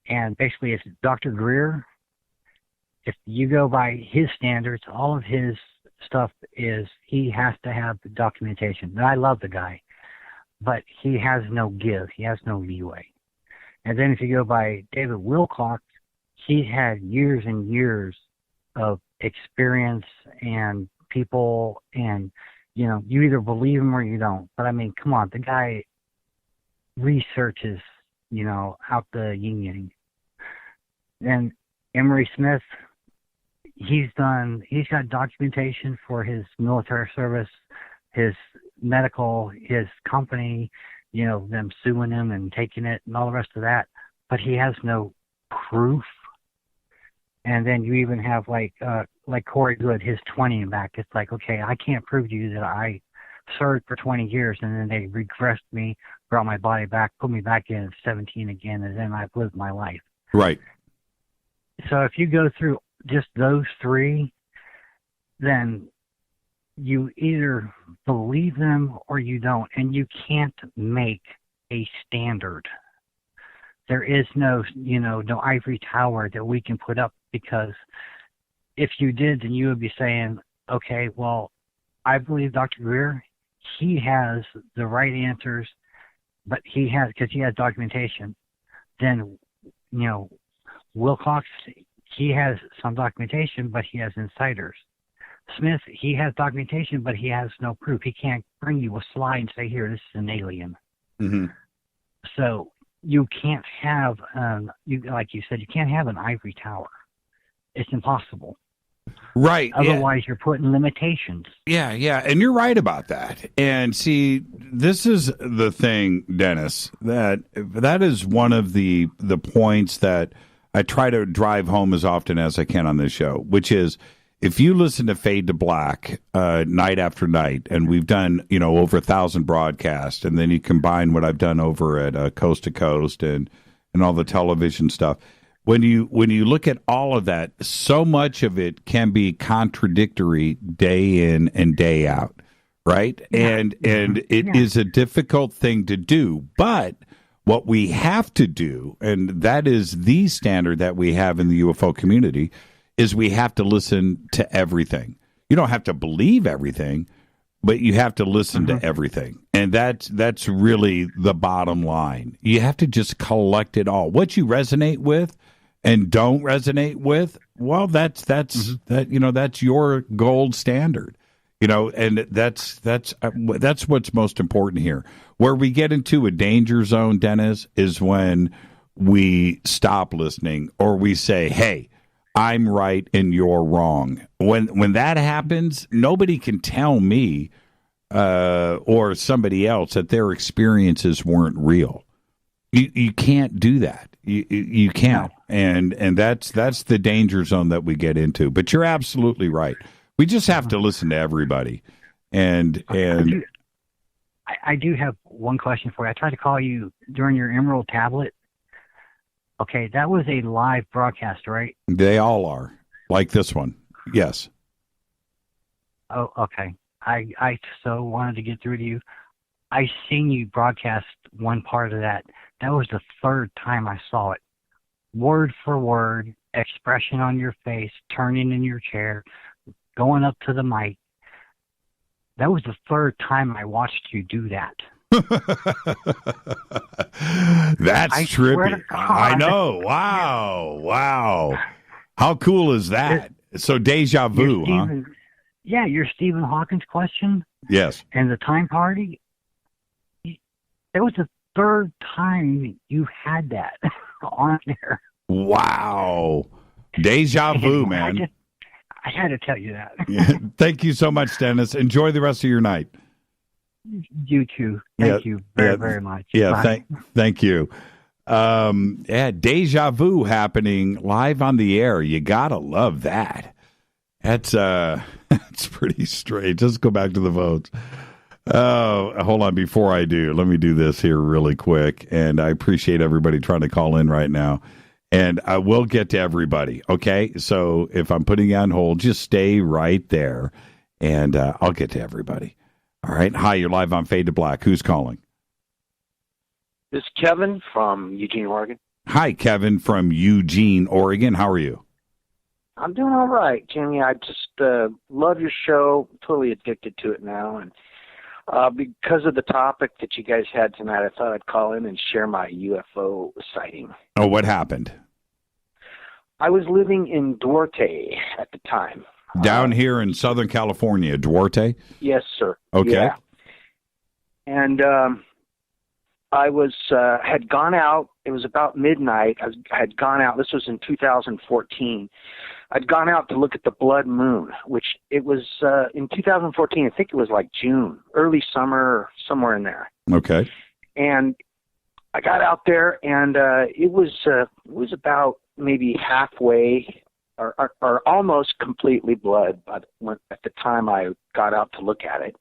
And basically, it's Dr. Greer. If you go by his standards, all of his stuff is he has to have the documentation. And I love the guy, but he has no give. He has no leeway. And then if you go by David Wilcock, he had years and years of experience and people, and you either believe him or you don't. But I mean, come on, the guy researches, out the yin-yang. And Emery Smith, he's got documentation for his military service, his medical, his company, them suing him and taking it and all the rest of that. But he has no proof. And then you even have like Corey Good, his 20 and back. It's like, okay, I can't prove to you that I served for 20 years and then they regressed me, brought my body back, put me back in at 17 again, and then I've lived my life. Right. So if you go through just those three, then you either believe them or you don't, and you can't make a standard. There is no ivory tower that we can put up, because if you did, then you would be saying, okay, well, I believe Dr. Greer, he has the right answers, but because he has documentation. Then, Wilcox, he has some documentation, but he has insiders. Smith, he has documentation, but he has no proof. He can't bring you a slide and say, here, this is an alien. Mm-hmm. So you can't have, like you said, you can't have an ivory tower. It's impossible. Right. Otherwise, you're putting limitations. Yeah, and you're right about that. And see, this is the thing, Dennis, that is one of the points that I try to drive home as often as I can on this show, which is if you listen to Fade to Black night after night, and we've done, over 1,000 broadcasts, and then you combine what I've done over at Coast to Coast and all the television stuff. When you look at all of that, so much of it can be contradictory day in and day out, right? Yeah. And it is a difficult thing to do. But what we have to do, and that is the standard that we have in the UFO community, is we have to listen to everything. You don't have to believe everything, but you have to listen to everything. And that's really the bottom line. You have to just collect it all. What you resonate with and don't resonate with, well, that's your gold standard, and that's what's most important here. Where we get into a danger zone, Dennis, is when we stop listening or we say, "Hey, I'm right and you're wrong." When that happens, nobody can tell me or somebody else that their experiences weren't real. You can't do that. You can't, and that's the danger zone that we get into. But you're absolutely right. We just have to listen to everybody. And I do have one question for you. I tried to call you during your Emerald tablet. Okay, that was a live broadcast, right? They all are, like this one. Yes. Oh, okay. I so wanted to get through to you. I seen you broadcast one part of that. That was the third time I saw it. Word for word, expression on your face, turning in your chair, going up to the mic. That was the third time I watched you do that. That's trippy. I know. Wow. How cool is that? So deja vu, huh? Yeah, your Stephen Hawking's question. Yes. And the time party. That was the third time you had that on there. Wow. Deja vu, man. I had to tell you that. Yeah. Thank you so much, Dennis. Enjoy the rest of your night. You too. Thank you very much. Yeah, thank you. Deja vu happening live on the air. You gotta love that. That's that's pretty strange. Let's go back to the votes. Oh, hold on. Before I do, let me do this here really quick. And I appreciate everybody trying to call in right now. And I will get to everybody. Okay. So if I'm putting you on hold, just stay right there and I'll get to everybody. All right. Hi, you're live on Fade to Black. Who's calling? This is Kevin from Eugene, Oregon. Hi, Kevin from Eugene, Oregon. How are you? I'm doing all right, Jimmy. I just love your show. I'm totally addicted to it now. And because of the topic that you guys had tonight, I thought I'd call in and share my UFO sighting. Oh, what happened? I was living in Duarte at the time. Down here in Southern California, Duarte? Yes, sir. Okay. Yeah. And I had gone out. It was about midnight. I had gone out. This was in 2014. I'd gone out to look at the blood moon, which it was in 2014. I think it was like June, early summer, somewhere in there. Okay. And I got out there, and it was about maybe halfway or almost completely blood at the time I got out to look at it.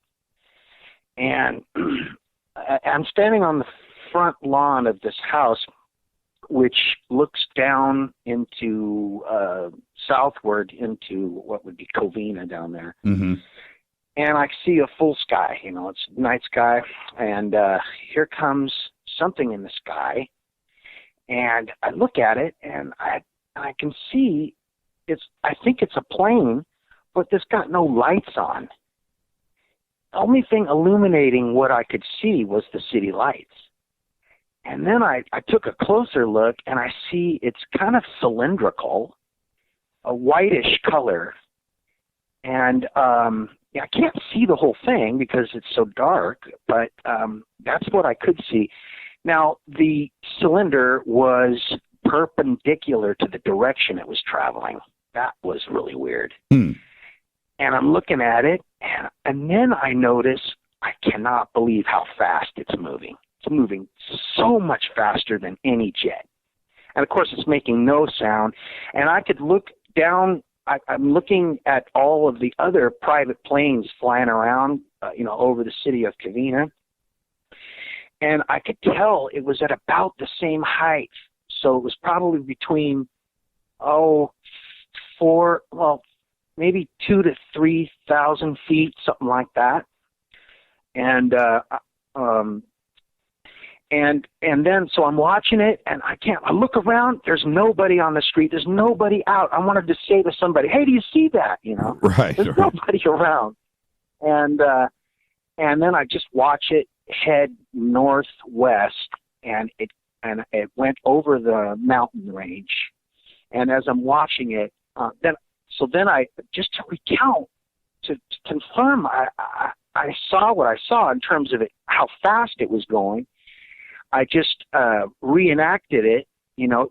And I'm standing on the front lawn of this house, which looks down into southward into what would be Covina down there. Mm-hmm. And I see a full sky, it's night sky, and here comes something in the sky, and I look at it, and I can see I think it's a plane, but it's got no lights on. The only thing illuminating what I could see was the city lights. And then I took a closer look, and I see it's kind of cylindrical, a whitish color, And I can't see the whole thing because it's so dark, but that's what I could see. Now, the cylinder was perpendicular to the direction it was traveling. That was really weird. And I'm looking at it, and then I notice I cannot believe how fast it's moving. It's moving so much faster than any jet. And, of course, it's making no sound. And I could look down. I'm looking at all of the other private planes flying around, over the city of Covina. And I could tell it was at about the same height. So it was probably between, maybe 2,000 to 3,000 feet, something like that. And then, so I'm watching it, and I look around, there's nobody on the street, there's nobody out. I wanted to say to somebody, hey, do you see that? Right. There's nobody around. And then I just watch it head northwest, and it went over the mountain range. And as I'm watching it, then I, just to recount, to confirm, I saw what I saw in terms of how fast it was going. I just reenacted it,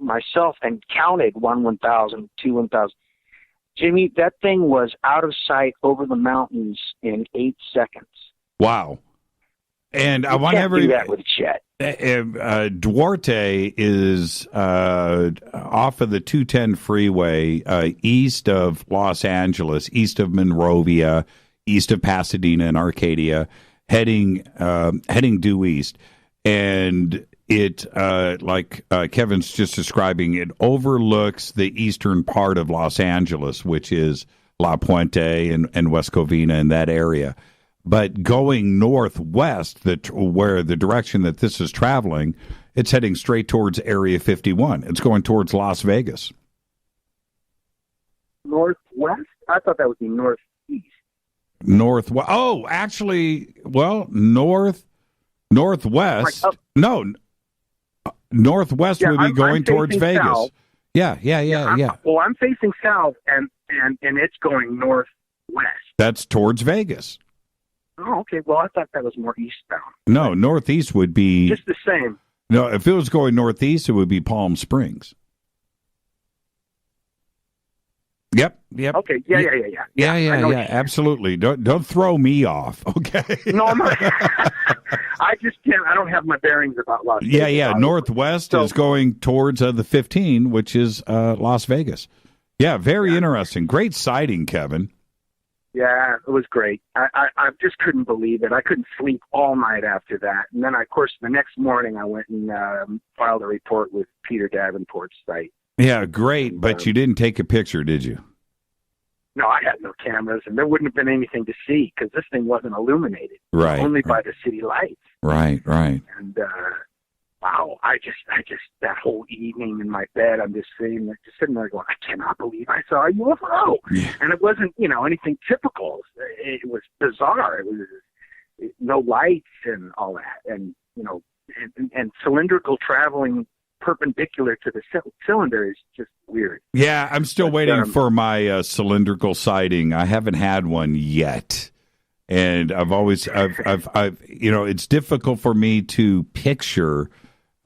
myself, and counted 1,000, 2, 1,000. Jimmy, that thing was out of sight over the mountains in 8 seconds. Wow. And I want do that with jet. Duarte is off of the 210 freeway, east of Los Angeles, east of Monrovia, east of Pasadena and Arcadia, heading due east. And it, like Kevin's just describing, it overlooks the eastern part of Los Angeles, which is La Puente and West Covina in that area. But going northwest, where the direction that this is traveling, it's heading straight towards Area 51. It's going towards Las Vegas. Northwest? I thought that would be northeast. Northwest. Oh, actually, well, northwest. No, northwest would be going towards Vegas. South. Yeah. Well, I'm facing south, and it's going northwest. That's towards Vegas. Oh, okay. Well, I thought that was more eastbound. No, northeast would be just the same. No, if it was going northeast, it would be Palm Springs. Yep. Okay. Yeah. Absolutely. Don't throw me off. Okay. No, I'm not. I just can't. I don't have my bearings about Las Vegas. Yeah. Northwest is going towards the 15, which is Las Vegas. Yeah. Very interesting. Great sighting, Kevin. Yeah, it was great. I just couldn't believe it. I couldn't sleep all night after that. And then, of course, the next morning I went and filed a report with Peter Davenport's site. Yeah, great. But you didn't take a picture, did you? No, I had no cameras, and there wouldn't have been anything to see because this thing wasn't illuminated. Right. Only by the city lights. Right. And, wow, I just that whole evening in my bed, I'm just sitting there going, I cannot believe I saw a UFO. Yeah. And it wasn't, anything typical. It was bizarre. It was no lights and all that. And, and cylindrical traveling perpendicular to the cylinder is just weird. Yeah, I'm still waiting for my cylindrical sighting. I haven't had one yet. And I've it's difficult for me to picture.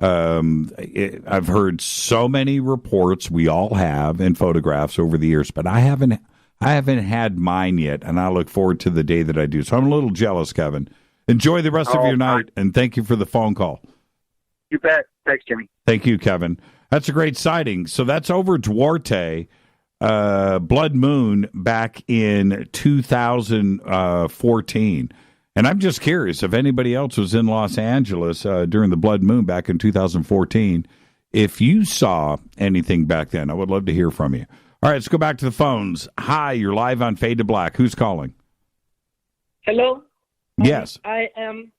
I've heard so many reports, we all have, and photographs over the years, but I haven't had mine yet, and I look forward to the day that I do. So I'm a little jealous, Kevin. Enjoy the rest of your night, and thank you for the phone call. You bet. Thanks, Jimmy. Thank you, Kevin. That's a great sighting. So that's over Duarte, Blood Moon back in 2014. And I'm just curious if anybody else was in Los Angeles during the Blood Moon back in 2014. If you saw anything back then, I would love to hear from you. All right, let's go back to the phones. Hi, you're live on Fade to Black. Who's calling? Hello. Yes. I am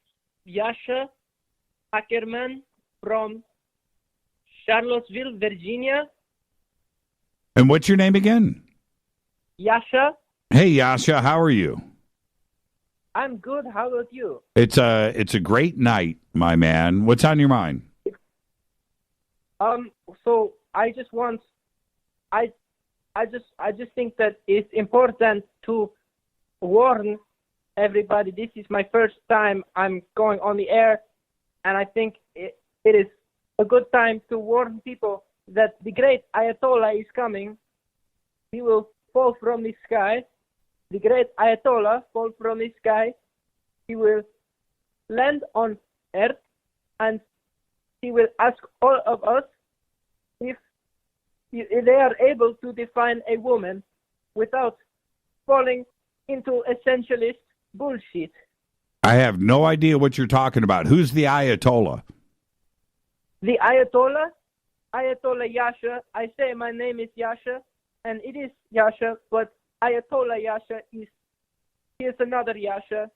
Yasha Ackerman from Charlottesville, Virginia. And what's your name again? Yasha. Hey, Yasha, how are you? I'm good. How about you? It's a great night, my man. What's on your mind? So I just think that it's important to warn everybody. This is my first time I'm going on the air, and I think it is a good time to warn people that the great Ayatollah is coming. He will fall from the sky. The great Ayatollah fall from the sky. He will land on Earth, and he will ask all of us if they are able to define a woman without falling into essentialist bullshit. I have no idea what you're talking about. Who's the Ayatollah? The Ayatollah Yasha. I say my name is Yasha, and it is Yasha, but Ayatollah Yasha he is another Yasha.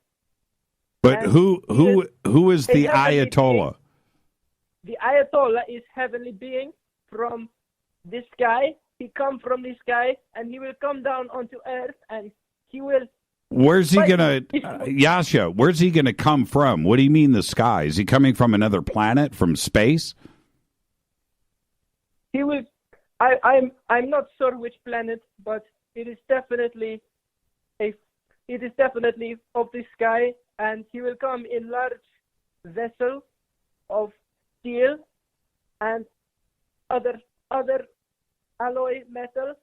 But who is the Ayatollah? The Ayatollah is heavenly being from the sky. He come from the sky, and he will come down onto Earth, and he will. Where's he gonna, Yasha? Where's he gonna come from? What do you mean the sky? Is he coming from another planet, from space? He will. I'm not sure which planet, but it is definitely of the sky, and he will come in large vessel of steel and other alloy metal,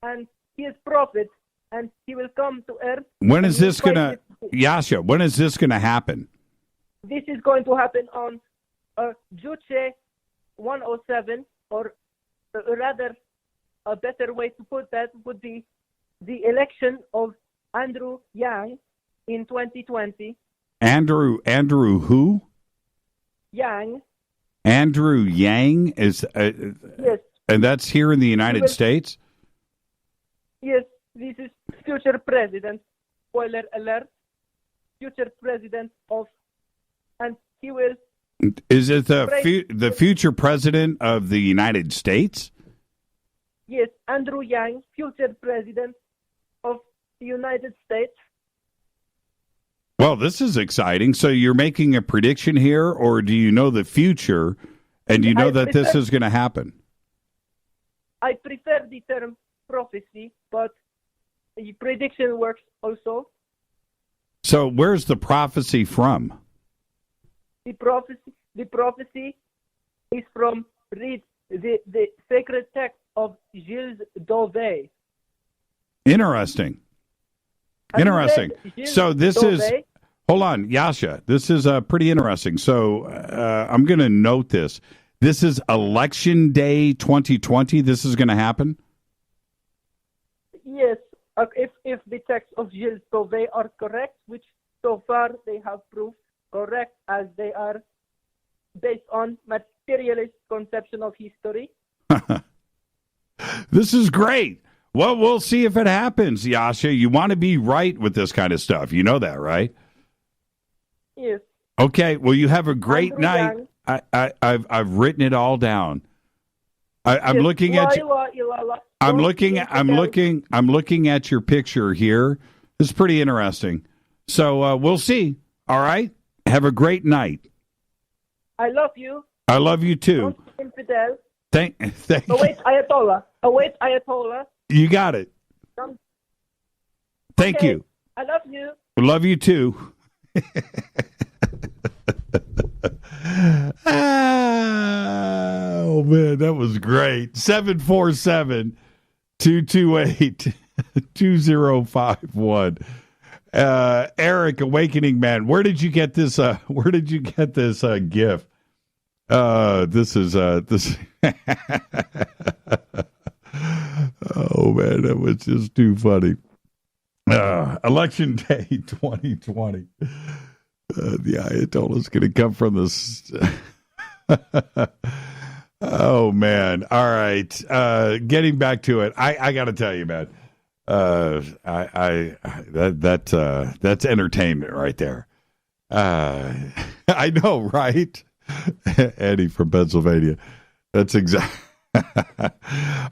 and he is prophet, and he will come to Earth. When is this gonna, Yasha? When is this gonna happen? This is going to happen on Juche 107, or rather, a better way to put that would be the election of Andrew Yang in 2020. Andrew who? Yang. Andrew Yang is, yes, and that's here in the United States. Yes, this is future president. Spoiler alert! Future president of, and he will. Is it the future president of the United States? Yes, Andrew Yang, future president of the United States. Well, this is exciting. So you're making a prediction here, or do you know the future, and you know that this is going to happen? I prefer the term prophecy, but the prediction works also. So where's the prophecy from? The prophecy is from the sacred text of Gilles Daudet. Interesting. So this is, hold on, Yasha, this is pretty interesting. So I'm going to note this. This is Election Day 2020. This is going to happen? Yes, if the text of Gilles Daudet are correct, which so far they have proved correct, as they are based on materialist conception of history. This is great. Well, we'll see if it happens, Yasha. You want to be right with this kind of stuff. You know that, right? Yes. Okay. Well, you have a great night. I've written it all down. I'm looking at you. I'm looking at your picture here. It's pretty interesting. So we'll see. All right. Have a great night. I love you. I love you too. Infidel. Thank Await Ayatollah. You got it. Thank you. I love you. Love you too. Oh, man, that was great. 747-228-2051. Eric, Awakening Man, where did you get this gift? This is this. Oh man, that was just too funny. Election Day 2020. The Ayatollah's going to come from this. Oh man! All right, getting back to it. I got to tell you, man. That's entertainment right there. I know, right? Eddie from Pennsylvania. That's exactly.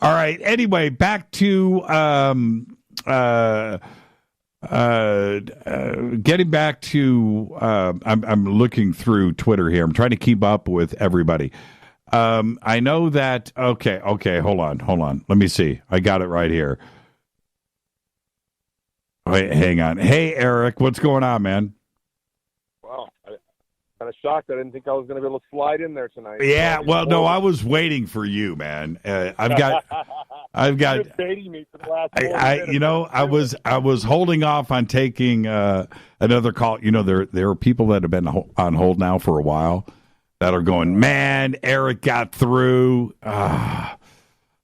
All right. Anyway, back to getting back to. I'm looking through Twitter here. I'm trying to keep up with everybody. I know that. Okay. Hold on. Let me see. I got it right here. Wait, hang on. Hey, Eric, what's going on, man? Wow, I'm kind of shocked. I didn't think I was going to be able to slide in there tonight. Yeah, well, no, I was waiting for you, man. I've got. You've been baiting me for the last 4 minutes. I was holding off on taking another call. You know, there are people that have been on hold now for a while that are going, man, Eric got through.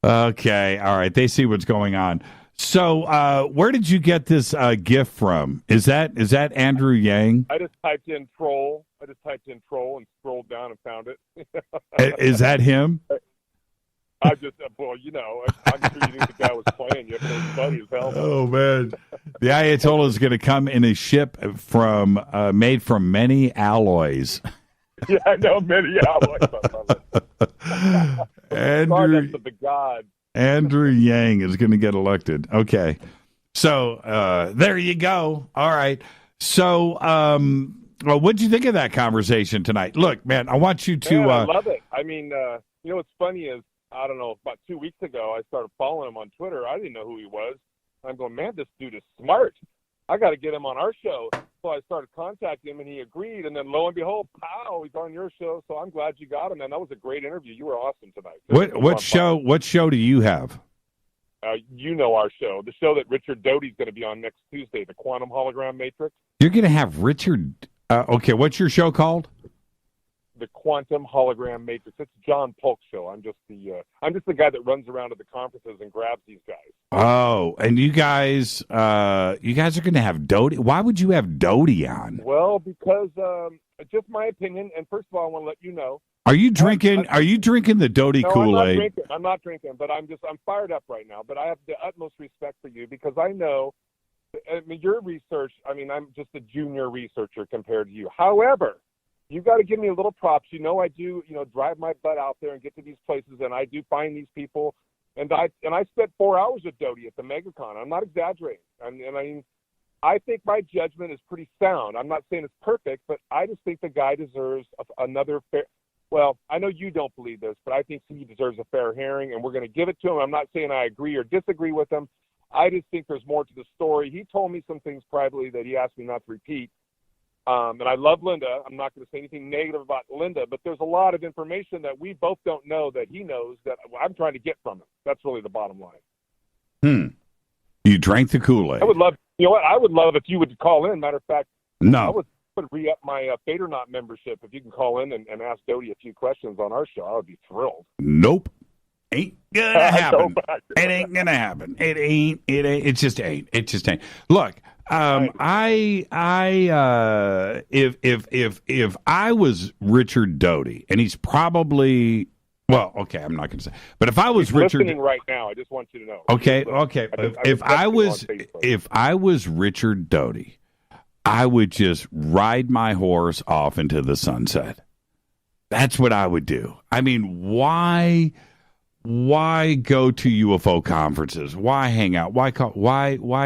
Okay, all right, they see what's going on. So, where did you get this gift from? Is that Andrew Yang? I just typed in troll. and scrolled down and found it. Is that him? I just, well, you know, I'm sure you knew the guy was playing you, but it was funny as hell. Oh, man. The Ayatollah is going to come in a ship made from many alloys. Yeah, I know, many alloys. I love it. The God. Andrew Yang is going to get elected. Okay. So, there you go. All right. So, well, what'd you think of that conversation tonight? Look, man, I want you to... I love it. I mean, you know what's funny is, I don't know, about 2 weeks ago, I started following him on Twitter. I didn't know who he was. I'm going, man, this dude is smart. I got to get him on our show. So I started contacting him, and he agreed. And then lo and behold, pow, he's on your show. So I'm glad you got him, man. That was a great interview. You were awesome tonight. What show do you have? You know our show, the show that Richard Doty's going to be on next Tuesday, the Quantum Hologram Matrix. You're going to have Richard. Okay, what's your show called? The Quantum Hologram Matrix. It's John Polk's show. I'm just the guy that runs around to the conferences and grabs these guys. Oh, and you guys are going to have Doty. Why would you have Doty on? Well, because just my opinion. And first of all, I want to let you know. Are you drinking? Are you drinking the Doty Kool-Aid? I'm not drinking, but I'm fired up right now. But I have the utmost respect for you because I know. I mean, your research. I mean, I'm just a junior researcher compared to you. However, you got to give me a little props. You know, I do, drive my butt out there and get to these places, and I do find these people. And I spent 4 hours with Doty at the MegaCon. I'm not exaggerating. I think my judgment is pretty sound. I'm not saying it's perfect, but I just think the guy deserves another fair. Well, I know you don't believe this, but I think he deserves a fair hearing, and we're going to give it to him. I'm not saying I agree or disagree with him. I just think there's more to the story. He told me some things privately that he asked me not to repeat. And I love Linda. I'm not going to say anything negative about Linda, but there's a lot of information that we both don't know that he knows that I'm trying to get from him. That's really the bottom line. You drank the Kool-Aid. I would love, I would love if you would call in. Matter of fact, no. I would re-up my Fadernaut membership if you can call in and ask Doty a few questions on our show. I would be thrilled. Nope. Ain't gonna happen. It ain't gonna happen. It ain't. It just ain't. It just ain't. Look, if I was Richard Doty, and he's probably, well, okay, I'm not gonna say, but if I was Richard, listening right now, I just want you to know. Okay. If I was Richard Doty, I would just ride my horse off into the sunset. That's what I would do. I mean, why go to UFO conferences? Why hang out? Why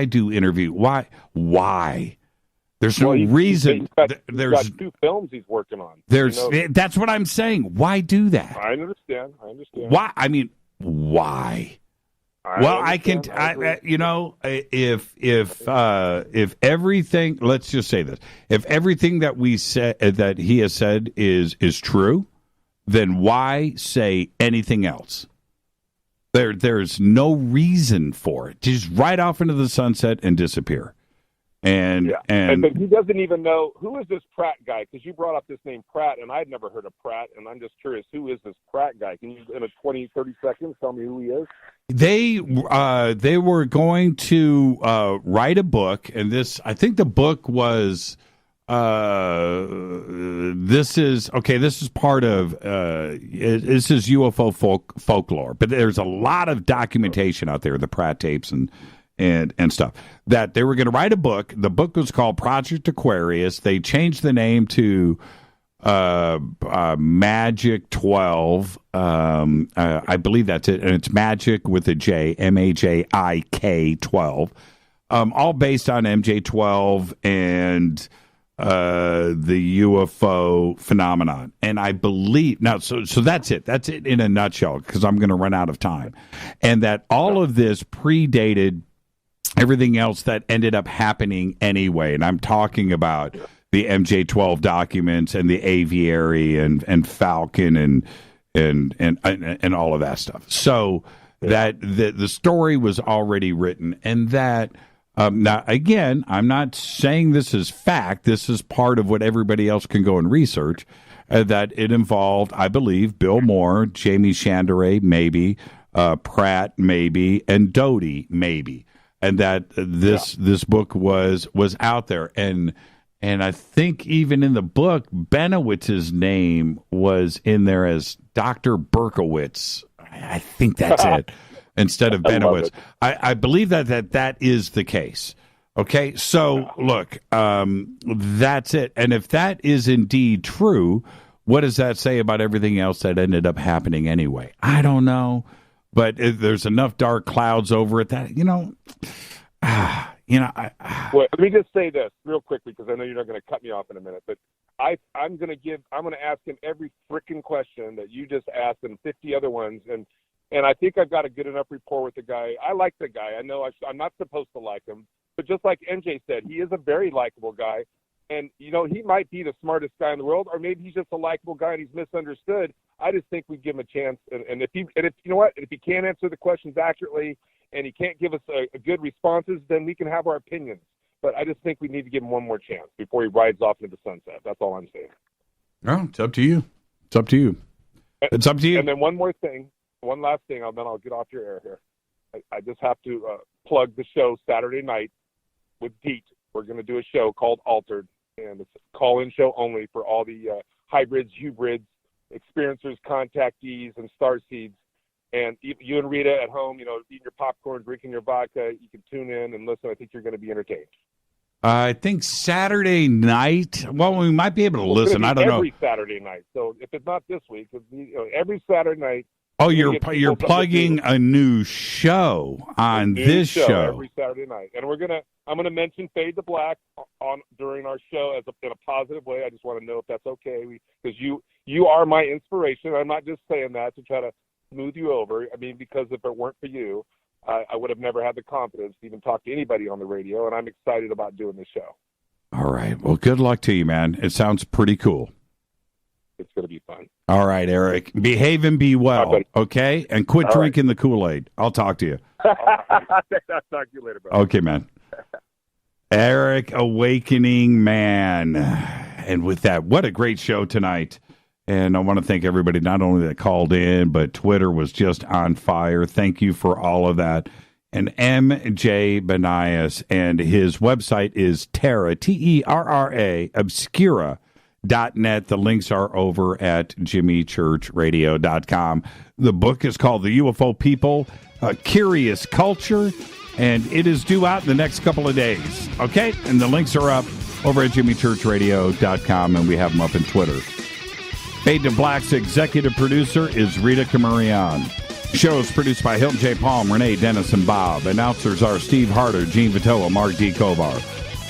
do interview? Why? There's no reason. He's got 2 films he's working on. That's what I'm saying. Why do that? I understand. Why? I mean, why? If everything, let's just say this, if everything that we said that he has said is true, then why say anything else? There's no reason for it. Just ride off into the sunset and disappear. And but he doesn't even know who is this Pratt guy, because you brought up this name Pratt, and I'd never heard of Pratt, and I'm just curious, who is this Pratt guy? Can you, in a 20, 30 seconds, tell me who he is? They were going to write a book, and I think the book was this is part of this is UFO folklore, but there's a lot of documentation out there, the Pratt tapes and stuff, that they were going to write a book. The book was called Project Aquarius. They changed the name to Magic 12. I believe that's it, and it's Magic with a J, MAJIK 12. All based on MJ12 and the UFO phenomenon. And I believe now, so that's it. That's it in a nutshell, because I'm going to run out of time. And that all of this predated everything else that ended up happening anyway. And I'm talking about the MJ-12 documents and the aviary and Falcon and all of that stuff. So that the story was already written, and that now again, I'm not saying this is fact. This is part of what everybody else can go and research. That it involved, I believe, Bill Moore, Jamie Chandray, maybe Pratt, maybe, and Doty, maybe, and that this book was out there. And I think even in the book, Benowitz's name was in there as Dr. Berkowitz. I think that's it, instead of Benowitz. I believe that is the case. Okay, so look, that's it. And if that is indeed true, what does that say about everything else that ended up happening anyway? I don't know, but there's enough dark clouds over it that, Well, let me just say this real quickly, because I know you're not going to cut me off in a minute, but I'm going to ask him every freaking question that you just asked and 50 other ones, and I think I've got a good enough rapport with the guy. I like the guy. I know I'm not supposed to like him, but just like NJ said, he is a very likable guy, and he might be the smartest guy in the world, or maybe he's just a likable guy and he's misunderstood. I just think we give him a chance, and if he can't answer the questions accurately, and he can't give us a good responses, then we can have our opinions. But I just think we need to give him one more chance before he rides off into the sunset. That's all I'm saying. No, it's up to you. It's up to you. It's up to you. And then one last thing, then I'll get off your air here. I just have to plug the show Saturday night with Deet. We're going to do a show called Altered, and it's a call-in show only for all the hybrids, hybrids, experiencers, contactees, and starseeds. And you and Rita at home, eating your popcorn, drinking your vodka, you can tune in and listen. I think you're going to be entertained. I think Saturday night. Well, we might be able to listen. I don't know. Every Saturday night. So if it's not this week, every Saturday night. Oh, you're plugging a new show on this show every Saturday night, and I'm gonna mention Fade to Black during our show in a positive way. I just want to know if that's okay, because you are my inspiration. I'm not just saying that to try to smooth you over. I mean, because if it weren't for you, I would have never had the confidence to even talk to anybody on the radio, and I'm excited about doing this show. All right. Well, good luck to you, man. It sounds pretty cool. It's going to be fun. All right, Eric. Behave and be well, okay? And quit drinking the Kool-Aid. I'll talk to you. I'll talk to you later, bro. Okay, man. Eric, Awakening Man. And with that, what a great show tonight. And I want to thank everybody not only that called in, but Twitter was just on fire. Thank you for all of that. And MJ Banias, and his website is Terra, Terra Obscura.net. The links are over at jimmychurchradio.com. The book is called The UFO People, A Curious Culture, and it is due out in the next couple of days. Okay? And the links are up over at jimmychurchradio.com, and we have them up in Twitter. Fade to Black's executive producer is Rita Camarion. Show is produced by Hilton J. Palm, Renee Dennis, and Bob. Announcers are Steve Harder, Gene Vitoa, Mark D. Kovar.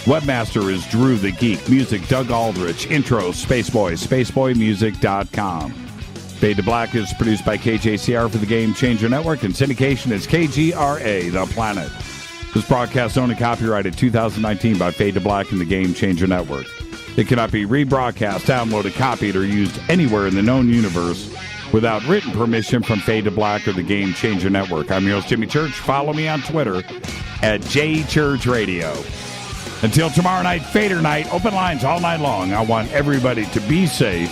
Webmaster is Drew the Geek. Music, Doug Aldrich. Intro, Spaceboy, spaceboymusic.com. Fade to Black is produced by KJCR for the Game Changer Network, and syndication is KGRA, The Planet. This broadcast owned and copyrighted 2019 by Fade to Black and the Game Changer Network. It cannot be rebroadcast, downloaded, copied, or used anywhere in the known universe without written permission from Fade to Black or the Game Changer Network. I'm your host, Jimmy Church. Follow me on Twitter at JChurchRadio. Until tomorrow night, Fader night, open lines all night long. I want everybody to be safe.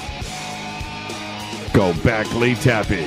Go back, Lee Tappy.